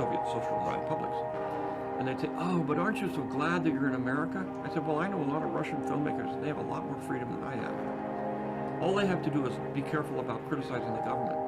Soviet Social Republics. And they'd say, oh, but aren't you so glad that you're in America? I said, well, I know a lot of Russian filmmakers. They have a lot more freedom than I have. All they have to do is be careful about criticizing the government.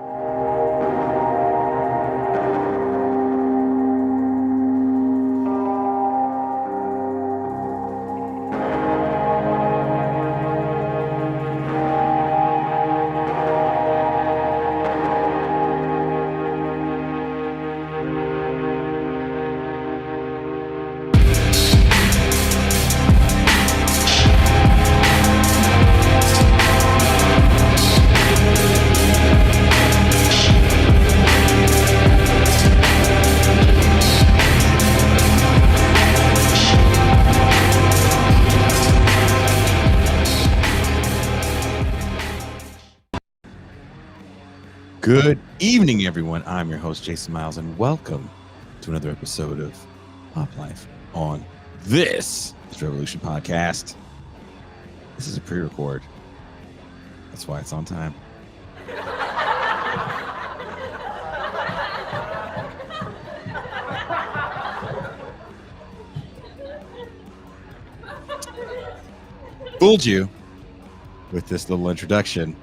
Good evening, everyone. I'm your host, Jason Miles, and welcome to another episode of Pop Life on this Revolution podcast. This is a pre-record. That's why it's on time. Fooled you with this little introduction.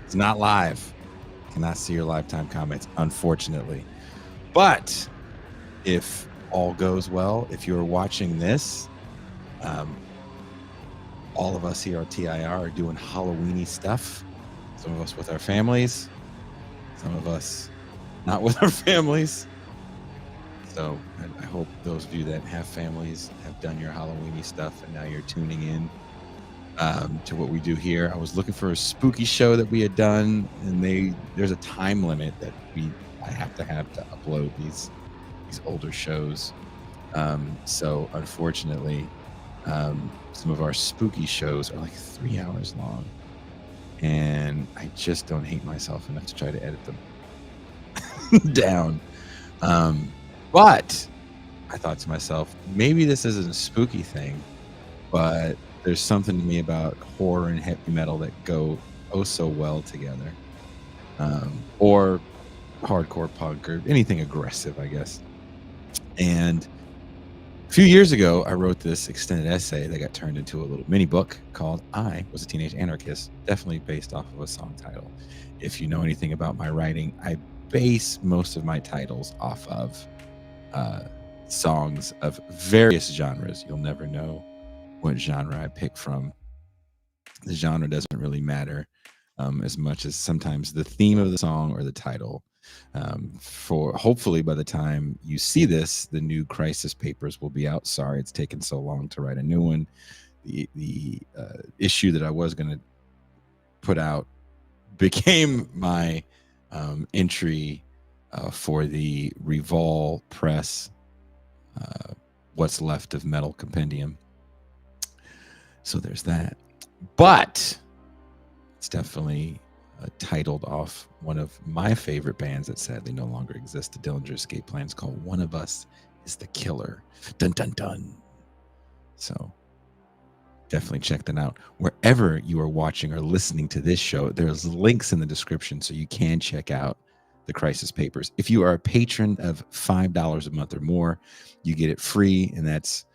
It's not live. Cannot see your lifetime comments, unfortunately. But if all goes well, if you're watching this, all of us here at TIR are doing Halloweeny stuff. Some of us with our families, some of us not with our families. So I hope those of you that have families have done your Halloweeny stuff, and now you're tuning in to what we do here. I was looking for a spooky show that we had done, and there's a time limit that I have to upload these older shows. So unfortunately, some of our spooky shows are like 3 hours long, and I just don't hate myself enough to try to edit them down. But I thought to myself, maybe this isn't a spooky thing, but there's something to me about horror and heavy metal that go oh so well together, or hardcore punk or anything aggressive, I guess. And a few years ago, I wrote this extended essay that got turned into a little mini book called I Was a Teenage Anarchist, definitely based off of a song title. If you know anything about my writing, I base most of my titles off of songs of various genres. You'll never know what genre I pick from. The genre doesn't really matter as much as sometimes the theme of the song or the title. For hopefully by the time you see this, the new Crisis Papers will be out. Sorry it's taken so long to write a new one. The issue that I was going to put out became my entry for the Revol Press What's Left of Metal Compendium. So there's that. But it's definitely titled off one of my favorite bands that sadly no longer exists, the Dillinger Escape Plan. It's called One of Us is the Killer. Dun, dun, dun. So definitely check that out. Wherever you are watching or listening to this show, there's links in the description so you can check out the Crisis Papers. If you are a patron of $5 a month or more, you get it free, and that's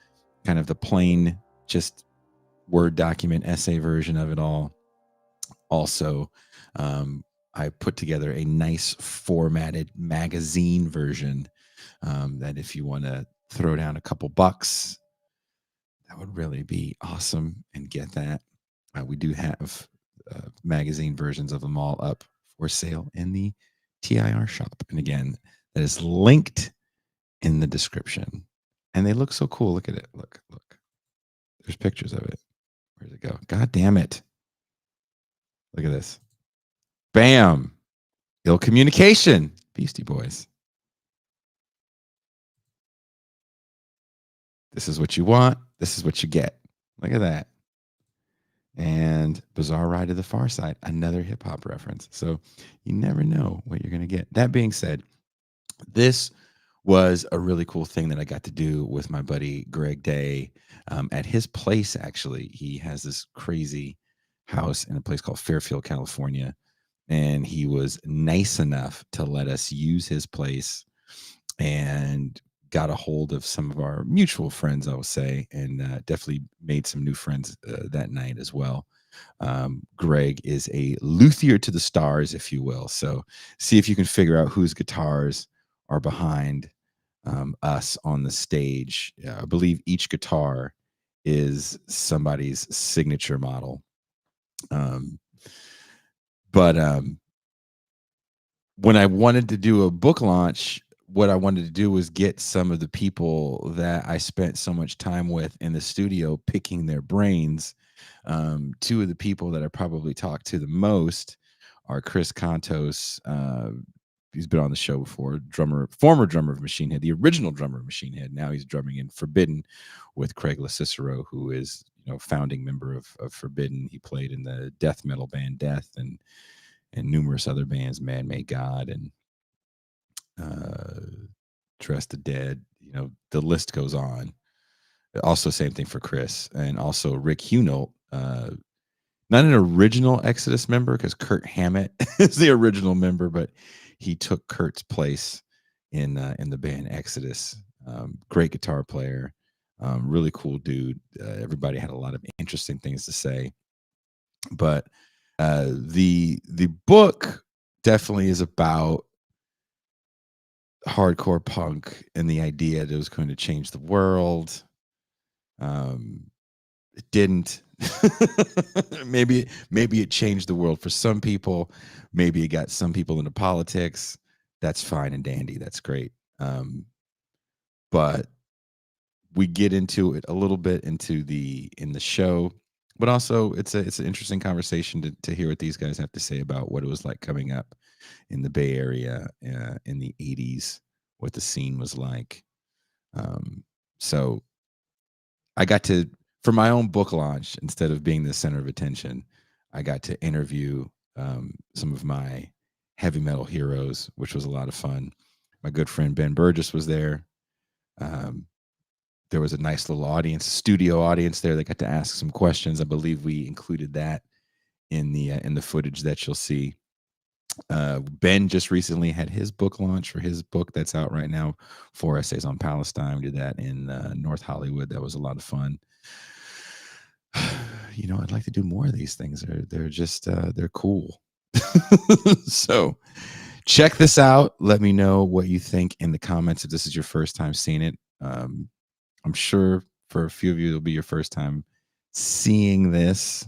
kind of the plain, just Word document essay version of it all. Also, I put together a nice formatted magazine version that if you want to throw down a couple bucks, that would really be awesome, and get that. We do have magazine versions of them all up for sale in the TIR shop. And again, that is linked in the description. And they look so cool. Look at it. Look. There's pictures of it. Where'd it go? God damn it. Look at this. Bam. Ill Communication. Beastie Boys. This is what you want. This is what you get. Look at that. And Bizarre Ride to the Far Side. Another hip hop reference. So you never know what you're going to get. That being said, this was a really cool thing that I got to do with my buddy Greg Day at his place. Actually, he has this crazy house in a place called Fairfield, California, and he was nice enough to let us use his place and got a hold of some of our mutual friends, I will say, and definitely made some new friends that night as well. Greg is a luthier to the stars, if you will. So see if you can figure out whose guitars are behind us on the stage. I believe each guitar is somebody's signature model. But when I wanted to do a book launch, what I wanted to do was get some of the people that I spent so much time with in the studio picking their brains. Two of the people that I probably talked to the most are Chris Contos. He's been on the show before, former drummer of Machine Head, the original drummer of Machine Head. Now he's drumming in Forbidden with Craig LaCicero, who is, founding member of Forbidden. He played in the death metal band Death and numerous other bands, Man May God and Dress the Dead. The list goes on. Also, same thing for Chris, and also Rick Hunolt, not an original Exodus member because Kurt Hammett is the original member, but he took Kurt's place in the band Exodus. Great guitar player, really cool dude. Everybody had a lot of interesting things to say, but the book definitely is about hardcore punk and the idea that it was going to change the world. It didn't. maybe it changed the world for some people. Maybe it got some people into politics. That's fine and dandy. That's great. But we get into it a little bit in the show, but also it's an interesting conversation to hear what these guys have to say about what it was like coming up in the Bay Area in the 80s, what the scene was like. So I got to, for my own book launch, instead of being the center of attention, I got to interview some of my heavy metal heroes, which was a lot of fun. My good friend Ben Burgess was there. There was a nice little studio audience there that got to ask some questions. I believe we included that in the footage that you'll see. Ben just recently had his book launch for his book that's out right now, 4 Essays on Palestine. We did that in North Hollywood. That was a lot of fun. I'd like to do more of these things. They're just they're cool. So check this out. Let me know what you think in the comments if this is your first time seeing it. I'm sure for a few of you it'll be your first time seeing this.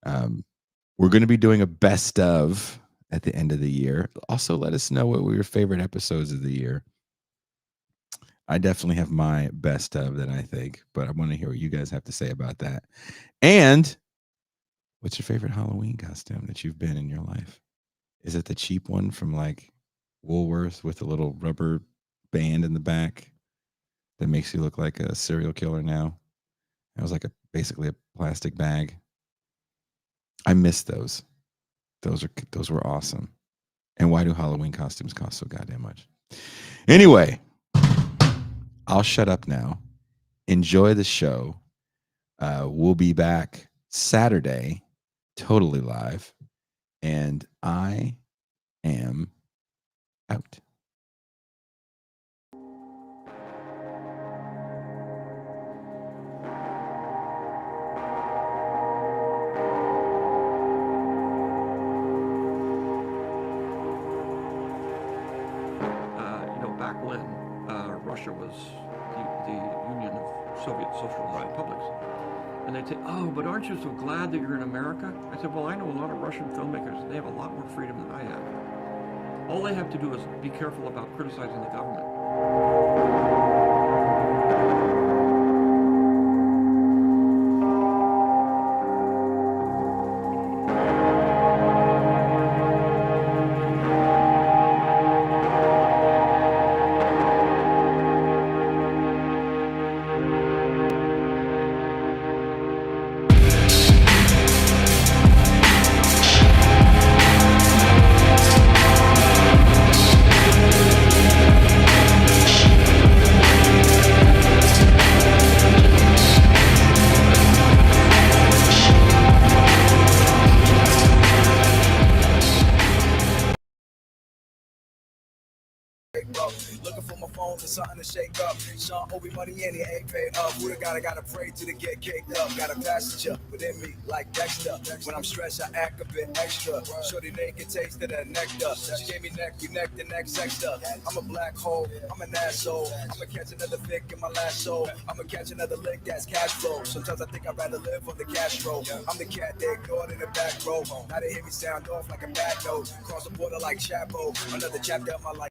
We're going to be doing a best of at the end of the year. Also, let us know what were your favorite episodes of the year. I definitely have my best of that, I think, but I want to hear what you guys have to say about that. And what's your favorite Halloween costume that you've been in your life? Is it the cheap one from like Woolworth with a little rubber band in the back that makes you look like a serial killer now? It was like basically a plastic bag. I miss those. Those were awesome. And why do Halloween costumes cost so goddamn much? Anyway, I'll shut up now. Enjoy the show. We'll be back Saturday, totally live. And I am out. Back when Russia was the Union of Soviet Socialist Republics. And they'd say, oh, but aren't you so glad that you're in America? I said, well, I know a lot of Russian filmmakers. They have a lot more freedom than I have. All they have to do is be careful about criticizing the government. something to shake up. Sean owe me money and he ain't paid up. Who the gotta pray to get caked up. Got a passenger within me like Dexter. When I'm stressed, I act a bit extra. Shorty naked taste of that nectar. She gave me neck, we neck the next sector. I'm a black hole, I'm an asshole. I'ma catch another Vic in my lasso. I'ma catch another lick, that's cash flow. Sometimes I think I'd rather live on the cash roll. I'm the cat they ignored in the back row. Now they hear me sound off like a bad note. Cross the border like Chapo. Another chapter of my life.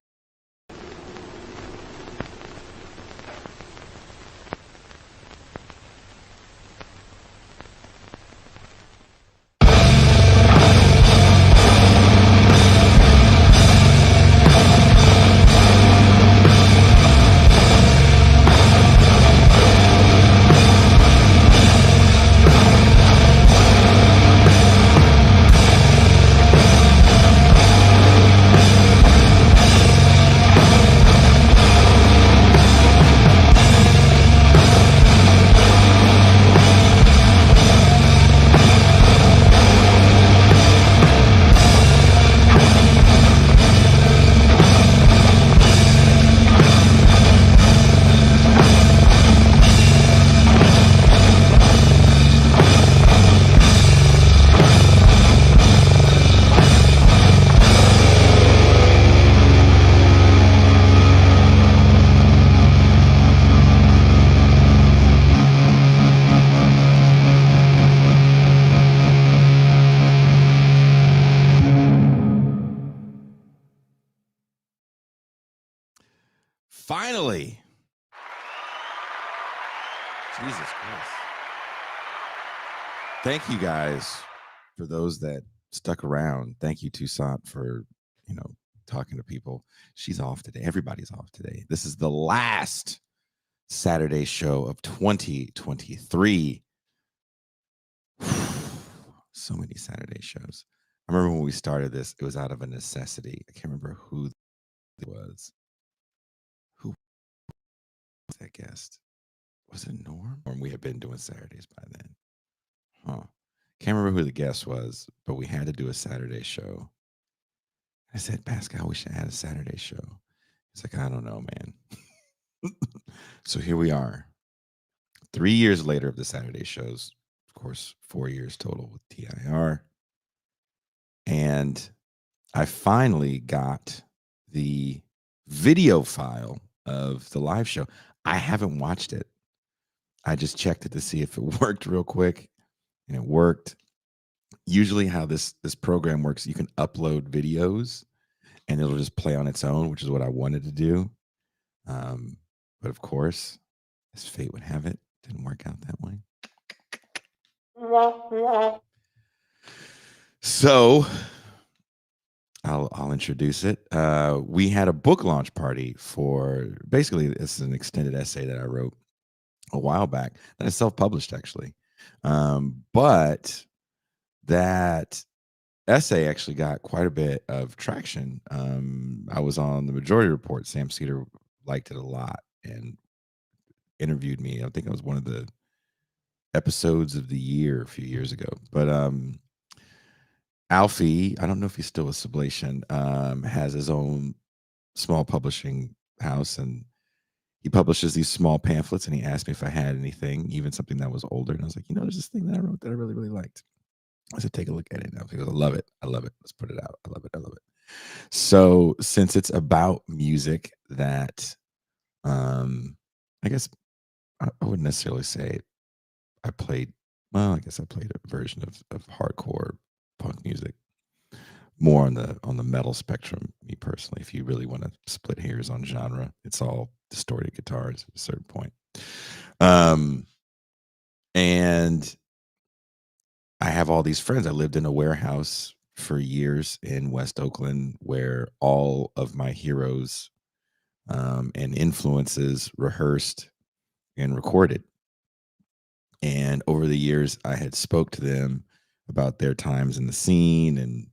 Finally. Jesus Christ. Thank you guys for those that stuck around. Thank you, Toussaint, for, talking to people. She's off today. Everybody's off today. This is the last Saturday show of 2023. So many Saturday shows. I remember when we started this, it was out of a necessity. I can't remember who it was. Who was that guest? Was it Norm? Or we had been doing Saturdays by then. Huh. Can't remember who the guest was, but we had to do a Saturday show. I said, Pascal, we should add a Saturday show. He's like, I don't know, man. So here we are. 3 years later of the Saturday shows. Of course, 4 years total with TIR. And I finally got the video file of the live show. I haven't watched it. I just checked it to see if it worked real quick, and it worked. Usually how this program works, you can upload videos and it'll just play on its own, which is what I wanted to do. But of course, as fate would have it, didn't work out that way. So I'll introduce it. We had a book launch party for, basically, it's an extended essay that I wrote a while back that I self-published, actually. But that essay actually got quite a bit of traction. I was on the Majority Report. Sam Cedar liked it a lot and interviewed me. I think it was one of the episodes of the year a few years ago. But Alfie, I don't know if he's still with Sublation, has his own small publishing house, and he publishes these small pamphlets, and he asked me if I had anything, even something that was older. And I was like, there's this thing that I wrote that I really, really liked. I said, take a look at it. And he goes, I love it. I love it. Let's put it out. I love it. I love it. So since it's about music that, I guess I wouldn't necessarily say I played, well, I guess I played a version of hardcore punk music, more on the metal spectrum, me personally. If you really want to split hairs on genre, it's all distorted guitars at a certain point. And I have all these friends. I lived in a warehouse for years in West Oakland where all of my heroes and influences rehearsed and recorded. And over the years, I had spoke to them about their times in the scene, and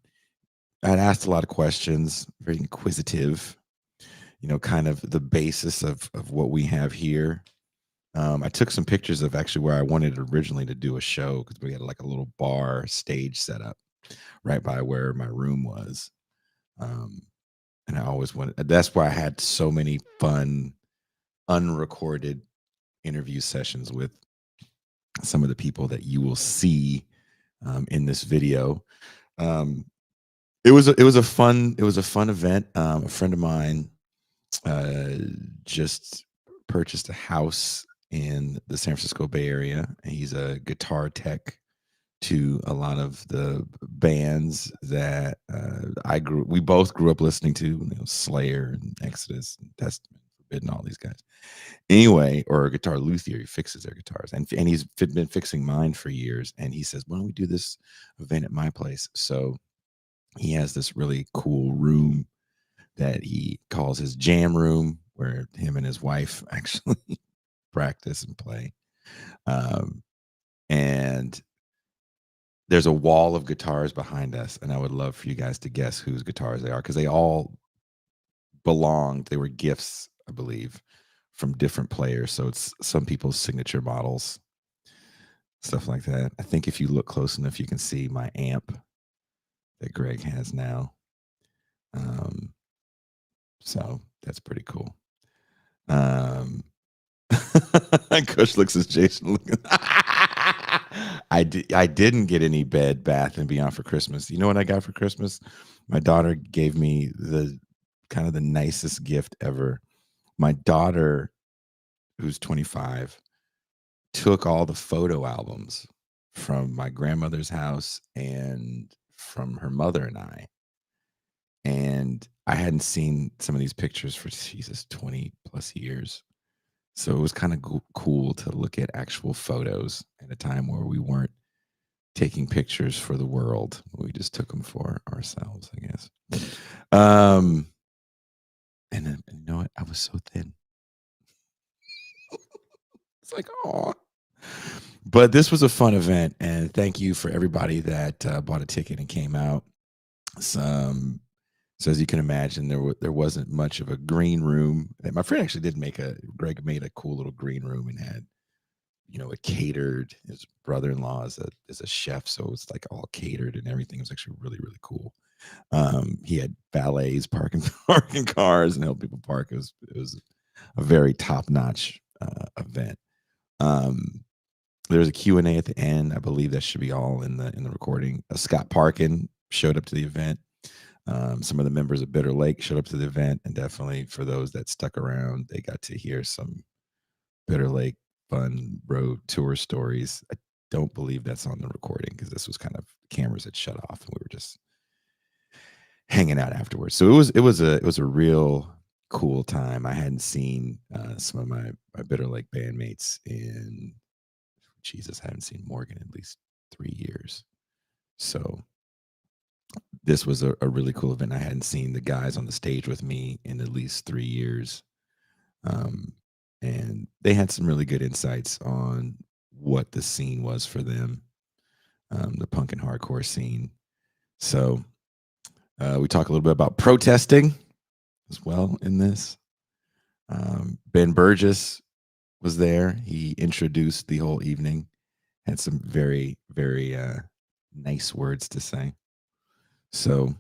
I'd asked a lot of questions, very inquisitive, kind of the basis of what we have here. I took some pictures of actually where I wanted originally to do a show, because we had like a little bar stage set up right by where my room was. And I always wanted, that's why I had so many fun unrecorded interview sessions with some of the people that you will see in this video. It was a fun event. A friend of mine just purchased a house in the San Francisco Bay Area, and he's a guitar tech to a lot of the bands that we both grew up listening to, you know, Slayer and Exodus and Testament, Forbidden, all these guys. Anyway, or a guitar luthier, he fixes their guitars, and he's been fixing mine for years. And he says, "Why don't we do this event at my place?" So he has this really cool room that he calls his jam room, where him and his wife actually practice and play. And there's a wall of guitars behind us, and I would love for you guys to guess whose guitars they are, because they all belonged. They were gifts, I believe, from different players. So it's some people's signature models, stuff like that. I think if you look close enough, you can see my amp that Greg has now. So that's pretty cool. Kush looks as Jason looking. I didn't get any bed, bath, and beyond for Christmas. You know what I got for Christmas? My daughter gave me the kind of the nicest gift ever. My daughter, who's 25, took all the photo albums from my grandmother's house and from her mother and I. And I hadn't seen some of these pictures for 20 plus years. So it was kind of cool to look at actual photos at a time where we weren't taking pictures for the world. We just took them for ourselves, I guess. And then, you know what? I was so thin. It's like, oh. But this was a fun event, and thank you for everybody that bought a ticket and came out. So as you can imagine, there wasn't much of a green room. And my friend actually Greg made a cool little green room and had, you know, it catered. His brother-in-law is a chef, so it's like all catered and everything. It was actually really, really cool. He had valets parking cars and help people park. It was a very top-notch event. There was a Q&A at the end. I believe that should be all in the recording. Scott Parkin showed up to the event. Some of the members of Bitter Lake showed up to the event, and definitely for those that stuck around, they got to hear some Bitter Lake fun road tour stories. I don't believe that's on the recording because this was kind of cameras had shut off and we were just hanging out afterwards. So it was a real cool time. I hadn't seen some of my Bitter Lake bandmates in I haven't seen Morgan in at least 3 years. So this was a really cool event. I hadn't seen the guys on the stage with me in at least 3 years. And they had some really good insights on what the scene was for them, the punk and hardcore scene. So we talk a little bit about protesting as well in this. Ben Burgess was there. He introduced the whole evening, had some very, very nice words to say. So,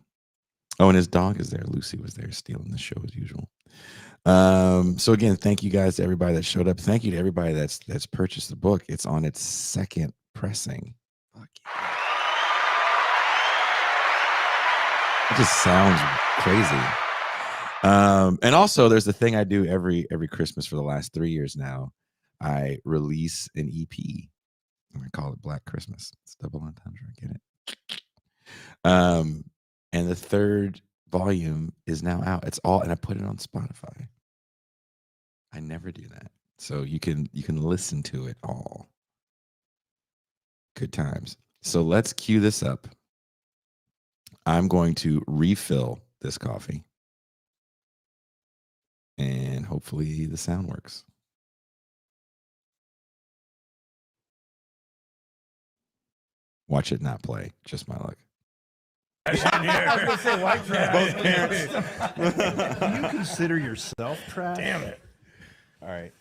and his dog is there. Lucy was there stealing the show as usual. So again, thank you guys to everybody that showed up. Thank you to everybody that's purchased the book. It's on its second pressing. Fuck yeah. It just sounds crazy. And also there's the thing I do every Christmas for the last 3 years now. I release an EP. I call it Black Christmas. It's double entendre. Get it? And the third volume is now out. It's all, and I put it on Spotify. I never do that. So you can listen to it all. Good times. So let's cue this up. I'm going to refill this coffee. And hopefully the sound works. Watch it not play. Just my luck. I was gonna say white trash. Both parents. Do you consider yourself trash? Damn it. All right.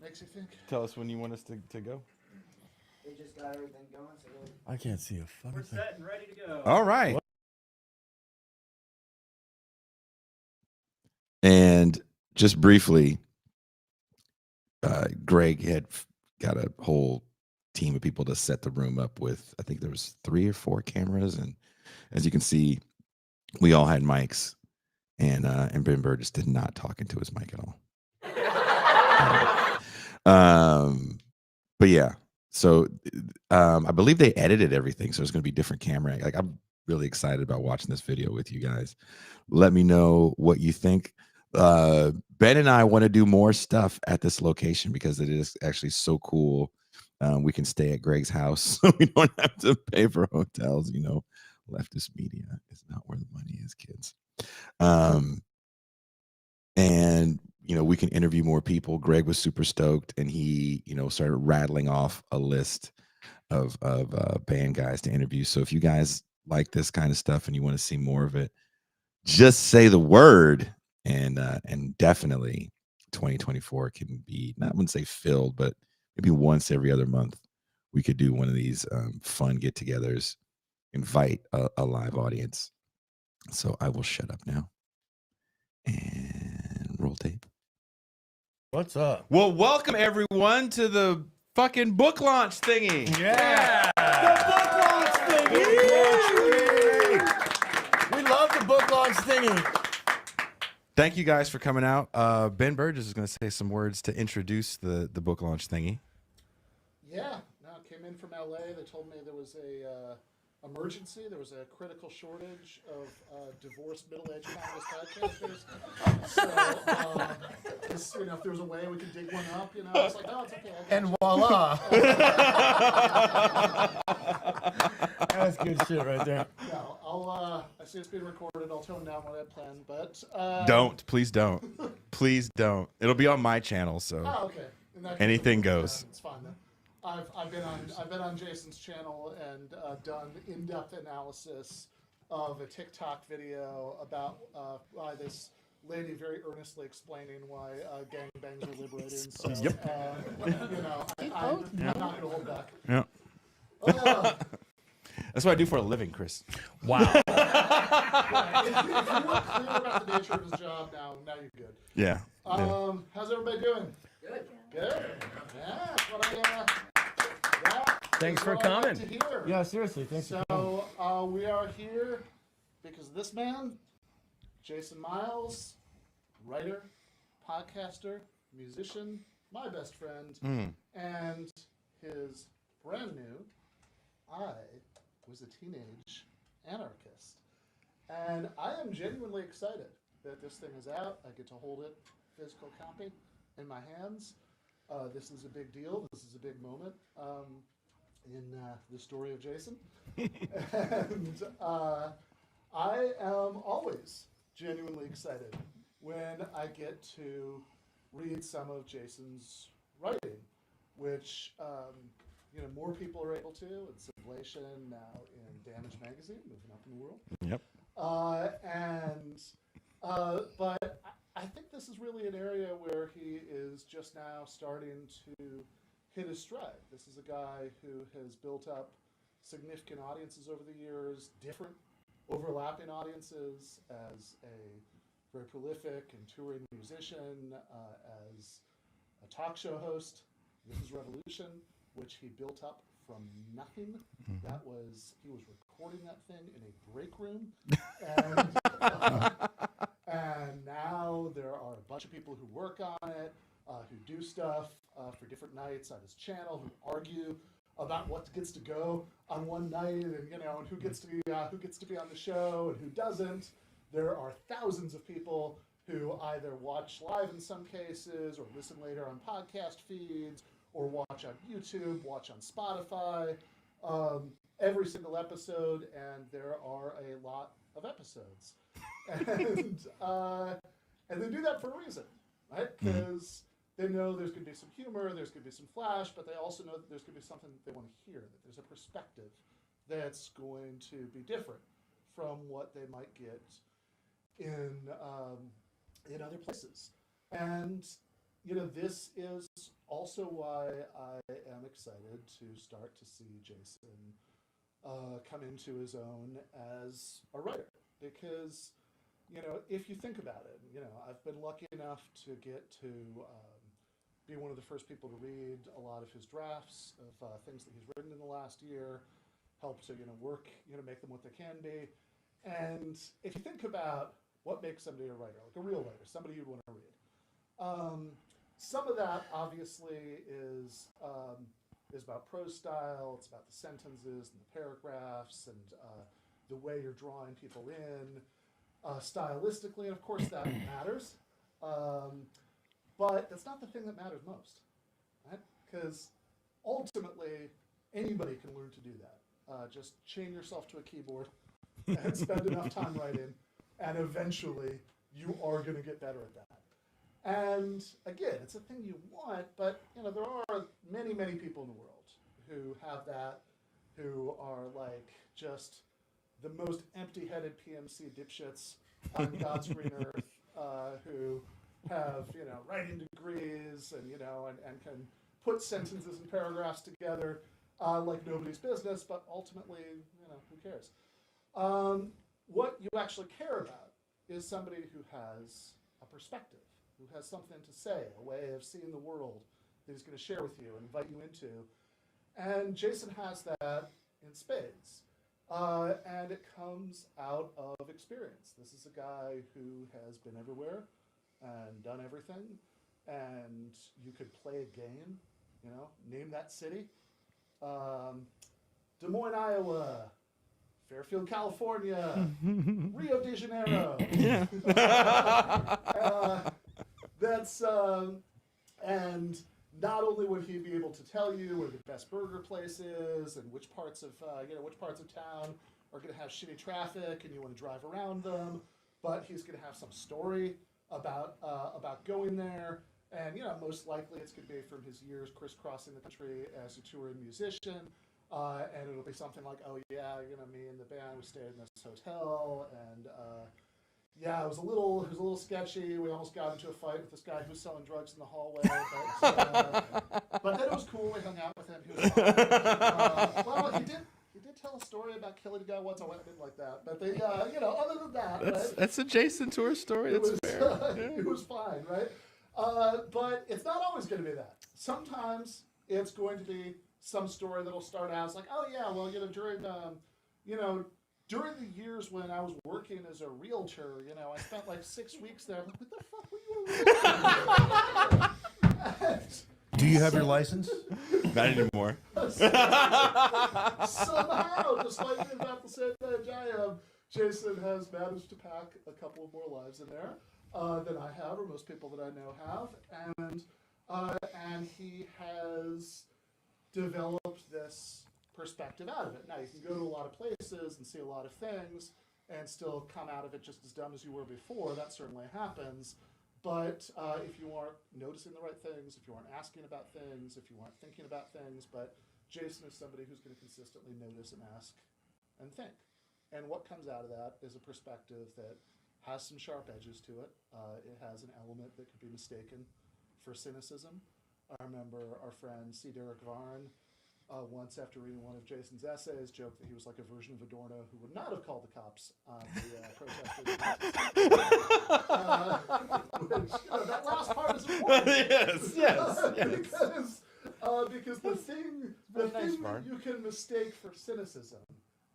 Makes you think. Tell us when you want us to go. They just got everything going. So I can't see a fucking thing. Set and ready to go. All right. And just briefly, Greg had got a whole team of people to set the room up with. I think there was 3 or 4 cameras, and as you can see, we all had mics, and Ben Burgess did not talk into his mic at all. But yeah, so I believe they edited everything, so it's going to be different camera. Like, I'm really excited about watching this video with you guys. Let me know what you think. Ben and I want to do more stuff at this location because it is actually so cool. We can stay at Greg's house, so we don't have to pay for hotels. You know, leftist media is not where the money is, kids. And you know, we can interview more people. Greg was super stoked, and he, you know, started rattling off a list of band guys to interview. So if you guys like this kind of stuff and you want to see more of it, just say the word, and definitely 2024 can be, not, I wouldn't say filled, but maybe once every other month we could do one of these fun get-togethers, invite a live audience. So I will shut up now and roll tape. What's up? Well, welcome everyone to the fucking book launch thingy. Yeah. The book launch thingy. We love the book launch thingy. Thank you guys for coming out. Ben Burgess is going to say some words to introduce the book launch thingy. Yeah, no, came in from LA. They told me there was a emergency. There was a critical shortage of divorced middle-aged Congress podcasters. So, just, you know, if there was a way we could dig one up, you know, I was like, oh, it's okay. And voila. That's good shit right there. No, I see it's being recorded. I'll tone down what I planned, but Please don't. Please don't. It'll be on my channel, so oh, okay. In that case, anything goes. It's fine then. I've been on Jason's channel and done in-depth analysis of a TikTok video about why this lady very earnestly explaining why gangbangs are liberating. So, you know, I'm not going to hold back. Yeah. That's what I do for a living, Chris. Wow. If you weren't clear about the nature of his job, now you're good. Yeah. How's everybody doing? Good. Good. Yeah, that's what Thanks for I coming. like to hear. Yeah, seriously. Thanks for coming. So we are here because of this man, Jason Miles, writer, podcaster, musician, my best friend, and his brand new I Was a Teenage Anarchist. And I am genuinely excited that this thing is out. I get to hold it, physical copy, in my hands. This is a big deal. This is a big moment in the story of Jason. And I am always genuinely excited when I get to read some of Jason's writing, which you know, more people are able to. It's Civilization, now in Damage Magazine, moving up in the world. Yep. But I think this is really an area where he is just now starting to hit his stride. This is a guy who has built up significant audiences over the years, different overlapping audiences, as a very prolific and touring musician, as a talk show host. This is Revolution, which he built up from nothing. That was, he was recording that thing in a break room. And now there are a bunch of people who work on it, who do stuff for different nights on his channel, who argue about what gets to go on one night, and you know, and who gets to be on the show and who doesn't. There are thousands of people who either watch live in some cases or listen later on podcast feeds, or watch on YouTube, watch on Spotify, every single episode, and there are a lot of episodes. And they do that for a reason, right? Because they know there's going to be some humor, there's going to be some flash, but they also know that there's going to be something that they want to hear, that there's a perspective that's going to be different from what they might get in other places. And you know, this is also why I am excited to start to see Jason come into his own as a writer. Because, you know, if you think about it, you know, I've been lucky enough to get to be one of the first people to read a lot of his drafts of things that he's written in the last year, help to work, make them what they can be. And if you think about what makes somebody a writer, like a real writer, somebody you'd want to read, some of that obviously is about prose style. It's about the sentences and the paragraphs and the way you're drawing people in stylistically. And of course that matters. But that's not the thing that matters most, right? Because ultimately, anybody can learn to do that. Just chain yourself to a keyboard and spend enough time writing, and eventually you are going to get better at that. And again, it's a thing you want, but there are many, many people in the world who have that, who are like just the most empty-headed PMC dipshits on God's green earth, who have writing degrees and and can put sentences and paragraphs together like nobody's business, but ultimately who cares? What you actually care about is somebody who has a perspective, who has something to say, a way of seeing the world that he's going to share with you and invite you into. And Jason has that in spades. And it comes out of experience. This is a guy who has been everywhere and done everything. And you could play a game, name that city. Des Moines, Iowa. Fairfield, California. Rio de Janeiro. Yeah. And not only would he be able to tell you where the best burger place is and which parts of town are going to have shitty traffic and you want to drive around them, but he's going to have some story about going there. And most likely it's going to be from his years crisscrossing the country as a touring musician. And it'll be something like, oh yeah, me and the band, we stayed in this hotel, and yeah, it was a little sketchy. We almost got into a fight with this guy who was selling drugs in the hallway, but then it was cool. We hung out with him. He was fine. Well, he did tell a story about killing a guy once. I didn't like that, but they, other than that, That's a Jason Tour story. That's fair. It was fine, right? But it's not always going to be that. Sometimes it's going to be some story that'll start out as like, oh yeah, well, during the years when I was working as a realtor, I spent like 6 weeks there. I'm like, what the fuck were you a realtor? Do you have your license? Not anymore. Somehow, just like about the same age I am, Jason has managed to pack a couple of more lives in there than I have, or most people that I know have, and he has developed this perspective out of it. Now, you can go to a lot of places and see a lot of things and still come out of it just as dumb as you were before. That certainly happens. But if you aren't noticing the right things, if you aren't asking about things, if you aren't thinking about things, but Jason is somebody who's going to consistently notice and ask and think. And what comes out of that is a perspective that has some sharp edges to it. It has an element that could be mistaken for cynicism. I remember our friend C. Derek Varn once, after reading one of Jason's essays, joked that he was like a version of Adorno who would not have called the cops on the protesters. Which, that last part is important. Yes. Because the thing that you can mistake for cynicism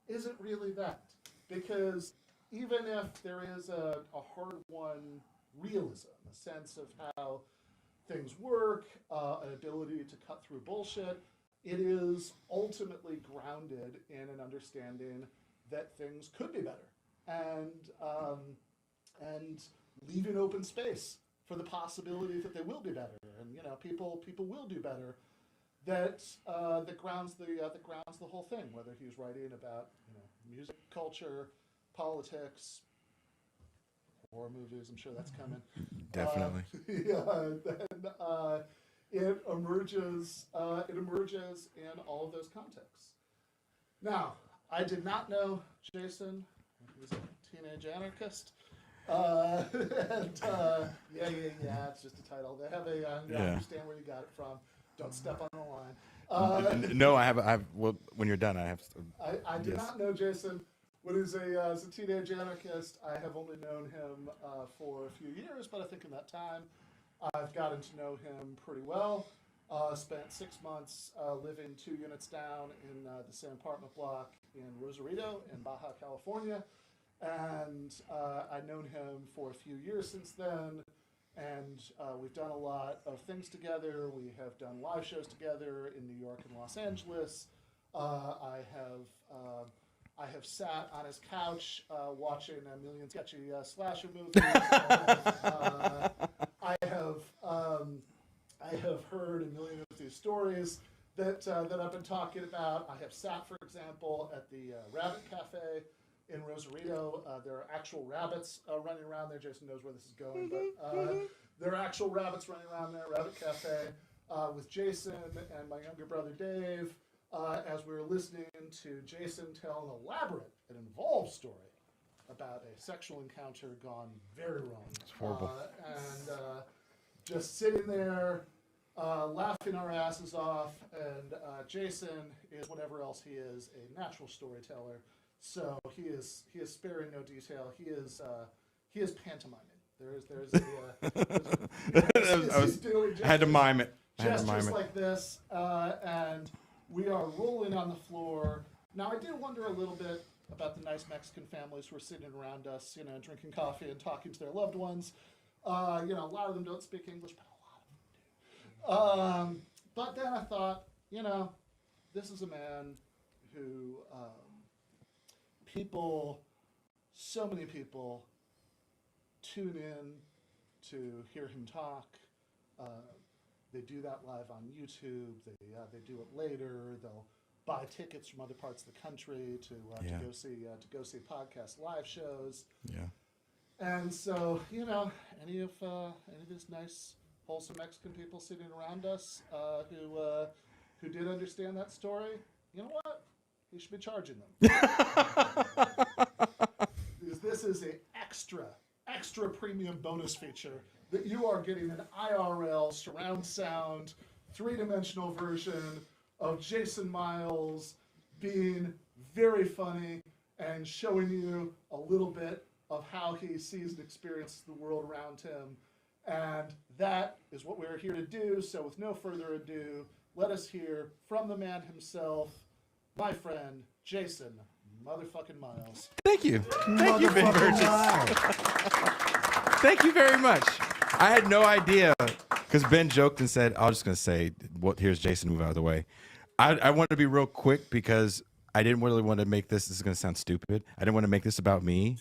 isn't really that. Because even if there is a hard-won realism, a sense of how things work, an ability to cut through bullshit, it is ultimately grounded in an understanding that things could be better, and leaving open space for the possibility that they will be better, and people will do better. That grounds the whole thing. Whether he's writing about music, culture, politics, horror movies, I'm sure that's coming. Definitely. It emerges in all of those contexts. Now, I did not know Jason. He was a teenage anarchist. It's just a title. They have I understand where you got it from. Don't step on the line. No, I have. Well, when you're done, I have. I did not know Jason. When he was as a teenage anarchist, I have only known him for a few years, but I think in that time, I've gotten to know him pretty well. Spent 6 months living 2 units down in the same apartment block in Rosarito in Baja, California. And I've known him for a few years since then. And we've done a lot of things together. We have done live shows together in New York and Los Angeles. I have sat on his couch watching a million sketchy slasher movies. I have heard a million of these stories that I've been talking about. I have sat, for example, at the Rabbit Cafe in Rosarito. There are actual rabbits running around there. Jason knows where this is going, but there are actual rabbits running around there. Rabbit Cafe with Jason and my younger brother Dave. As we were listening to Jason tell an elaborate and involved story about a sexual encounter gone very wrong. It's horrible. And just sitting there, laughing our asses off. And Jason is whatever else he is, a natural storyteller. So he is sparing no detail. He is pantomiming. I had to mime it. Gestures like this, and we are rolling on the floor. Now, I did wonder a little bit about the nice Mexican families who are sitting around us, drinking coffee and talking to their loved ones. A lot of them don't speak English, but a lot of them do. But then I thought, this is a man who so many people tune in to hear him talk. They do that live on YouTube. They do it later. They'll buy tickets from other parts of the country to go see podcast live shows. Yeah. And so any of these nice wholesome Mexican people sitting around us who did understand that story, you know what? You should be charging them. Because this is an extra premium bonus feature that you are getting an IRL surround sound 3-dimensional version of Jason Miles being very funny and showing you a little bit of how he sees and experiences the world around him. And that is what we're here to do. So with no further ado, let us hear from the man himself, my friend, Jason motherfucking Miles. Thank you. Thank you, Ben Burgess. Thank you very much. I had no idea, because Ben joked and said, I was just going to say, here's Jason, move out of the way. I wanted to be real quick because I didn't really want to make this is going to sound stupid. I didn't want to make this about me.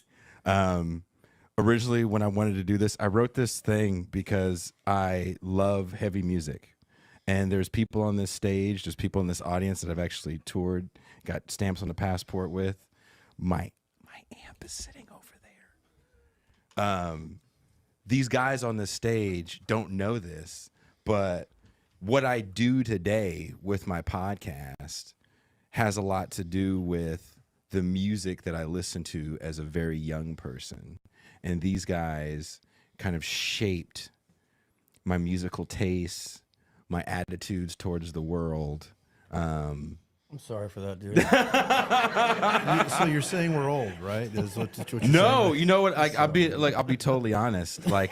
Originally, when I wanted to do this, I wrote this thing because I love heavy music. And there's people on this stage, there's people in this audience that I've actually toured, got stamps on the passport with. My amp is sitting over there. These guys on this stage don't know this, but what I do today with my podcast has a lot to do with the music that I listened to as a very young person. And these guys kind of shaped my musical tastes, my attitudes towards the world. I'm sorry for that, dude. So you're saying we're old, right? That's what you're No, saying? you know what? I'll be totally honest. I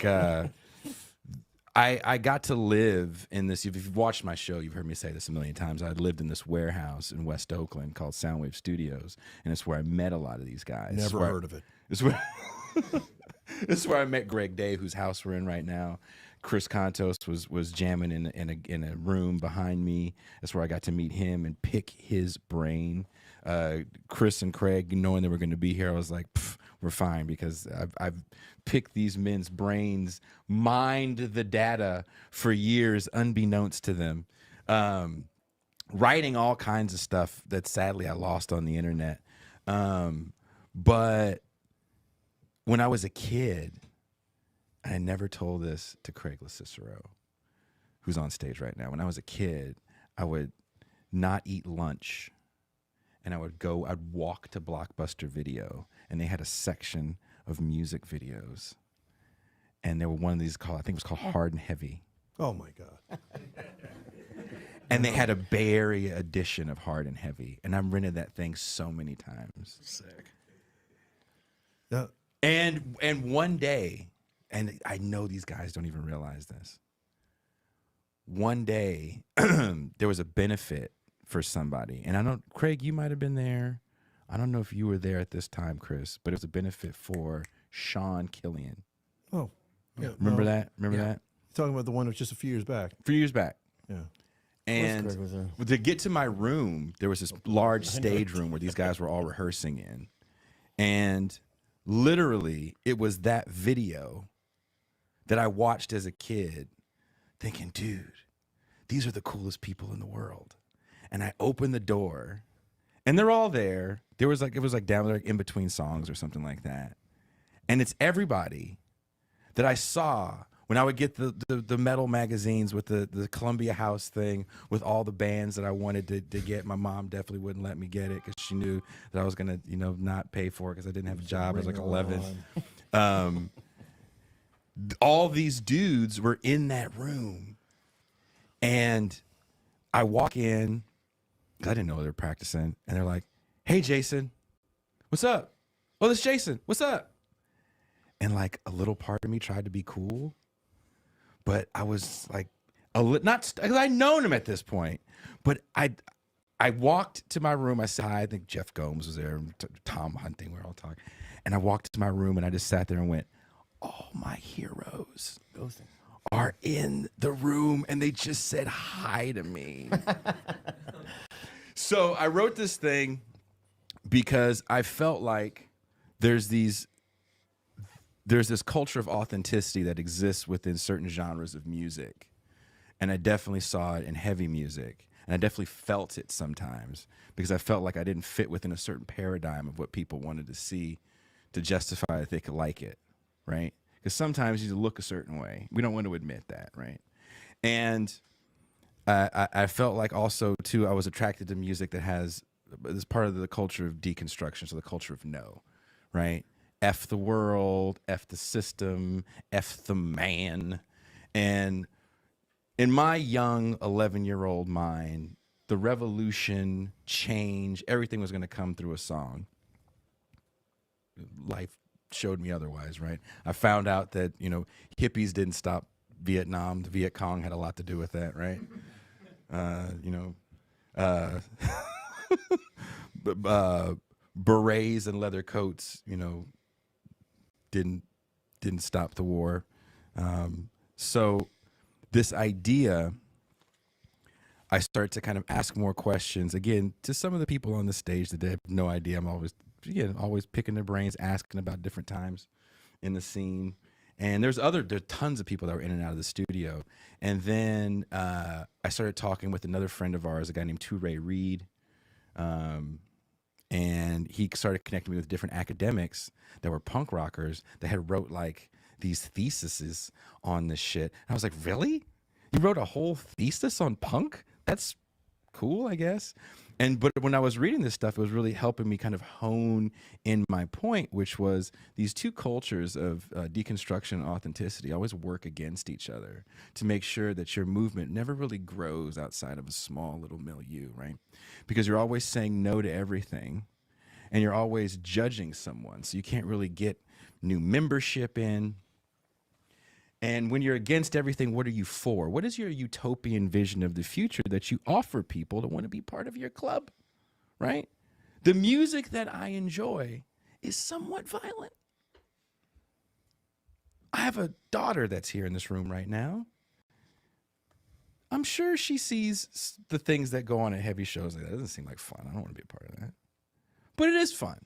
got to live in this. If you've watched my show, you've heard me say this a million times. I lived in this warehouse in West Oakland called Soundwave Studios, and it's where I met a lot of these guys. Never heard of it. It's where this is where I met Greg Day, whose house we're in right now. Chris Contos was jamming in a room behind me. That's where I got to meet him and pick his brain. Chris and Craig, knowing they were going to be here, I was like, we're fine, because I've picked these men's brains, mined the data for years, unbeknownst to them, writing all kinds of stuff that sadly I lost on the internet. But when I was a kid, I never told this to Craig LaCicero, who's on stage right now. When I was a kid, I would not eat lunch, and I'd walk to Blockbuster Video, and they had a section of music videos, and there were one of these I think it was called Hard and Heavy. Oh my God. And they had a Bay Area edition of Hard and Heavy, and I've rented that thing so many times. Sick. Yeah. And one day, and I know these guys don't even realize this. One day, there was a benefit for somebody. And I know, Craig, you might have been there. I don't know if you were there at this time, Chris, but it was a benefit for Sean Killian. Oh, yeah. Remember that? Remember that? Talking about the one that was just a few years back. A few years back. Yeah. And Craig was there. to get to my room, there was this large stage room where these guys were all rehearsing in. And literally, it was that video that I watched as a kid thinking, dude, these are the coolest people in the world. And I opened the door and they're all there. It was like down there in between songs or something like that. And it's everybody that I saw when I would get the metal magazines with the Columbia House thing with all the bands that I wanted to get. My mom definitely wouldn't let me get it because she knew that I was going to, not pay for it because I didn't have a job. I was like 11. All these dudes were in that room. And I walk in, 'cause I didn't know they were practicing. And they're like, hey, Jason, what's up? Oh, this is Jason. What's up? And like a little part of me tried to be cool. But I was like, not because I'd known him at this point. But I walked to my room. I said hi. I think Jeff Gomes was there. Tom Hunting. We were all talking. And I walked to my room and I just sat there and went, all my heroes are in the room and they just said hi to me. So I wrote this thing because I felt like there's this culture of authenticity that exists within certain genres of music. And I definitely saw it in heavy music. And I definitely felt it sometimes because I felt like I didn't fit within a certain paradigm of what people wanted to see to justify that they could like it, right? Because sometimes you look a certain way. We don't want to admit that, right? And I felt like also, too, I was attracted to music that has this part of the culture of deconstruction, so the culture of no, right? F the world, F the system, F the man. And in my young 11-year-old mind, the revolution, change, everything was going to come through a song. Life showed me otherwise, right? I found out that, hippies didn't stop Vietnam. The Viet Cong had a lot to do with that, right? Berets and leather coats, didn't stop the war. So this idea, I start to kind of ask more questions again to some of the people on the stage that they have no idea. I'm always picking their brains, asking about different times in the scene. And there's tons of people that were in and out of the studio. And then I started talking with another friend of ours, a guy named Toure Reed. And he started connecting me with different academics that were punk rockers that had wrote like these theses on this shit. And I was like, really? You wrote a whole thesis on punk? That's cool, I guess. But when I was reading this stuff, it was really helping me kind of hone in my point, which was these two cultures of deconstruction and authenticity always work against each other to make sure that your movement never really grows outside of a small little milieu, right? Because you're always saying no to everything and you're always judging someone. So you can't really get new membership in. And when you're against everything, what are you for? What is your utopian vision of the future that you offer people to want to be part of your club, right? The music that I enjoy is somewhat violent. I have a daughter that's here in this room right now. I'm sure she sees the things that go on at heavy shows like that. It doesn't seem like fun. I don't want to be a part of that. But it is fun.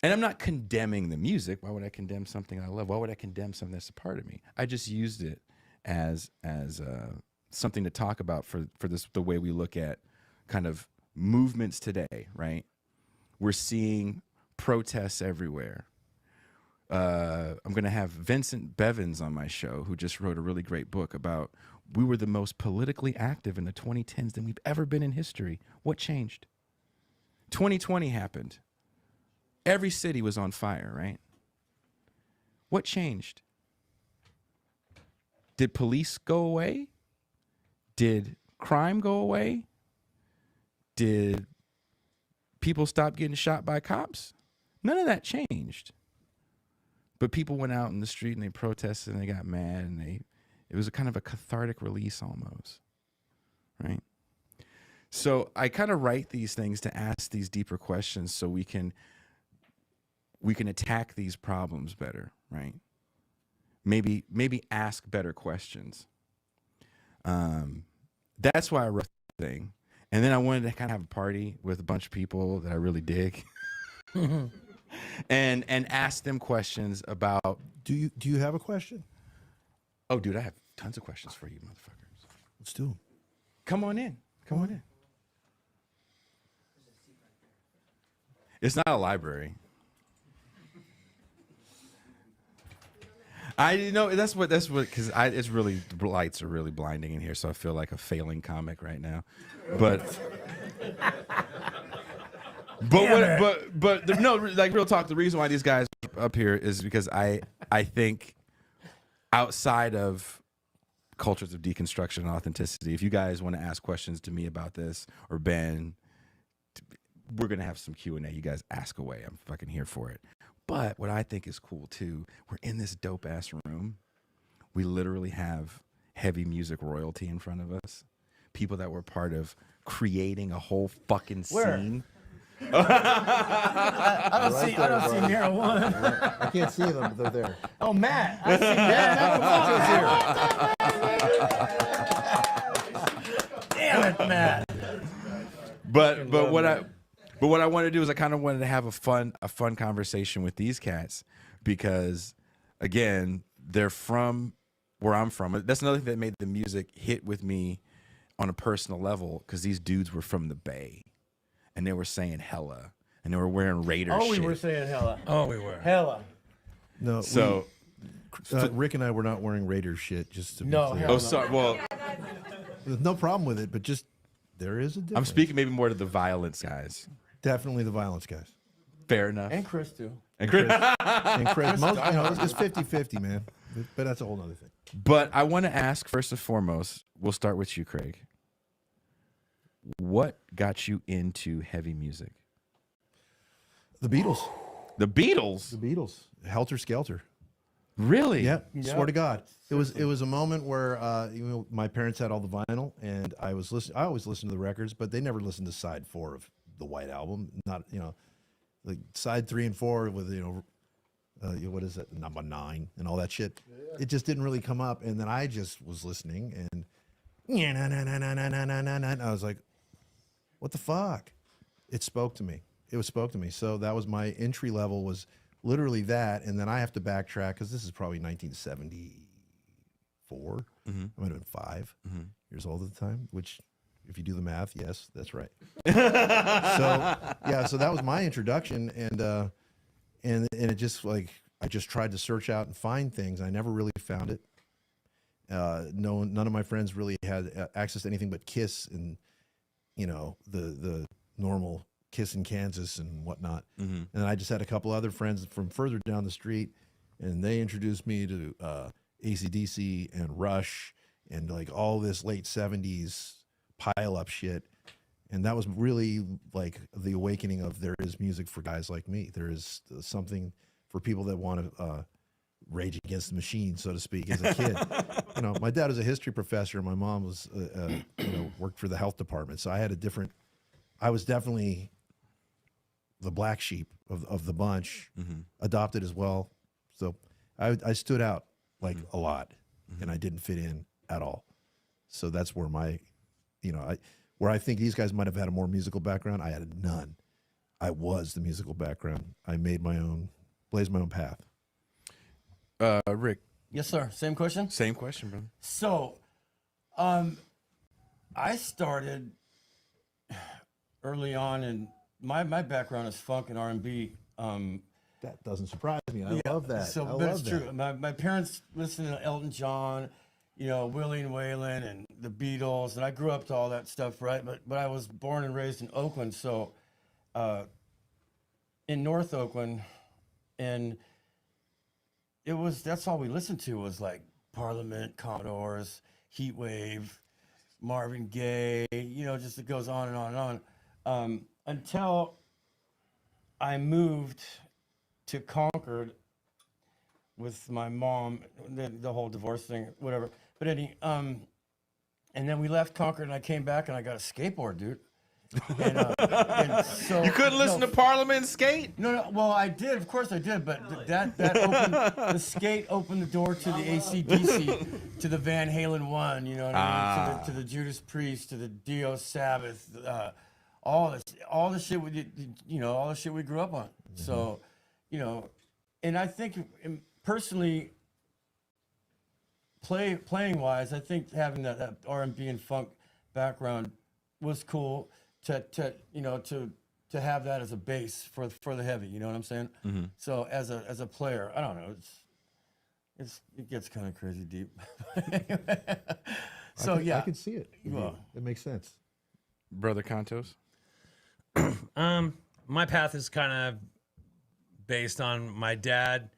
And I'm not condemning the music. Why would I condemn something I love? Why would I condemn something that's a part of me? I just used it as something to talk about for the way we look at kind of movements today, right? We're seeing protests everywhere. I'm going to have Vincent Bevins on my show, who just wrote a really great book about we were the most politically active in the 2010s than we've ever been in history. What changed? 2020 happened. Every city was on fire, right? What changed? Did police go away? Did crime go away? Did people stop getting shot by cops? None of that changed. But people went out in the street and they protested and they got mad and it was a kind of a cathartic release almost, right? So I kind of write these things to ask these deeper questions so we can attack these problems better, right? Maybe ask better questions. That's why I wrote the thing. And then I wanted to kind of have a party with a bunch of people that I really dig. and ask them questions about. Do you have a question? Oh, dude, I have tons of questions for you, motherfuckers. Let's do them. Come on in. Come on in. It's not a library. That's what because it's really, the lights are really blinding in here, so I feel like a failing comic right now. But no, like real talk, the reason why these guys are up here is because I think outside of cultures of deconstruction and authenticity, if you guys want to ask questions to me about this or Ben, we're gonna have some Q&A. You guys ask away. I'm fucking here for it. But what I think is cool too, we're in this dope ass room. We literally have heavy music royalty in front of us. People that were part of creating a whole fucking scene. I don't see marijuana. I can't see them, but they're there. Oh, Matt. I see Damn it, Matt. But what I wanted to do is I kind of wanted to have a fun conversation with these cats because, again, they're from where I'm from. That's another thing that made the music hit with me on a personal level because these dudes were from the Bay, and they were saying hella, and they were wearing Raider shit. Oh, we were saying hella. Oh, we were. Hella. No, So, Rick and I were not wearing Raiders shit, just to be No, clear. hell oh, no. sorry. Well, There's no problem with it, but just there is a difference. I'm speaking maybe more to the violence guys. Definitely the violence guys. Fair enough. And Chris, too. And Chris. And Chris, most, it's 50-50, man. But that's a whole other thing. But I want to ask first and foremost, we'll start with you, Craig. What got you into heavy music? The Beatles. The Beatles? The Beatles. Helter Skelter. Really? Yeah, swear to God. It was a moment where my parents had all the vinyl, and I was listening. I always listened to the records, but they never listened to side 4 of the White Album. Not like side 3 and 4 with what is it, number 9 and all that shit. Yeah. It just didn't really come up, and then I just was listening, and I was like, what the fuck? It spoke to me. It spoke to me. So that was my entry level, was literally that, and then I have to backtrack because this is probably 1974. Mm-hmm. I might have been 5 years old at the time, which, if you do the math, yes, that's right. So that was my introduction, and it just like I just tried to search out and find things. I never really found it. None of my friends really had access to anything but Kiss and the normal Kiss in Kansas and whatnot. Mm-hmm. And then I just had a couple other friends from further down the street, and they introduced me to AC/DC and Rush and like all this late 70s pile up shit. And that was really like the awakening of there is music for guys like me. There is something for people that want to rage against the machine, so to speak, as a kid. My dad was a history professor, and my mom was worked for the health department. So I was definitely the black sheep of the bunch, adopted as well. So I stood out like a lot, and I didn't fit in at all. So that's where where I think these guys might have had a more musical background. I had none. I was the musical background. I made blazed my own path. Rick. Yes, sir. Same question? Same question, brother. So, I started early on, and my background is funk and R&B. That doesn't surprise me. I love that. So, but it's true. My parents listened to Elton John, Willie and Waylon and the Beatles, and I grew up to all that stuff, right? But I was born and raised in Oakland, so in North Oakland, and that's all we listened to was like Parliament, Commodores, Heatwave, Marvin Gaye, just it goes on and on and on. Until I moved to Concord, with my mom, the whole divorce thing, whatever. But and then we left Concord, and I came back, and I got a skateboard, dude. And so You couldn't listen to Parliament and skate? No. Well, I did, of course I did, but that opened, the skate opened the door to the AC/DC, to the Van Halen 1, you know what I mean? To the Judas Priest, to the Dio Sabbath, all the shit we did, you know, all the shit we grew up on. So, you know, and I think personally, playing wise, I think having that R&B and funk background was cool. To have that as a base for the heavy, you know what I'm saying? So as a player, I don't know, it gets kind of crazy deep. So I can see it. Well, it makes sense. Brother Cantos? My path is kind of based on my dad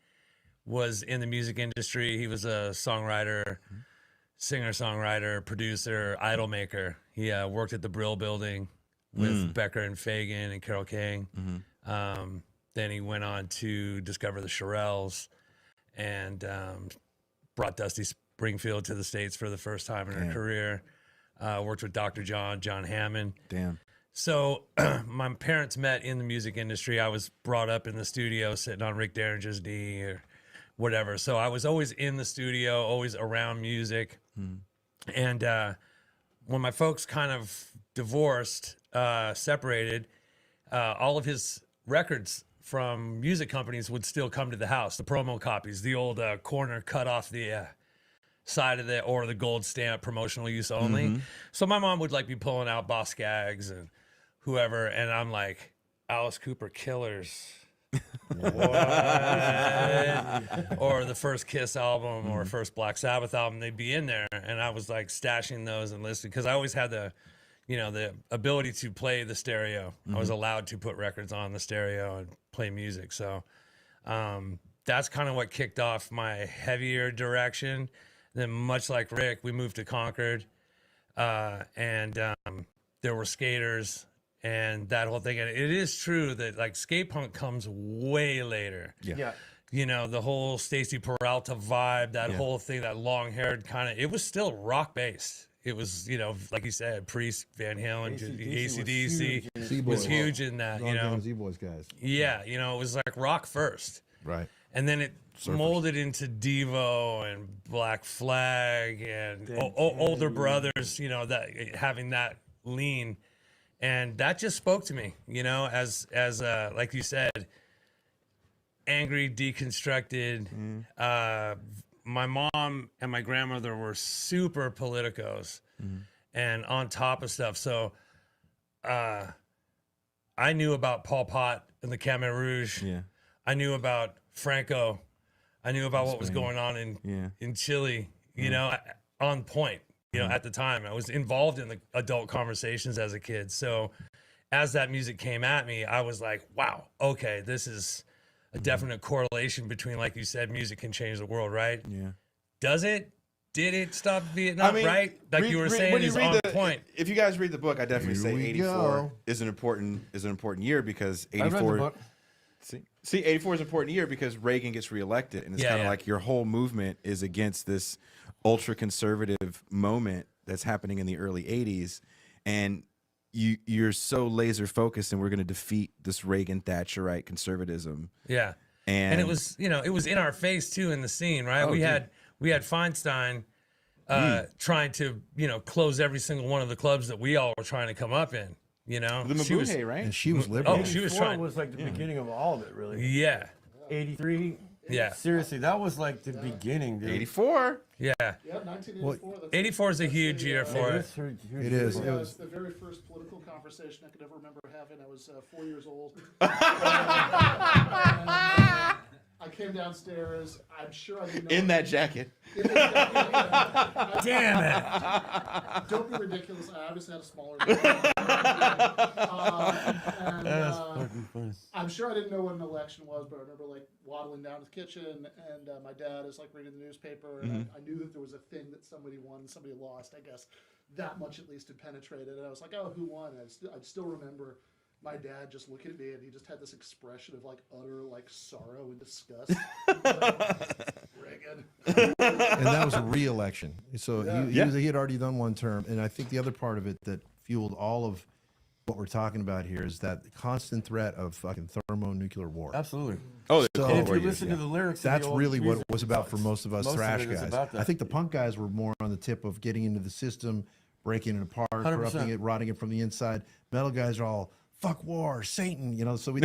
was in the music industry. He was a songwriter, singer-songwriter, producer, idol maker. He worked at the Brill Building with Becker and Fagan and Carole King. Then he went on to discover the Shirelles and brought Dusty Springfield to the States for the first time in her career. Worked with Dr. John Hammond. Damn. So my parents met in the music industry. I was brought up in the studio sitting on Rick Derringer's knee or whatever. So I was always in the studio, always around music. And when my folks kind of divorced, separated, all of his records from music companies would still come to the house, the promo copies, the old corner cut off the side of or the gold stamp promotional use only. So my mom would like be pulling out Boss Skaggs and whoever, and I'm like, Alice Cooper Killers. Or the first Kiss album or first Black Sabbath album, they'd be in there, and I was like stashing those and listening because I always had the ability to play the stereo. I was allowed to put records on the stereo and play music. So that's kind of what kicked off my heavier direction. Then, much like Rick, we moved to Concord, and there were skaters and that whole thing. And it is true that like skate punk comes way later. yeah. You know, the whole Stacy Peralta vibe, that whole thing, that long-haired kind of, it was still rock-based. It was, you know, like you said, Priest, Van Halen, AC/DC was huge in that, you know. Z-Boys guys. Yeah, you know, it was like rock first. Right. And then it molded into Devo and Black Flag and older brothers, you know, that having that lean. And that just spoke to me, you know, as like you said, angry, deconstructed. My mom and my grandmother were super politicos and on top of stuff. So I knew about Pol Pot and the Khmer Rouge. Yeah. I knew about Franco. I knew about what was going on in Chile, you know, on point, you know, at the time. I was involved in the adult conversations as a kid. So as that music came at me, I was like, wow, okay, this is a definite correlation between, like you said, music can change the world, right? Yeah. Does it? Did it stop Vietnam, right? Like you were saying, is on point. If you guys read the book, I definitely Here say we 84 go. is an important year because I read the 84. book. See, 84 is an important year because Reagan gets reelected, and it's kind of like your whole movement is against this ultra conservative moment that's happening in the early 80s, and you're so laser focused, and we're going to defeat this Reagan Thatcherite conservatism. Yeah. And it was, you know, it was in our face too in the scene, right? We had Feinstein trying to, you know, close every single one of the clubs that we all were trying to come up in, you know. The Mabuhay, right? And she was liberal. Oh, she was trying. was like the beginning of all of it, really. Yeah. 83. Yeah. Seriously, that was like the beginning, dude. 84. Yeah. Yeah, 1984. That's 84 is a huge year for it. It is. It It was. was the very first political conversation I could ever remember having. I was 4 years old. I came downstairs. I'm sure I didn't know. In that jacket. Damn it. Don't be ridiculous. I obviously had a smaller. I'm sure I didn't know what an election was, but I remember like waddling down to the kitchen, and my dad is like reading the newspaper, and I knew that there was a thing that somebody won, somebody lost. I guess that much at least had penetrated, and I was like, oh, who won? And I'd still remember my dad just looking at me, and he just had this expression of like utter like sorrow and disgust. Reagan. And that was a re-election. So Yeah. he had already done one term. And I think the other part of it that fueled all of what we're talking about here is that constant threat of fucking thermonuclear war. Absolutely. Oh, the So- Cold And if War you years, listen yeah. to the lyrics, of That's the old really what it music was about for most of us most thrash it is guys. about that. I think the punk guys were more on the tip of getting into the system, breaking it apart, 100%. corrupting it, rotting it from the inside. Metal guys are all fuck war, Satan, you know. So it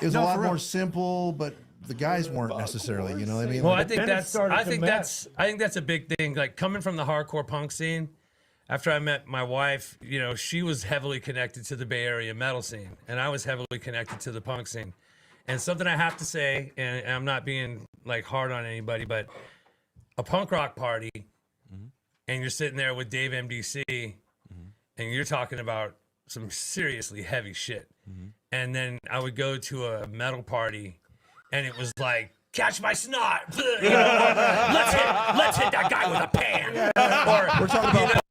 was a lot more simple, but the guys weren't necessarily, you know what I mean? Well, Like, I think then it that's started I to think match. that's a big thing. Like coming from the hardcore punk scene, after I met my wife, you know, she was heavily connected to the Bay Area metal scene, and I was heavily connected to the punk scene. And something I have to say, and I'm not being like hard on anybody, but a punk rock party, and you're sitting there with Dave MDC, and you're talking about some seriously heavy shit. And then I would go to a metal party, and it was like, catch my snot. You know, or, let's hit that guy with a pan. Or, we're talking about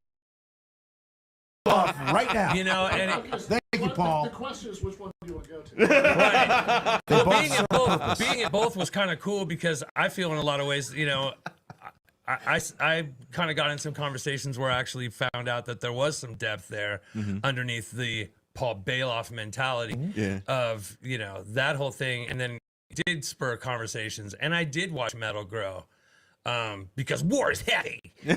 off right now. you know, and it, Thank you, Paul. The question is, which one do you want to go to? right. They Well, both being at both was kind of cool because I feel in a lot of ways, you know, I kind of got in some conversations where I actually found out that there was some depth there underneath the Paul Bailoff mentality Yeah. of, you know, that whole thing. And then did spur conversations, and I did watch metal grow because war is heavy turned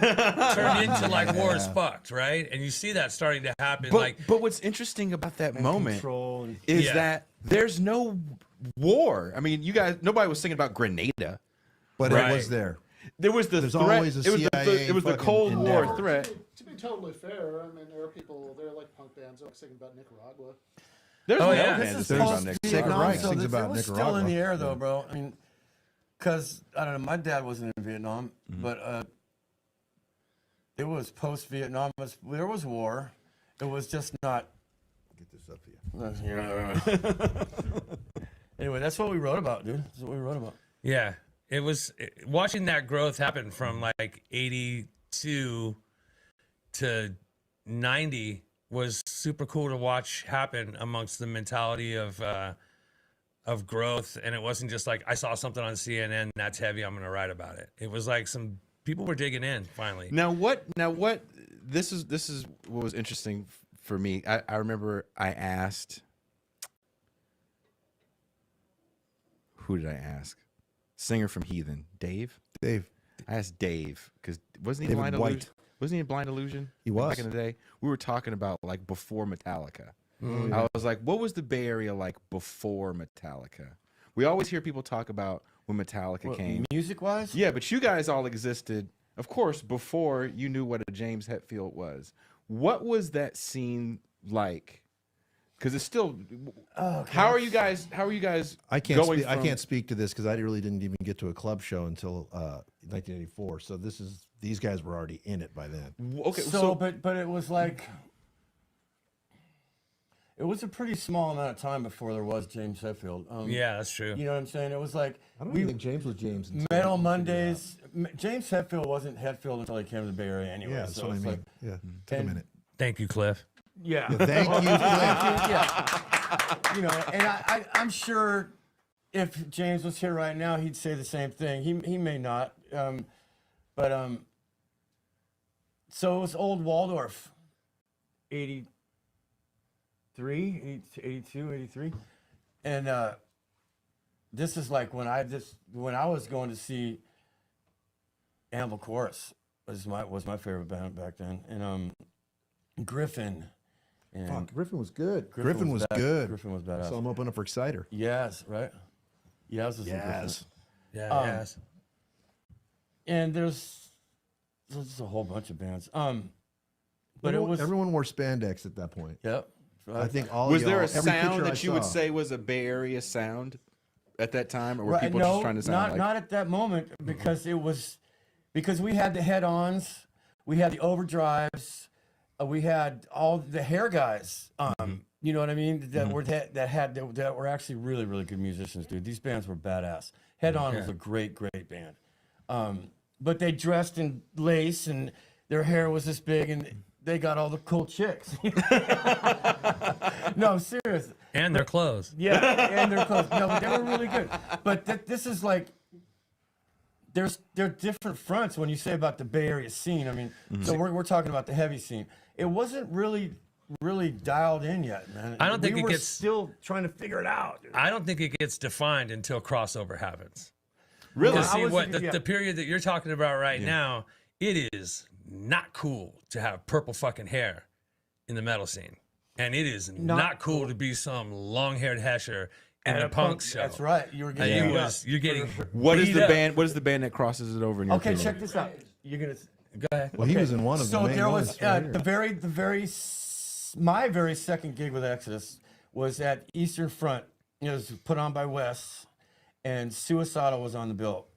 into like war is fucked, right? And you see that starting to happen. But, like, but what's interesting about that moment Control and- is Yeah. that there's no war. I mean, you guys, nobody was singing about Grenada. But Right. it was there. There was the There's threat. always a it was CIA it was the fucking Cold War endeavor. threat. To be totally fair, I mean, there are people, there are like punk bands like singing about Nicaragua. There's Oh, no yeah. band This that is sings about post Nicaragua. Sacred Vietnam, Reich so sings it about was still Nicaragua. in the air though, bro. I mean, because I don't know, my dad wasn't in Vietnam, Mm-hmm. but it was post Vietnam. There was war. It was just not. Get this up for you. Anyway, that's what we wrote about, dude. That's what we wrote about. yeah, it was watching that growth happen from like 82 to 90 was super cool to watch happen amongst the mentality of growth. And it wasn't just like I saw something on CNN that's heavy, I'm gonna write about it. It was like some people were digging in finally. Now what? This is what was interesting for me. I remember I asked. Who did I ask? Singer from Heathen, Dave. Dave. I asked Dave because wasn't he David Blind White. Illusion? Wasn't he in Blind Illusion? He was. back in the day. We were talking about like before Metallica. I was like, what was the Bay Area like before Metallica? We always hear people talk about when Metallica came. Music wise? Yeah, but you guys all existed, of course, before you knew what a James Hetfield was. What was that scene like? Because it's still. How are you guys? I can't. going I from- can't speak to this because I really didn't even get to a club show until 1984. So these guys were already in it by then. Okay, So, but it was like. It was a pretty small amount of time before there was James Hetfield. Yeah, that's true. You know what I'm saying? It was like I don't even think James was James. until Metal I figured it out. Mondays. James Hetfield wasn't Hetfield until he came to the Bay Area anyway. Yeah, that's so what I it's mean. like, Yeah, take a and- minute. Thank you, Cliff. yeah. Thank you, Cliff. Yeah. You know, and I'm sure if James was here right now, he'd say the same thing. He may not. So it was old Waldorf, 83, 82, 83. And this is like when I was going to see Anvil Chorus was my favorite band back then. And Griffin. And Fuck, Griffin was good. Griffin Griffin was bad- good. Griffin was I badass. saw him open up for Exciter. Yes, right? Yes, was Yes. Yeah, yes. and there's a whole bunch of bands. But it was everyone wore spandex at that point. Yep. I think all Was y'all, there a every sound picture I that you would saw- say was a Bay Area sound at that time, or were Right, people no, just trying to sound not like? not at that moment because we had the head-ons, we had the overdrives, we had all the hair guys. You know what I mean? That were actually really really good musicians, dude. These bands were badass. Head On was a great band. But they dressed in lace and their hair was this big and they got all the cool chicks. No, serious. And their clothes. Yeah, and they're close. No, but they were really good. But this is like, there are different fronts when you say about the Bay Area scene. I mean, so we're talking about the heavy scene. It wasn't really dialed in yet, man. I don't think we it were gets- still trying to figure it out. Dude. I don't think it gets defined until crossover happens. Really? Because see, I was what thinking- yeah. the period that you're talking about right now, it is not cool to have purple fucking hair in the metal scene. And it is not cool to be some long-haired hesher in At a punk show. That's right. You were And getting you're getting What is beat the up. band? What is the band that crosses it over in your Okay, opinion? check this out. You're gonna Go ahead. Well, he was in one of So the main there ones was right here. my very second gig with Exodus was at Eastern Front. It was put on by Wes, and Suicidal was on the bill.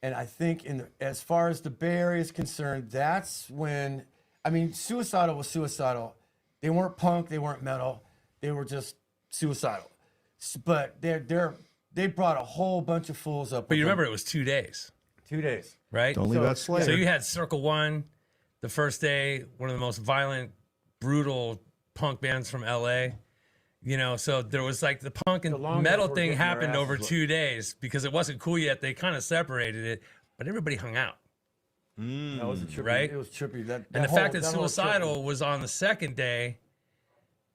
And I think as far as the Bay Area is concerned, that's when, I mean, Suicidal was Suicidal. They weren't punk, they weren't metal, they were just suicidal. But they brought a whole bunch of fools up. But with you them. remember it was 2 days, 2 days. right? Don't leave out Slayer. So you had Circle One, the first day, one of the most violent, brutal punk bands from LA. You know, so there was like the punk and The long metal days were thing getting their happened over asses 2 days because it wasn't cool yet. They kind of separated it, but everybody hung out. That was a trippy, Right? It was trippy. That And the whole- fact that whole trip Suicidal was on the second day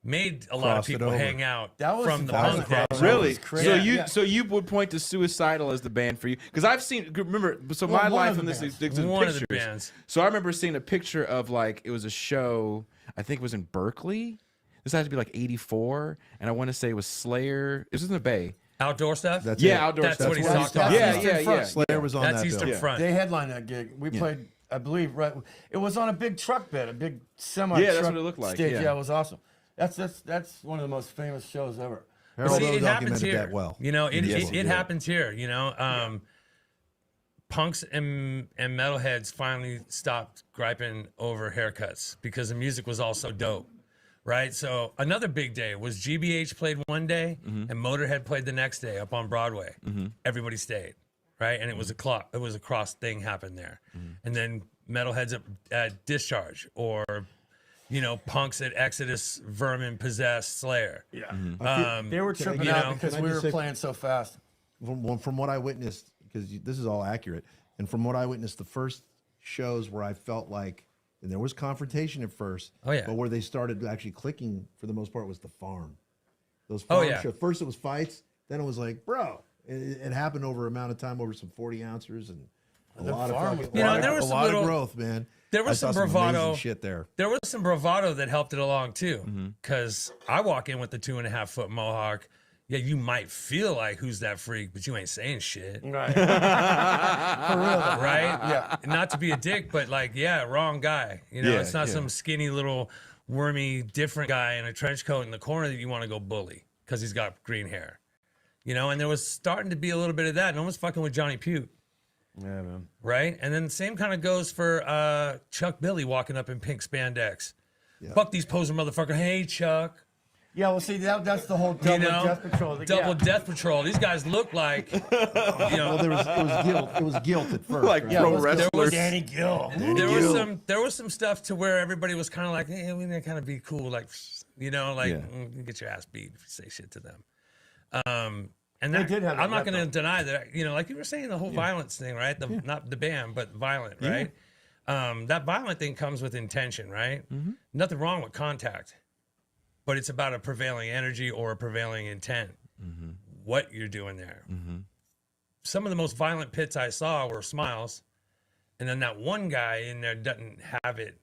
made a lot of Crossed it people over. hang out That was from the violent. punk day. Really? was crazy. So Yeah. you would point to Suicidal as the band for you? Because I've seen. Remember, so Well, my one life of in the this bands. is One of the pictures. bands. So I remember seeing a picture of like it was a show. I think it was in Berkeley. This had to be like '84, and I want to say it was Slayer. It was in the Bay. Outdoor stuff? That's Yeah, it. outdoor That's stuff. what he's That's talking about. Yeah, Eastern yeah, Front. yeah. Slayer was on That's that Eastern bill. Front. They headlined that gig. We played, I believe, right. It was on a big truck bed, a big semi. Yeah, that's truck what it looked like, Stage. yeah. It was awesome. That's one of the most famous shows ever. Harold See, O it happens documented here. that well. You know, it Yes, it happens here. You know, punks and metalheads finally stopped griping over haircuts because the music was all so dope, right? So another big day was GBH played one day and Motorhead played the next day up on Broadway. Everybody stayed, right? And it was a cross thing happened there, and then metalheads at Discharge or. You know, punks at Exodus, Vermin, Possessed, Slayer. Yeah. They They were tripping you out know, because can I we just were say- playing so fast. From what I witnessed, because this is all accurate, and from what I witnessed, the first shows where I felt like, and there was confrontation at first, Oh, yeah. but where they started actually clicking for the most part was the farm. Those Oh, farm yeah. shows. First it was fights, then it was like, bro, it happened over amount of time, over some 40 ounces and a lot farm of was- fucking, You know, a lot there of- was a some lot little- of growth, man. there was I saw some amazing bravado. shit there. There was some bravado that helped it along too, because I walk in with the 2.5 foot mohawk. Yeah, you might feel like who's that freak, but you ain't saying shit, Right. For real. right? Yeah. Not to be a dick, but like, yeah, wrong guy. You know, Yeah, it's not yeah. some skinny little wormy different guy in a trench coat in the corner that you want to go bully because he's got green hair. You know, and there was starting to be a little bit of that. No one's fucking with Johnny Pute. Yeah, man. Right? And then the same kind of goes for Chuck Billy walking up in pink spandex. Fuck these poser motherfucker. Hey, Chuck. Yeah, well, see, that's the whole double You know? death patrol. Double Death Patrol. These guys look like, you know, Well, it was guilt. It was guilt at first. Like right? pro let's go. wrestlers. Danny Gill. there was some stuff to where everybody was kind of like, hey, we need to kind of be cool, like, you know, like Yeah. you get your ass beat if you say shit to them. And that, did have I'm not that, going to deny that, you know, like you were saying, the whole violence thing, right? Not the band, but violent, right? That violent thing comes with intention, right? Nothing wrong with contact, but it's about a prevailing energy or a prevailing intent. What you're doing there. Some of the most violent pits I saw were Smiles, and then that one guy in there doesn't have it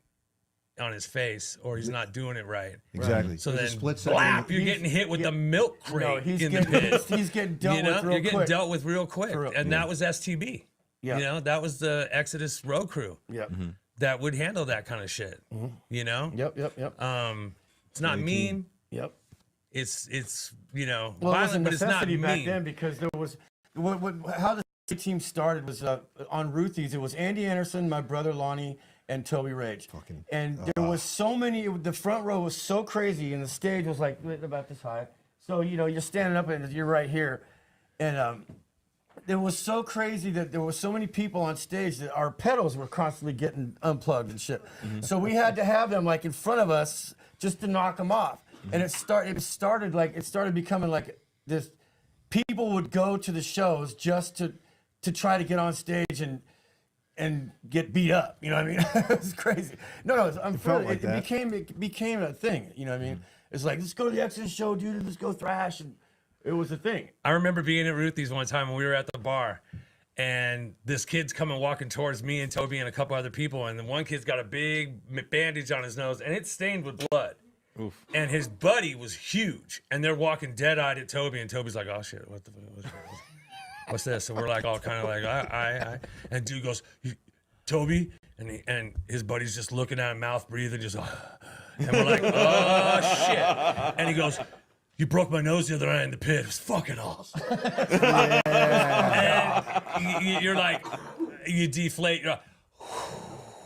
on his face, or he's not doing it right. Exactly. So There's a then, split second. blap, you're getting hit with the milk crate No, he's in the getting, pit. he's getting dealt You know, with real you're getting quick. dealt with real quick, For real. and that was STB. Yeah. You know, that was the Exodus road crew Yep. that would handle that kind of shit. You know, Yep. it's not mean. Yep. It's you know Well, it was a violent, but it's not necessity back mean. then because there was how the team started was on Ruthie's. It was Andy Anderson, my brother Lonnie, and Toby Rage. And there was so many. The front row was so crazy, and the stage was like about this high. So you know you're standing up and you're right here, and it was so crazy that there were so many people on stage that our pedals were constantly getting unplugged and shit. So we had to have them like in front of us just to knock them off. And it started becoming like this. People would go to the shows just to try to get on stage and get beat up. You know what I mean? It was crazy. No, it became a thing. You know what I mean? It's like, let's go to the Exodus show, dude. Let's go thrash. And it was a thing. I remember being at Ruthie's one time when we were at the bar, and this kid's coming walking towards me and Toby and a couple other people, and the one kid's got a big bandage on his nose, and it's stained with blood. Oof. And his buddy was huge, and they're walking dead-eyed at Toby, and Toby's like, "Oh shit, what's this?" So we're like all kind of like, I. And dude goes, "Toby," and his buddy's just looking at him, mouth breathing, just, and we're like, "Oh shit!" And he goes, "You broke my nose the other night in the pit. It was fucking awesome." And you're like, you deflate. You're like,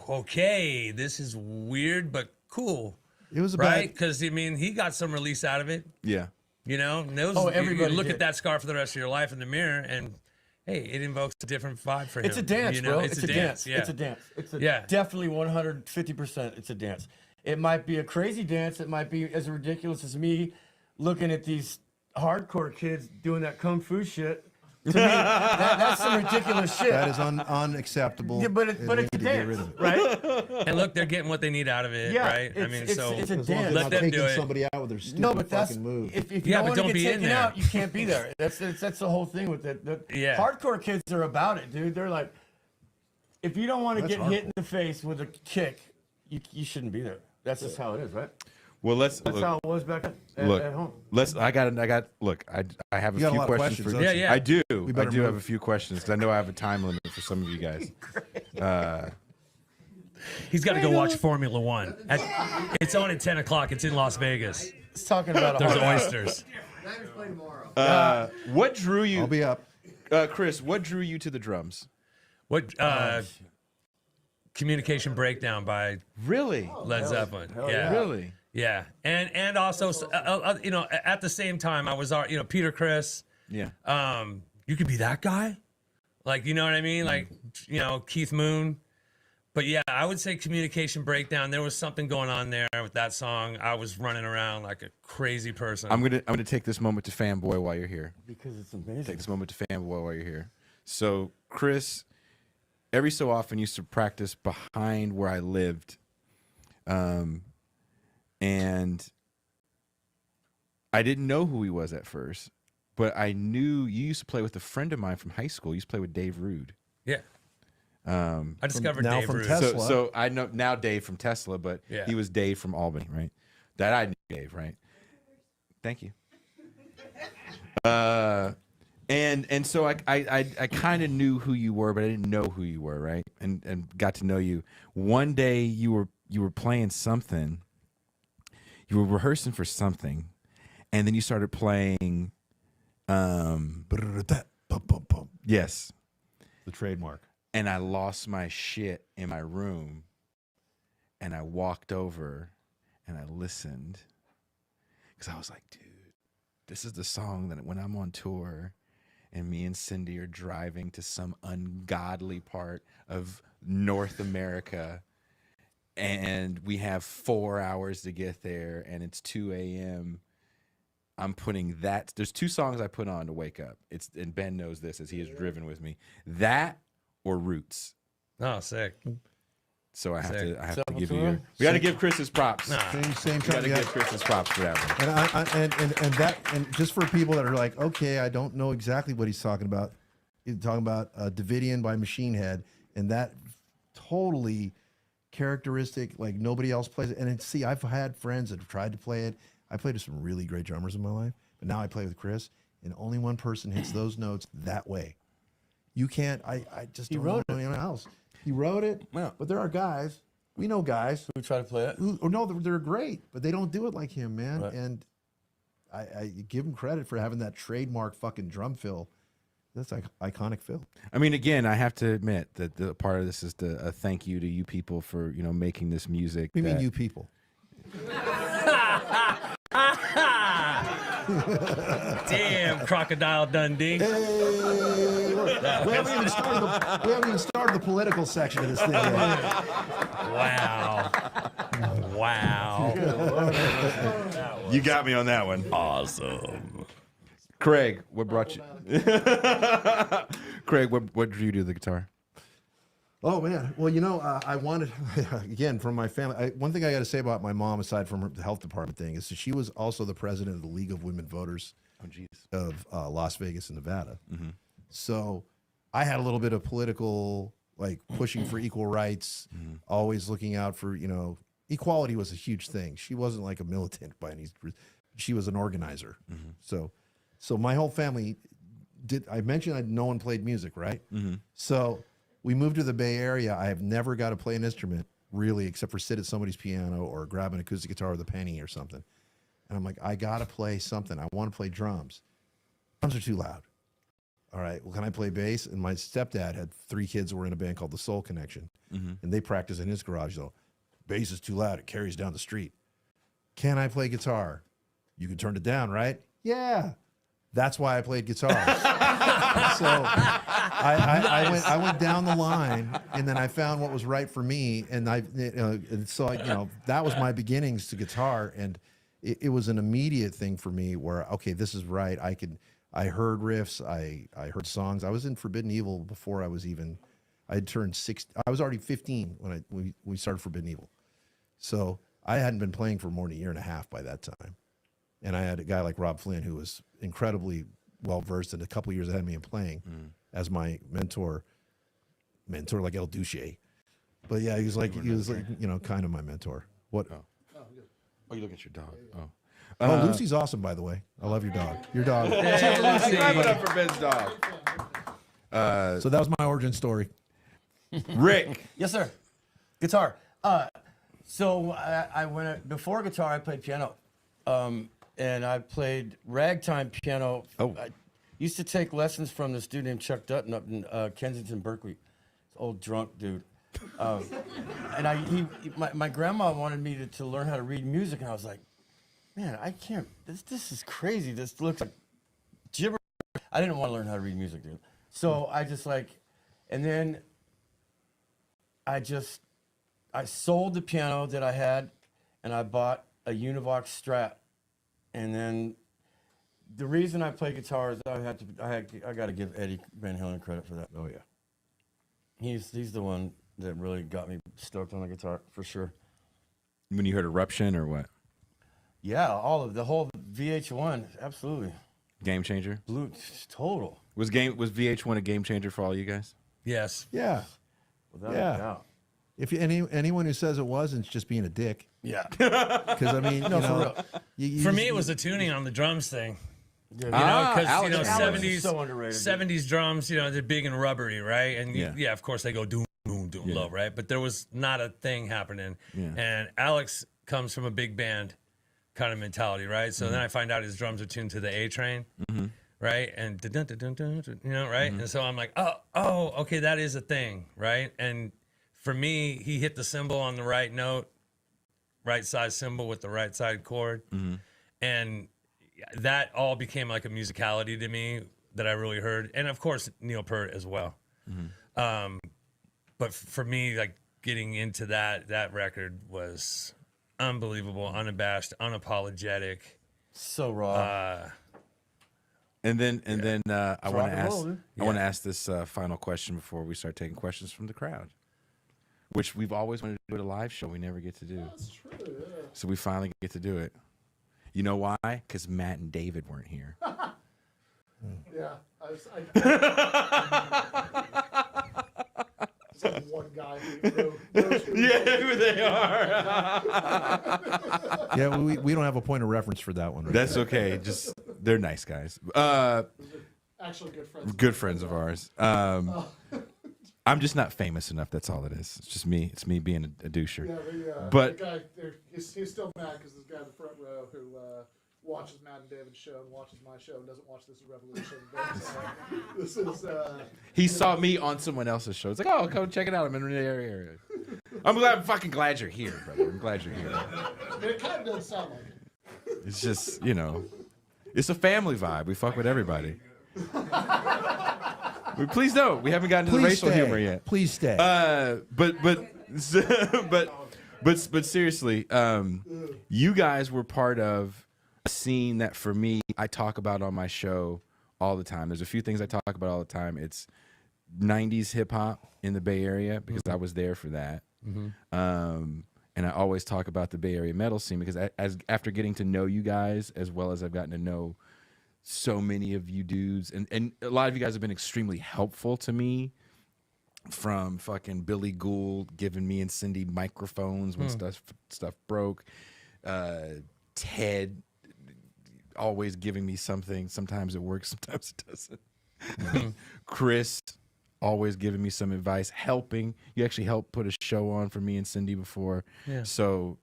okay, this is weird but cool. It was right, because I mean, he got some release out of it. Yeah. You know, everybody you look did. at that scar for the rest of your life in the mirror, and hey, it invokes a different vibe for him. It's a dance, you know? bro. It's a dance. Yeah. It's a dance. It's definitely 150%. It's a dance. It might be a crazy dance. It might be as ridiculous as me looking at these hardcore kids doing that kung fu shit. To me, that's some ridiculous shit. That is unacceptable. Yeah, but it's a dance, right? And look, they're getting what they need out of it, Yeah, right? I mean, it's a dance. let them do it. Somebody out with their stupid No, but that's fucking move. if you don't want to get taken out, you can't be there. That's the whole thing with it. Yeah. Hardcore kids are about it, dude. They're like, if you don't want to get hit in the face with a kick, you shouldn't be there. That's just how it is, right? Well, That's how it was back at home. I have a You got a few lot of questions for you. questions, Yeah. I do. I better do move. have a few questions because I know I have a time limit for some of you guys. He's got to go watch Formula One. It's on at 10 o'clock. It's in Las Vegas. It's talking about There's a oysters. Niners play tomorrow. What drew you? I'll be up. Chris, what drew you to the drums? What? Communication Breakdown by Really? Led Zeppelin. Yeah. Really? Yeah, and also, you know, at the same time, I was, you know, Peter Criss. Yeah. You could be that guy, like, you know what I mean, like, you know, Keith Moon. But yeah, I would say Communication Breakdown. There was something going on there with that song. I was running around like a crazy person. I'm gonna take this moment to fanboy while you're here. because it's amazing. Take this moment to fanboy while you're here. So Chris, every so often used to practice behind where I lived, and I didn't know who he was at first, but I knew you used to play with a friend of mine from high school. You used to play with Dave Rude. Yeah. I discovered now Dave from Rude. Tesla. So I know now Dave from Tesla, but Yeah. he was Dave from Albany, right? That I knew Dave, right? Thank you. And so I kind of knew who you were, but I didn't know who you were, right? And got to know you. One day you were playing something. You were rehearsing for something, and then you started playing. Yes. The trademark. And I lost my shit in my room, and I walked over and I listened because I was like, dude, this is the song that when I'm on tour and me and Cindy are driving to some ungodly part of North America and we have 4 hours to get there and it's 2 a.m. I'm putting that. There's two songs I put on to wake up. And Ben knows this as he has driven with me. That or Roots. Oh, sick. So I have Sick. to give you. We got to give Chris his props. Same We got time. to Yeah. give Chris his props for that one. And just for people that are like, okay, I don't know exactly what he's talking about. He's talking about Davidian by Machine Head, and that totally characteristic, like nobody else plays it. And see, I've had friends that have tried to play it. I played with some really great drummers in my life, but now I play with Chris, and only one person hits those notes that way. You can't. I just don't know anyone else. He wrote it, Yeah. but there are guys. We know guys Who try to play it? who no, they're great, but they don't do it like him, man. Right. And I give him credit for having that trademark fucking drum fill. That's like iconic fill. I mean, again, I have to admit that the part of this is a thank you to you people for making this music. What do you mean, that- you people? Damn, Crocodile Dundee. Hey, we haven't even started the political section of this thing yet. Wow. Wow. You got me on that one. Awesome. Craig, what brought you? Craig, what drew you to the guitar? Oh man, well I wanted again from my family. One thing I got to say about my mom, aside from the health department thing, is that she was also the president of the League of Women Voters of Las Vegas and Nevada. Mm-hmm. So I had a little bit of political, like pushing for equal rights, always looking out for equality was a huge thing. She wasn't like a militant by any. She was an organizer. Mm-hmm. So my whole family did. I mentioned no one played music, right? Mm-hmm. So we moved to the Bay Area. I have never got to play an instrument really, except for sit at somebody's piano or grab an acoustic guitar with a penny or something. And I'm like, I gotta play something. I want to play drums. Drums are too loud. All right, well, can I play bass? And my stepdad had 3 kids who were in a band called the Soul Connection, and they practice in his garage. Though, bass is too loud; it carries down the street. Can I play guitar? You can turn it down, right? Yeah. That's why I played guitar. So I went down the line, and then I found what was right for me, and that was my beginnings to guitar, and it was an immediate thing for me where, okay, this is right. I heard riffs, I heard songs. I was in Forbidden Evil before I had turned 16. I was already 15 when we started Forbidden Evil. So I hadn't been playing for more than a year and a half by that time. And I had a guy like Rob Flynn who was incredibly well-versed and a couple years ahead of me in playing as my mentor like El Duce. But yeah, he was like, kind of my mentor. What? Oh, you look at your dog. Oh, Lucy's awesome, by the way. I love your dog. Your dog. Clap it up for Ben's dog. So that was my origin story. Rick. Yes, sir. Guitar. So I went before guitar. I played piano, and I played ragtime piano. Oh. I used to take lessons from this dude named Chuck Dutton up in Kensington, Berkeley. This old drunk dude. And my grandma wanted me to learn how to read music, and I was like, man, I can't. This is crazy. This looks like gibberish. I didn't want to learn how to read music, dude. So I just and then I sold the piano that I had, and I bought a Univox Strat. And then the reason I play guitar is I got to give Eddie Van Halen credit for that. Oh yeah, he's the one that really got me stoked on the guitar for sure. When you heard Eruption or what? Yeah, the whole VH1, absolutely. Game changer. Blue, total. Was VH1 a game changer for all you guys? Yes. yeah. Without a doubt. If anyone who says it wasn't, it's just being a dick. Yeah. Because I mean, for real. For me, it was the tuning on the drums thing. Yeah. Because Alex 70s, is so underrated. 70s drums, they're big and rubbery, right? And Yeah. of course they go doom, doom, doom low, right? But there was not a thing happening. Yeah. And Alex comes from a big band kind of mentality, right? So then I find out his drums are tuned to the A train, right? And right? And so I'm like, oh, okay, that is a thing, right? And for me, he hit the cymbal on the right note, right side cymbal with the right side chord, and that all became like a musicality to me that I really heard, and of course Neil Peart as well. But for me, like getting into that record was unbelievable, unabashed, unapologetic, So raw. And then I want rock and roll, dude. to ask this final question before we start taking questions from the crowd, which we've always wanted to do at a live show. We never get to do. That's true, yeah. So we finally get to do it. You know why? Because Matt and David weren't here. Yeah. There's only one guy who knows who Who they are. Yeah, we don't have a point of reference for that one. That's okay. Just they're nice guys. actually good friends. Good friends of ours. I'm just not famous enough. That's all it is. It's just me. It's me being a doucher. Yeah, But- the guy, he's still mad because this guy in the front row who watches Matt and David's show and watches my show and doesn't watch This Is Revolution. This is He saw me on someone else's show. It's like, oh, come check it out. I'm in the area. I'm fucking glad you're here, brother. I'm glad you're here. it kind of does sound like it. It's just, It's a family vibe. We fuck with everybody. Please don't. We haven't gotten to the racial humor yet. Please stay. But seriously, you guys were part of a scene that for me I talk about on my show all the time. There's a few things I talk about all the time. It's 90s hip hop in the Bay Area because I was there for that. And I always talk about the Bay Area metal scene because after getting to know you guys as well as I've gotten to know so many of you dudes, and a lot of you guys have been extremely helpful to me, from fucking Billy Gould giving me and Cindy microphones when stuff broke, Ted always giving me something. Sometimes it works, sometimes it doesn't. Chris always giving me some advice, helping. You actually helped put a show on for me and Cindy before. Yeah. So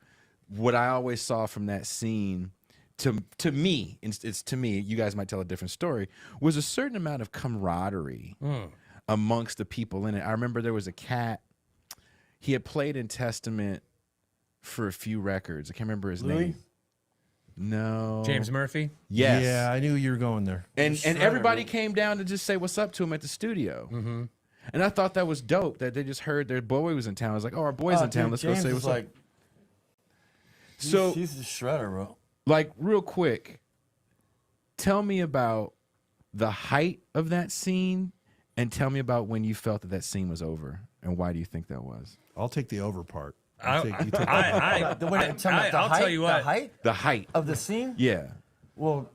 what I always saw from that scene, to me, it's to me, you guys might tell a different story, was a certain amount of camaraderie amongst the people in it. I remember there was a cat, he had played in Testament for a few records. I can't remember his name. No. James Murphy? Yes. Yeah, I knew you were going there. And everybody came down to just say what's up to him at the studio. And I thought that was dope that they just heard their boy was in town. I was like, oh, our boy's in town. Let's James go say what's up. So he's the shredder, bro. Like, real quick, tell me about the height of that scene and tell me about when you felt that scene was over and why do you think that was? I'll take the over part. I'll tell you what. The height of the scene? Yeah. Well,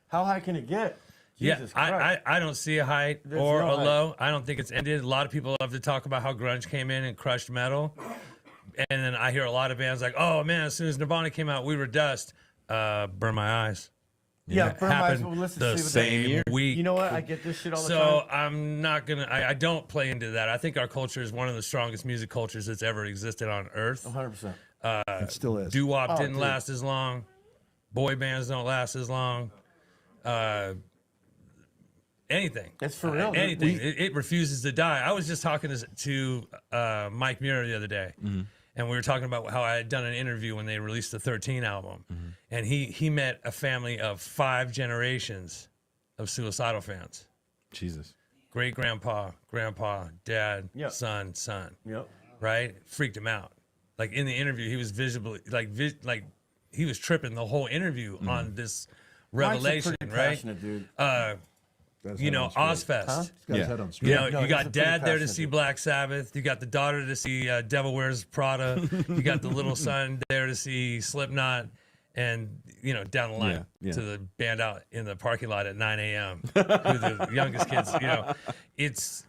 how high can it get? Jesus Christ. I don't see a height or a low. I don't think it's ended. A lot of people love to talk about how grunge came in and crushed metal. And then I hear a lot of bands like, oh man, as soon as Nirvana came out, we were dust. Burn My Eyes. Yeah, Burn My Eyes. Well, listen, the same week. You know what? I get this shit all the time. So I'm not gonna. I don't play into that. I think our culture is one of the strongest music cultures that's ever existed on Earth. 100%. It still is. Doo-wop didn't last as long. Boy bands don't last as long. Anything. It's for real. Anything. It refuses to die. I was just talking to Mike Muir the other day. And we were talking about how I had done an interview when they released the 13 album. And he met a family of 5 generations of Suicidal fans. Jesus. Great-grandpa, grandpa, dad, son. Yep. Right? Freaked him out. Like, in the interview, he was visibly, he was tripping the whole interview on this revelation, right? Dude. You know, Ozfest. You know, you got dad there to see Black Sabbath. You got the daughter to see Devil Wears Prada. You got the little son there to see Slipknot. And, you know, down the line to the band out in the parking lot at 9 a.m. who the youngest kids, you know. It's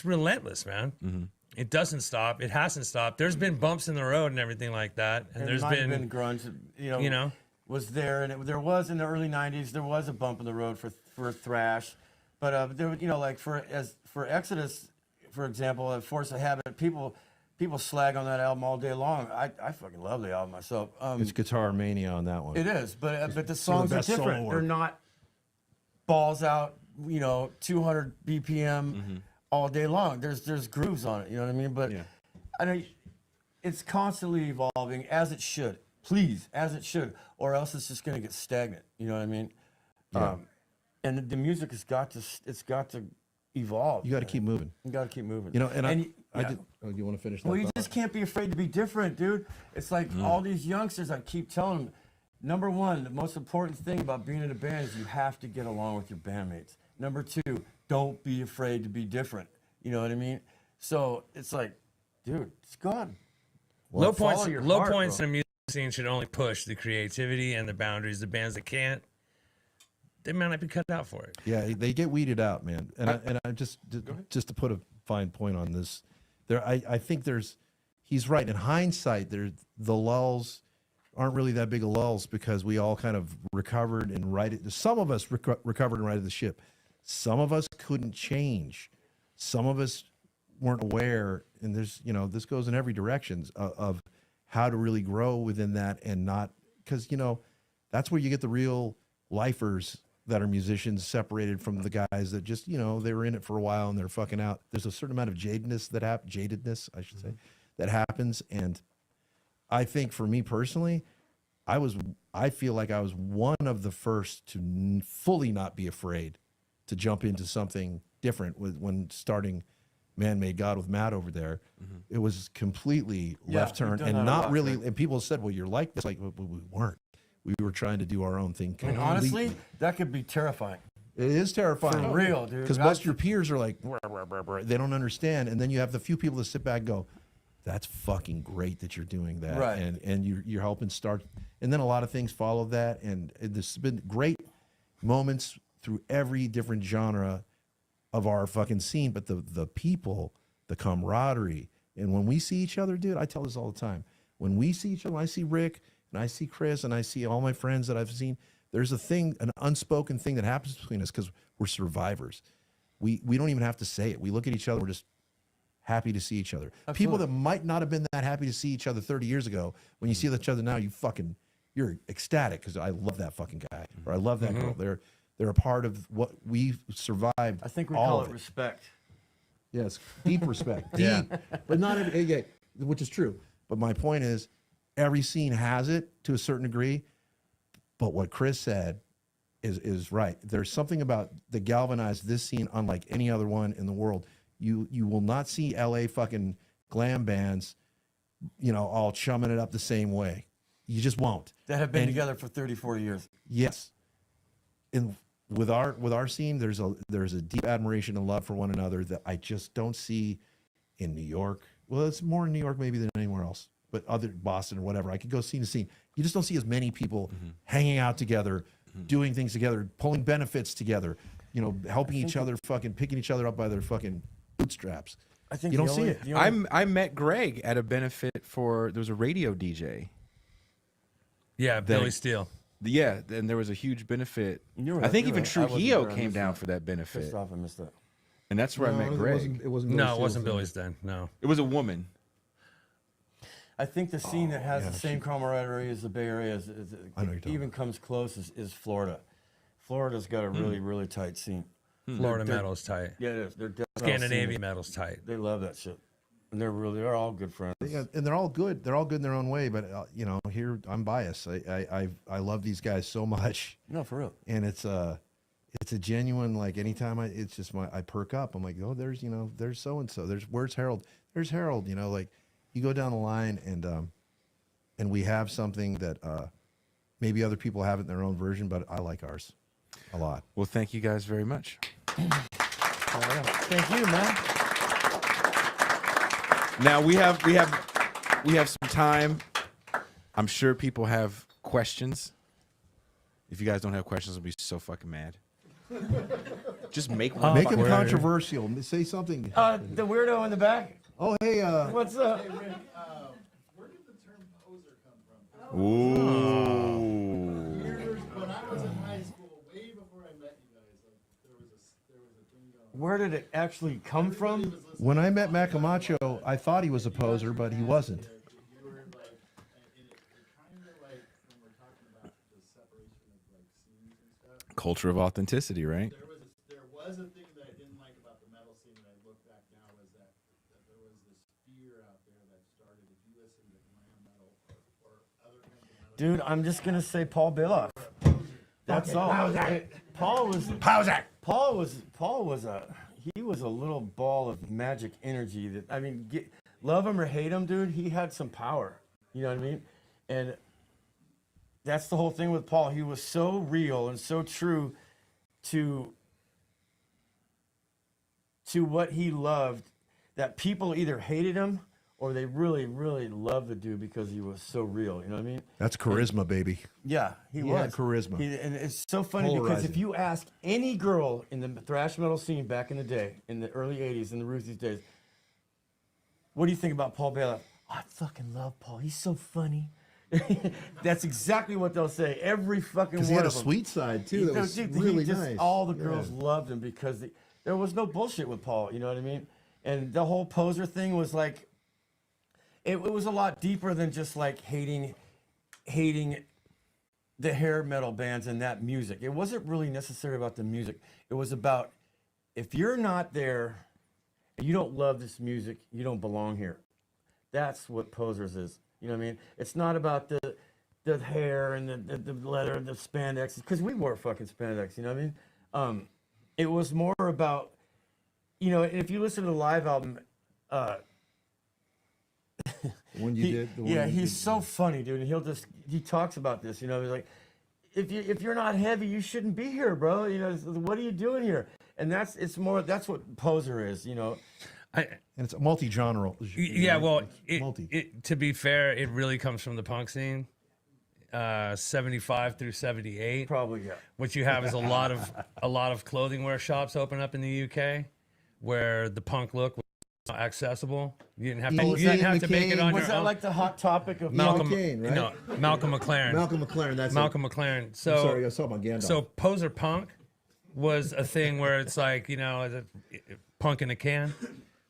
relentless, man. It doesn't stop. It hasn't stopped. There's been bumps in the road and everything like that. And there's been grunge, you know, was there. And there was in the early 90s, there was a bump in the road for thrash. But there, you know, like for Exodus, for example, Force of Habit, people slag on that album all day long. I fucking love the album myself. It's guitar mania on that one. It is, but the songs are different. They're not balls out, you know, 200 BPM all day long. There's grooves on it. You know what I mean? But I know it's constantly evolving as it should. Please, as it should, or else it's just gonna get stagnant. You know what I mean? Yeah. And the music has got to evolve. You got to keep moving. You got to keep moving. You know, and I did. Oh, you want to finish that? Well, you just can't be afraid to be different, dude. It's like all these youngsters, I keep telling them, number one, the most important thing about being in a band is you have to get along with your bandmates. Number two, don't be afraid to be different. You know what I mean? So it's like, dude, it's gone. Low points in a music scene should only push the creativity and the boundaries. The bands that can't, they might not be cut out for it. Yeah, they get weeded out, man. And I just to put a fine point on this, I think he's right. In hindsight, the lulls aren't really that big of lulls because we all kind of recovered and righted. Some of us recovered and righted the ship. Some of us couldn't change. Some of us weren't aware. And there's, you know, this goes in every direction of how to really grow within that and not, because, you know, that's where you get the real lifers that are musicians separated from the guys that just, you know, they were in it for a while and they're fucking out. There's a certain amount of jadedness, I should say, that happens. And I think for me personally, I feel like I was one of the first to fully not be afraid to jump into something different when starting Man-Made God with Matt over there. It was completely left turn and not really. And people said, "Well, you're like this." Like, well, we weren't. We were trying to do our own thing. And honestly, that could be terrifying. It is terrifying. For real, dude. Because most of your peers are like, they don't understand. And then you have the few people that sit back and go, that's fucking great that you're doing that. Right. And you're helping start. And then a lot of things follow that. And there's been great moments through every different genre of our fucking scene. But the people, the camaraderie. And when we see each other, dude, I tell this all the time. When we see each other, I see Rick and I see Chris and I see all my friends that I've seen, there's a thing, an unspoken thing that happens between us because we're survivors. We don't even have to say it. We look at each other, we're just happy to see each other. Absolutely. People that might not have been that happy to see each other 30 years ago, when you see each other now, you're ecstatic because I love that fucking guy or I love that girl. They're a part of what we've survived. I think we all call of it respect. Yes, deep respect. Deep, but not every, yeah, which is true. But my point is, every scene has it to a certain degree. But what Chris said is right. There's something about the galvanized this scene unlike any other one in the world. You will not see LA fucking glam bands, all chumming it up the same way. You just won't. That have been together for 30, 40 years. Yes. And with our scene, there's a deep admiration and love for one another that I just don't see in New York. Well, it's more in New York maybe than anywhere else, but other Boston or whatever. I could go scene to scene. You just don't see as many people hanging out together, doing things together, pulling benefits together, helping each other, fucking picking each other up by their fucking bootstraps. I think you don't see it. I met Greg at a benefit there was a radio DJ. Yeah, Billy Steele. Yeah, and there was a huge benefit. You're I think right, even you're right. I wasn't Trujillo there. I came missed down that. for that benefit. Pissed off, I missed that. And that's where I met Greg. It wasn't No, it wasn't Billy's then. No. It was a woman. I think the scene that has the same camaraderie as the Bay Area I know you're talking even comes close is Florida. Florida's got a really, really tight scene. Florida metal's tight. Yeah, it is. They're death metal Scandinavian scene. metal's tight. They love that shit. And they're all good friends. Yeah, and they're all good. They're all good in their own way. But here I'm biased. I love these guys so much, No, for real. and it's a genuine, like, anytime it's just I perk up. I'm like, oh, there's so and so. Where's Harold? There's Harold. Like you go down the line and we have something that maybe other people have it in their own version, but I like ours a lot. Well, thank you guys very much. Thank you, man. Now we have some time. I'm sure people have questions. If you guys don't have questions, I'll be so fucking mad. Just make one. Make them controversial. Say something. The weirdo in the back. Oh, hey. What's up? Where did the term poser come from? Ooh. When I was in high school, way before I met you guys, there was a thing going. Where did it actually come from? When I met Matt Camacho, I thought he was a poser, but he wasn't. You were like, and it kind of like when we're talking about the separation of like scenes and stuff. Culture of authenticity, right? There was a thing that I didn't like about the metal scene that I look back now is that there was this fear out there that started if you listen to glam metal or other kinds of metal. Dude, I'm just gonna say Paul Biloff. That's all. Paul was a little ball of magic energy that, I mean, love him or hate him, dude, he had some power. You know what I mean? And that's the whole thing with Paul. He was so real and so true to what he loved that people either hated him or they really, really loved the dude because he was so real. You know what I mean? That's charisma, baby. Yeah, he He had was. charisma. And it's so funny because if you ask any girl in the thrash metal scene back in the day, in the early 80s, in the Ruthless days, what do you think about Paul Bailiff? Oh, I fucking love Paul. He's so funny. That's exactly what they'll say. Every fucking one of them. Because he had a sweet side, too. That was really nice. All the girls loved him because there was no bullshit with Paul. You know what I mean? And the whole poser thing was like, it was a lot deeper than just like hating the hair metal bands and that music. It wasn't really necessarily about the music. It was about, if you're not there and you don't love this music, you don't belong here. That's what posers is. You know what I mean? It's not about the hair and the leather and the spandex, because we wore fucking spandex, you know what I mean? It was more about, you know, if you listen to the live album, When you did, the one yeah, you he's did. so funny, dude. And he talks about this, you know, he's like, if you're not heavy, you shouldn't be here, bro. You know, what are you doing here? And that's what Poser is, you know. And it's multi-genre. Yeah, well, multi. to be fair, it really comes from the punk scene, 75 through 78. Probably, yeah. What you have is a lot of clothing wear shops open up in the UK, where the punk look was not accessible. You didn't have to, make it on Was your that own. like the hot topic of Malcolm McCain, right? No, Malcolm McLaren. Malcolm McLaren. That's Malcolm McLaren. So I'm sorry, I saw about Gandalf. So poser punk was a thing where it's like, you know, punk in a can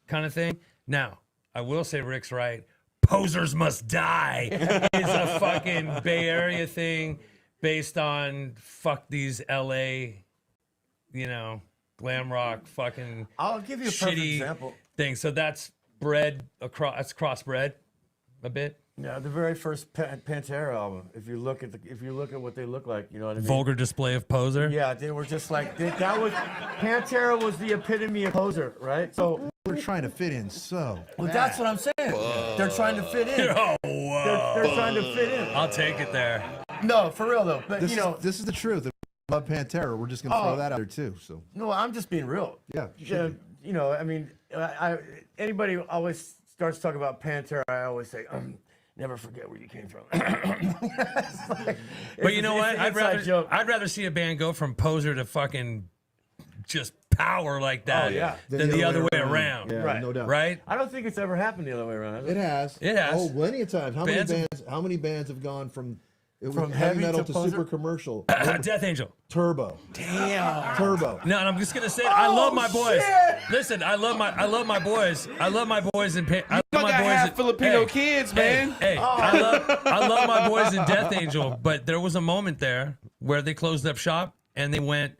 kind of thing. Now, I will say Rick's right. Posers must die is a fucking Bay Area thing based on fuck these LA, you know, glam rock fucking I'll give you a perfect shitty example. thing. So that's bred across, that's crossbred a bit. Yeah, the very first Pantera album. If you look at what they look like, you know what I mean. Vulgar display of poser. Yeah, they were just like that was Pantera was the epitome of poser, right? So we're trying to fit in. So well, that's what I'm saying. They're trying to fit in. Oh, whoa. They're trying to fit in. I'll take it there. No, for real though. But this you know, this is the truth. If we love Pantera, we're just gonna throw that out there too. So no, I'm just being real. Yeah, you know, I mean, anybody always starts talking about Pantera. I always say, never forget where you came from. But you know what? I'd rather see a band go from poser to fucking just power like that than the other way around. Yeah, Right. no doubt. Right? I don't think it's ever happened the other way around. It has. It has. Oh, plenty of times. Bands How many bands have gone from From heavy heavy metal to to poser? super commercial? Death Angel. Turbo. Damn. Turbo. No, and I'm just gonna say, I love my boys. Listen, I love my boys. I love my boys in. I love my boys in Filipino kids, man. Hey, I love my boys in Death Angel, but there was a moment there where they closed up shop and they went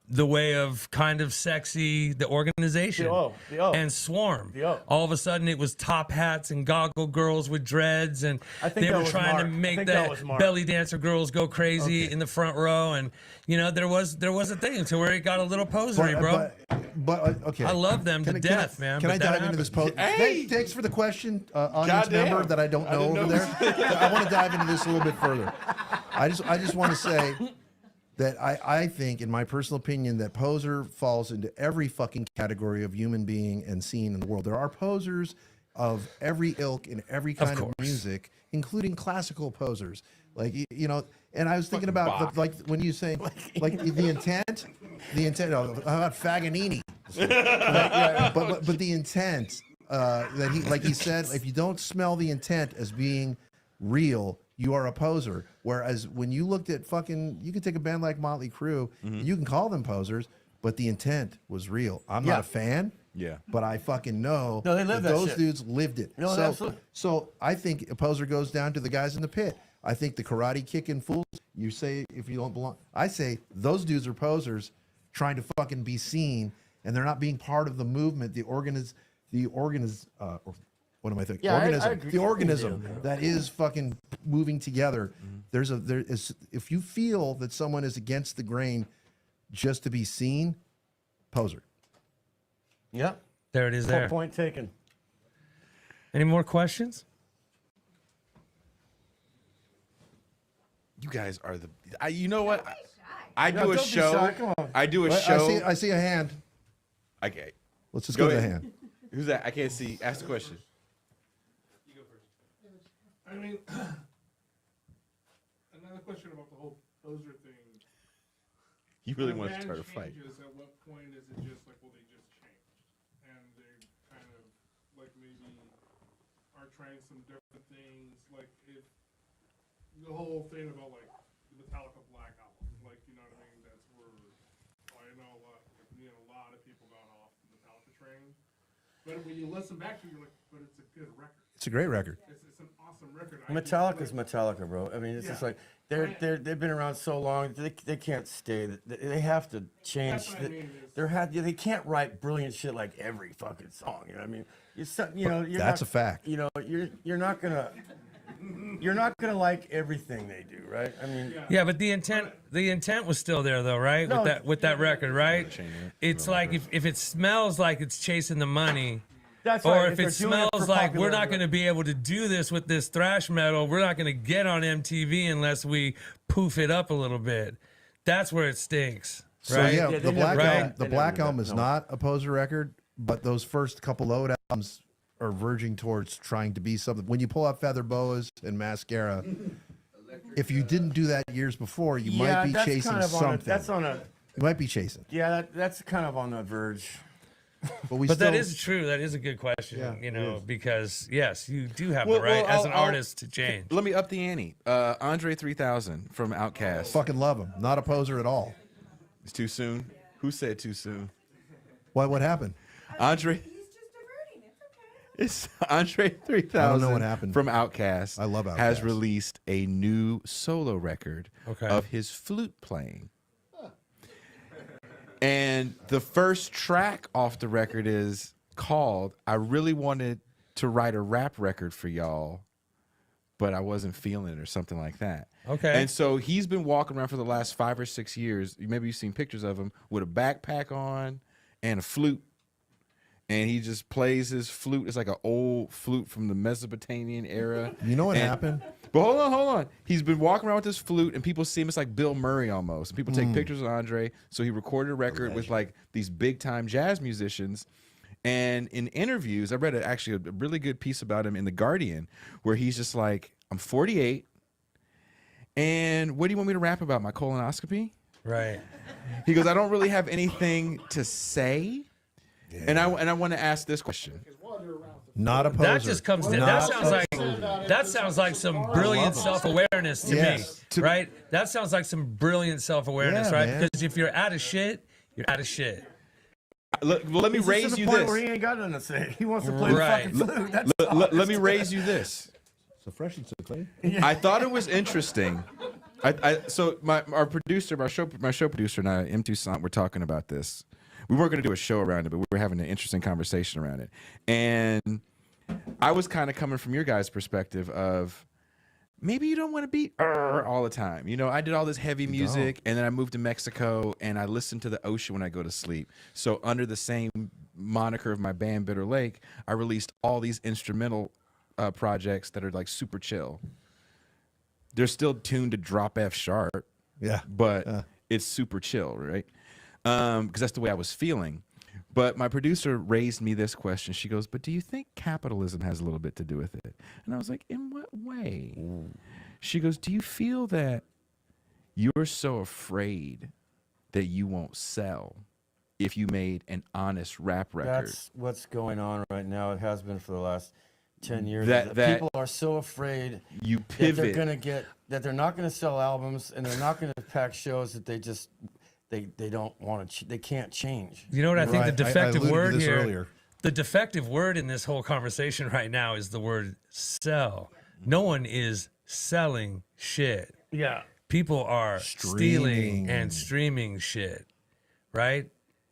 the way of Kind of Sexy, the organization, The O. and Swarm. The O. All of a sudden, it was top hats and goggle girls with dreads, and I think they that were was trying Mark. to I make think the that was Mark. belly dancer girls go crazy in the front row, and you know there was a thing to where it got a little posery, bro. But okay. I love them to death, man. Can but I that dive into this happened. post? Thanks for the question, audience Goddamn. member that I don't know over there. I want to dive into this a little bit further. I just want to say that I think, in my personal opinion, that poser falls into every fucking category of human being and scene in the world. There are posers of every ilk in every kind of music, including classical posers. Like, you know, and I was thinking about like when you say like the intent. How about Faganini? but the intent that he said, if you don't smell the intent as being real, you are a poser. Whereas when you looked at you could take a band like Motley Crue, you can call them posers, but the intent was real. I'm not a fan. Yeah. But I fucking know No, they lived that those shit. dudes lived it. No, absolutely. So I think a poser goes down to the guys in the pit. I think the karate kicking fools, you say if you don't belong, I say those dudes are posers trying to fucking be seen, and they're not being part of the movement, what am I thinking? Yeah, I organism. agree. The organism that is fucking moving together. If you feel that someone is against the grain just to be seen, poser. Yeah. There it is. There. Point taken. Any more questions? You guys are you know what? I do No, a don't be show. shy, come on. I do a Wait, show. I see a hand. Okay. Let's just Go go to the ahead. hand. Who's that? I can't see. Ask the question. I mean, another question about the whole poser thing. You really When want to band start a fight. changes, at what point is it just like, well, they just changed, and they kind of like maybe are trying some different things, like if the whole thing about like the Metallica Black album, like you know what I mean? That's where I know a lot of people got off the Metallica train, but when you listen back to it, you're like, but it's a good record. It's a great record. It's an awesome record. Metallica's Metallica, bro. I mean, it's just Yeah. like they've been around so long. They can't stay. They have to change. That's what I mean is- They can't write brilliant shit like every fucking song. You know what I mean? You're That's a fact. You know, you're not gonna. you're not gonna like everything they do, right? I mean, Yeah, but the intent was still there though, right? No, with that record, right? It's like if it smells like it's chasing the money, that's or right. if they're it doing smells for like we're not popularity. going to be able to do this with this thrash metal, we're not going to get on MTV unless we poof it up a little bit. That's where it stinks, So right? yeah, Yeah, the they Black never- album, right. the They Black never do album that, is no. not a Poser record, but those first couple Load albums are verging towards trying to be something. When you pull out Feather Boas and Mascara, if you didn't do that years before, you Yeah, might be that's chasing kind of on something. that's on a. You might be chasing, Yeah, that's kind of on the verge. but But still, that is true. That is a good question, Yeah, you it know, is. because yes, you do have Well, the right well, as an I'll- artist to change. Let me up the ante. Andre 3000 from Outkast. fucking love him. Not a poser at all. It's too soon. Who said too soon? What happened? Andre. He's just diverting. It's okay. It's Andre 3000. I don't know what happened. From Outkast. I love Has Outkast. released a new solo record Okay. of his flute playing. And the first track off the record is called I Really Wanted to Write a Rap Record for Y'all, but I wasn't feeling it or something like that. Okay. And so he's been walking around for the last 5 or 6 years. Maybe you've seen pictures of him with a backpack on and a flute. And he just plays his flute. It's like an old flute from the Mesopotamian era. You know what And- happened? But hold on. He's been walking around with this flute, and people see him. It's like Bill Murray almost. And people take pictures of Andre. So he recorded a record with like these big time jazz musicians. And in interviews, I read actually a really good piece about him in The Guardian, where he's just like, I'm 48. And what do you want me to rap about? My colonoscopy? Right. He goes, I don't really have anything to say. And I want to ask this question. Not a poser. That just comes in. That sounds like some brilliant self-awareness to Yes. me, right? That sounds like some brilliant self-awareness, Yeah, right? man. Because if you're out of shit, you're out of shit. Well, let me He's just raise to the you point this. where he ain't got nothing to say. He wants to play Right. the fucking flute. That's Let me raise you this. So fresh and so clean. I thought it was interesting. So our producer, my show producer and I, M. Toussaint, we're talking about this. We weren't going to do a show around it, but we were having an interesting conversation around it. And I was kind of coming from your guys' perspective of maybe you don't want to be all the time. You know, I did all this heavy music, and then I moved to Mexico, and I listened to the ocean when I go to sleep. So under the same moniker of my band, Bitter Lake, I released all these instrumental projects that are like super chill. They're still tuned to drop F sharp, Yeah. but it's super chill, right? Because that's the way I was feeling. But my producer raised me this question. She goes, but do you think capitalism has a little bit to do with it? And I was like, in what way? She goes, do you feel that you're so afraid that you won't sell if you made an honest rap record? That's what's going on right now. It has been for the last 10 years. That People are so afraid you that pivot. they're not gonna sell albums and they're not gonna pack shows that they just they don't want to they can't change. You know what I think Right. the defective I alluded to word this here, earlier. the defective word in this whole conversation right now is the word sell. No one is selling shit. Yeah. People are stealing Streaming. and streaming shit, right?